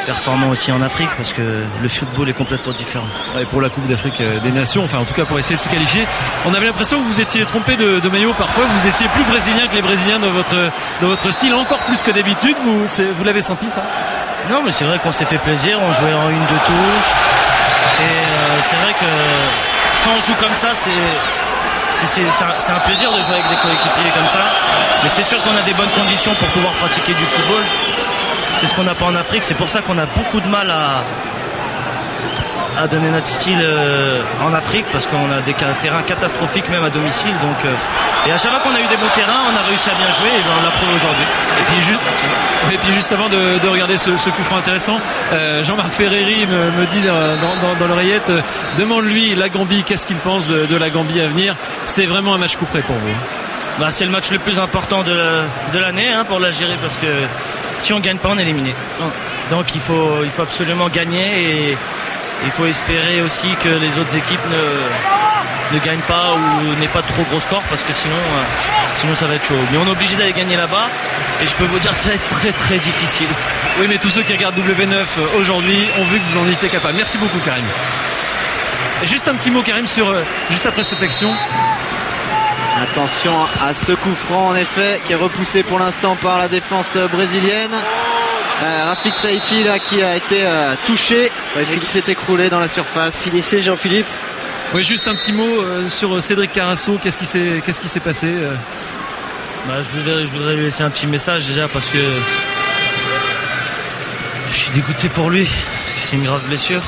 performant aussi en Afrique parce que le football est complètement différent. Et pour la Coupe d'Afrique des Nations, enfin en tout cas pour essayer de se qualifier, on avait l'impression que vous étiez trompé de maillot parfois, vous étiez plus brésilien que les Brésiliens dans votre style, encore plus que d'habitude, vous l'avez senti ça? Non mais c'est vrai qu'on s'est fait plaisir, on jouait en 1-2 touches et c'est vrai que quand on joue comme ça c'est un plaisir de jouer avec des coéquipiers comme ça, mais c'est sûr qu'on a des bonnes conditions pour pouvoir pratiquer du football. C'est ce qu'on n'a pas en Afrique, c'est pour ça qu'on a beaucoup de mal à donner notre style en Afrique parce qu'on a des terrains catastrophiques même à domicile. Donc, et à chaque fois qu'on a eu des bons terrains, on a réussi à bien jouer et on l'a prouvé aujourd'hui. Et puis juste avant de regarder ce coup franc intéressant, Jean-Marc Ferreri me dit dans l'oreillette, demande-lui la Gambie, qu'est-ce qu'il pense de la Gambie à venir. C'est vraiment un match coup près pour vous? C'est le match le plus important de l'année pour l'Algérie parce que si on ne gagne pas, on est éliminé. Donc il faut absolument gagner et il faut espérer aussi que les autres équipes ne gagnent pas ou n'aient pas de trop gros scores parce que sinon ça va être chaud. Mais on est obligé d'aller gagner là-bas et je peux vous dire que ça va être très très difficile. Oui, mais tous ceux qui regardent W9 aujourd'hui ont vu que vous en étiez capable. Merci beaucoup Karim. Juste un petit mot Karim juste après cette action. Attention à ce coup franc en effet qui est repoussé pour l'instant par la défense brésilienne. Rafik Saifi là qui a été touché et qui s'est écroulé dans la surface. Finissez Jean-Philippe. Oui, juste un petit mot sur Cédric Carasso. Qu'est-ce qui s'est passé? Je voudrais lui laisser un petit message déjà parce que je suis dégoûté pour lui parce que c'est une grave blessure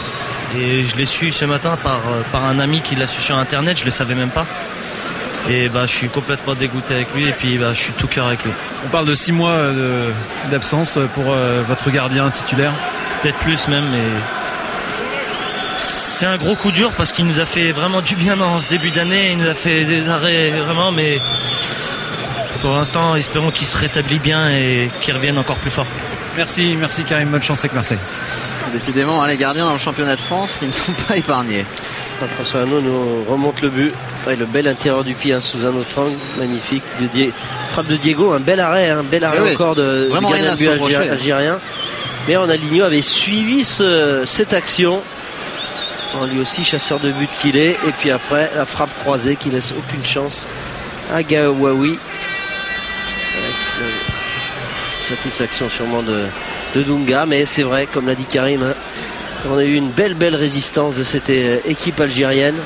et je l'ai su ce matin par un ami qui l'a su sur internet, je le savais même pas. Et je suis complètement dégoûté avec lui et puis je suis tout cœur avec lui. On parle de 6 mois d'absence pour votre gardien titulaire. Peut-être plus même, mais c'est un gros coup dur parce qu'il nous a fait vraiment du bien dans ce début d'année. Il nous a fait des arrêts vraiment, mais pour l'instant, espérons qu'il se rétablit bien et qu'il revienne encore plus fort. Merci Karim, bonne chance avec Marseille. Décidément, les gardiens dans le championnat de France qui ne sont pas épargnés. François Arnaud nous remonte le but. Le bel intérieur du pied sous un autre angle, magnifique. Frappe de Diego, un bel arrêt encore du gardien de but algérien. Mais Ronaldinho avait suivi cette action. Lui aussi chasseur de but qu'il est. Et puis après la frappe croisée qui laisse aucune chance à Gawawi. Satisfaction sûrement de Dunga, mais c'est vrai, comme l'a dit Karim, on a eu une belle résistance de cette équipe algérienne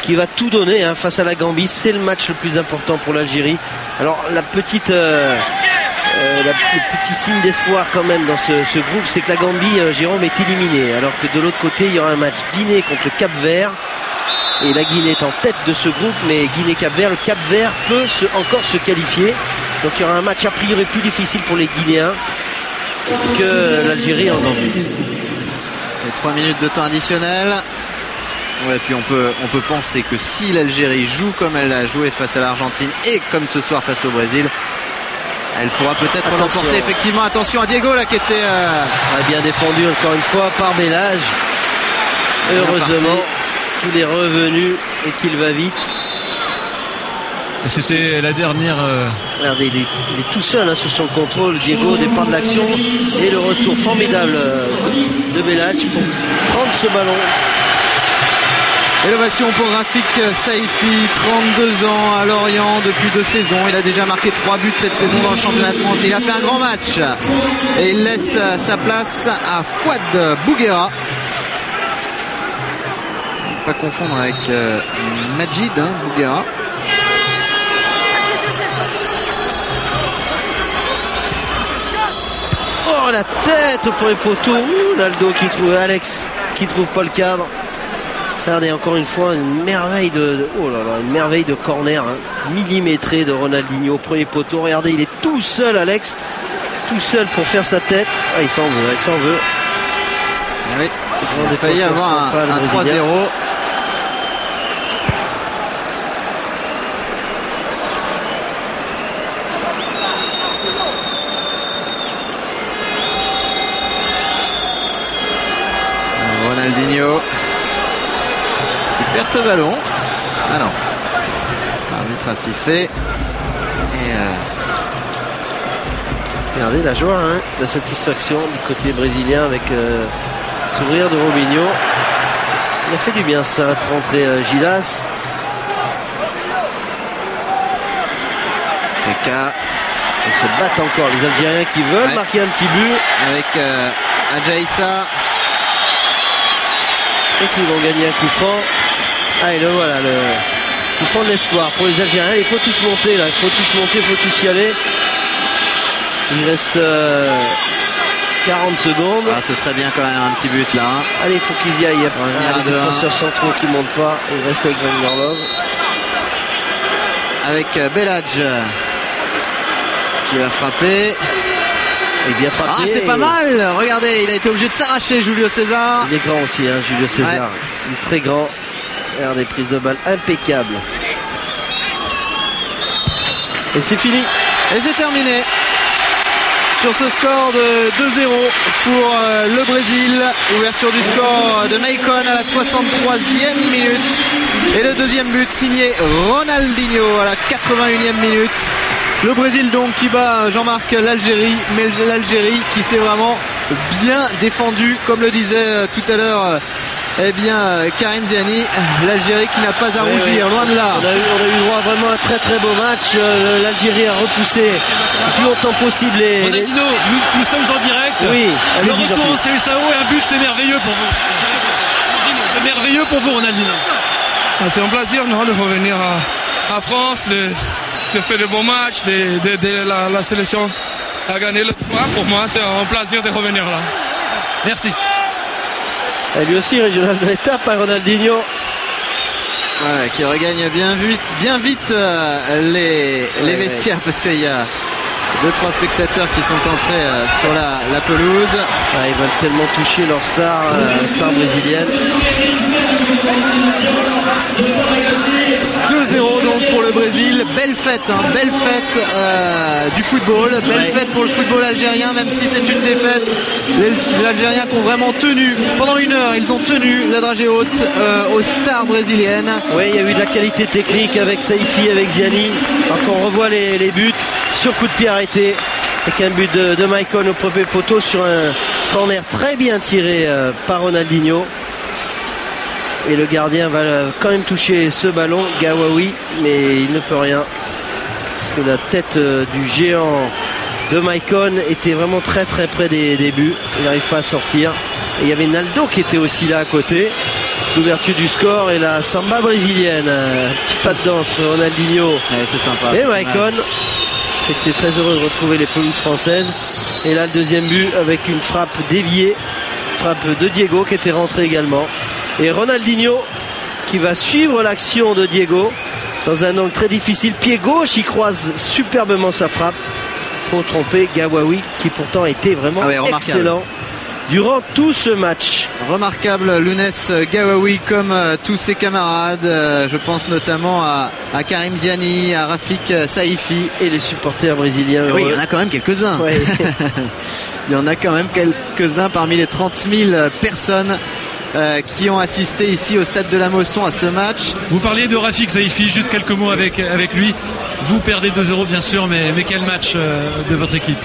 qui va tout donner face à la Gambie. C'est le match le plus important pour l'Algérie. Alors le petit signe d'espoir quand même dans ce groupe, c'est que la Gambie, Jérôme, est éliminée, alors que de l'autre côté il y aura un match Guinée contre le Cap-Vert et la Guinée est en tête de ce groupe, mais Guinée-Cap-Vert, le Cap-Vert peut encore se qualifier, donc il y aura un match a priori plus difficile pour les Guinéens que l'Algérie en Gambie. Et 3 minutes de temps additionnel. Ouais, puis on peut penser que si l'Algérie joue comme elle a joué face à l'Argentine et comme ce soir face au Brésil, elle pourra peut-être l'emporter. Effectivement, attention à Diego là qui était bien défendu encore une fois par Bellage. Heureusement qu'il est revenu et qu'il va vite. Et c'était la dernière. Regardez, il est tout seul sur son contrôle. Diego au départ de l'action et le retour formidable de Bellage pour prendre ce ballon. Élévation pour Rafik Saifi, 32 ans à Lorient depuis 2 saisons. Il a déjà marqué 3 buts cette saison dans le championnat de France. Il a fait un grand match et il laisse sa place à Fouad Bouguera. Pas confondre avec Majid Bouguera. Oh, la tête au premier poteau. Naldo qui trouve Alex qui trouve pas le cadre. Regardez encore une fois une merveille de corner millimétré de Ronaldinho au premier poteau. Regardez, il est tout seul, Alex, tout seul pour faire sa tête. Il s'en veut. Oui, il a failli avoir un 3-0. ballon. Ah non. L'arbitre a sifflé. Et regardez la joie, hein, la satisfaction du côté brésilien avec sourire de Robinho. Il a fait du bien ça, de rentrer Gilas. Kaka. Ils se battent encore, les Algériens qui veulent marquer un petit but. Avec Adjaïssa. Et qu'ils vont gagner un coup franc. Ah, et le voilà, le coup franc de l'espoir pour les Algériens. Il faut tous monter là, il faut tous monter, il faut tous y aller. Il reste 40 secondes. Ah, ce serait bien quand même un petit but là. Hein. Allez, il faut qu'ils y aillent. Il y a des défenseurs centraux qui ne montent pas. Il reste avec Van Gerlov. Avec Beladj qui va frapper. Et bien frappé. Ah, c'est pas mal. Regardez, il a été obligé de s'arracher, Julio César. Il est grand aussi, hein, Julio César. Ouais. Il est très grand. Regardez, prise de balle impeccable. Et c'est fini. Et c'est terminé. Sur ce score de 2-0 pour le Brésil. Ouverture du score de Maicon à la 63e minute. Et le deuxième but signé Ronaldinho à la 81e minute. Le Brésil donc qui bat Jean-Marc l'Algérie, mais l'Algérie qui s'est vraiment bien défendue, comme le disait tout à l'heure Karim Ziani, l'Algérie qui n'a pas à rougir, loin de là. On a eu droit vraiment à un très très beau match. L'Algérie a repoussé le plus longtemps possible. Ronaldinho, nous sommes en direct. Oui, le retour en CSAO et un but, c'est merveilleux pour vous. C'est merveilleux pour vous, Ronaldinho. C'est un plaisir de revenir à France, de faire de bons matchs, de la sélection a gagné le 3. Pour moi, c'est un plaisir de revenir là. Merci. Et lui aussi, régional de l'étape à Ronaldinho. Voilà, qui regagne bien vite les vestiaires parce qu'il y a 2-3 spectateurs qui sont entrés sur la pelouse. Ils veulent tellement toucher leur star brésilienne. 2-0 donc pour le Brésil. Belle fête du football. Belle fête pour le football algérien, même si c'est une défaite. Les Algériens qui ont vraiment tenu pendant une heure, ils ont tenu la dragée haute aux stars brésiliennes. Oui, il y a eu de la qualité technique avec Saifi, avec Ziani. Alors qu'on revoit les buts sur coup de pied arrêté, avec un but de Maicon au premier poteau sur un corner très bien tiré par Ronaldinho. Et le gardien va quand même toucher ce ballon, Gawawi, mais il ne peut rien. Parce que la tête du géant de Maicon était vraiment très très près des buts. Il n'arrive pas à sortir. Et il y avait Naldo qui était aussi là à côté. L'ouverture du score et la samba brésilienne. Un petit pas de danse, Ronaldinho. Ouais, c'est sympa. Et Maicon, qui était très heureux de retrouver les pelouses françaises. Et là, le deuxième but avec une frappe déviée. Frappe de Diego qui était rentré également. Et Ronaldinho qui va suivre l'action de Diego dans un angle très difficile. Pied gauche, il croise superbement sa frappe pour tromper Gawawi qui pourtant était vraiment excellent durant tout ce match. Remarquable Lounès Gawawi comme tous ses camarades. Je pense notamment à Karim Ziani, à Rafik Saifi. Et les supporters brésiliens. Oui, il y en a quand même quelques-uns. Ouais. Il y en a quand même quelques-uns parmi les 30 000 personnes qui ont assisté ici au stade de la Mosson à ce match. Vous parliez de Rafik Saifi, juste quelques mots avec lui. Vous perdez 2-0 bien sûr, mais quel match de votre équipe?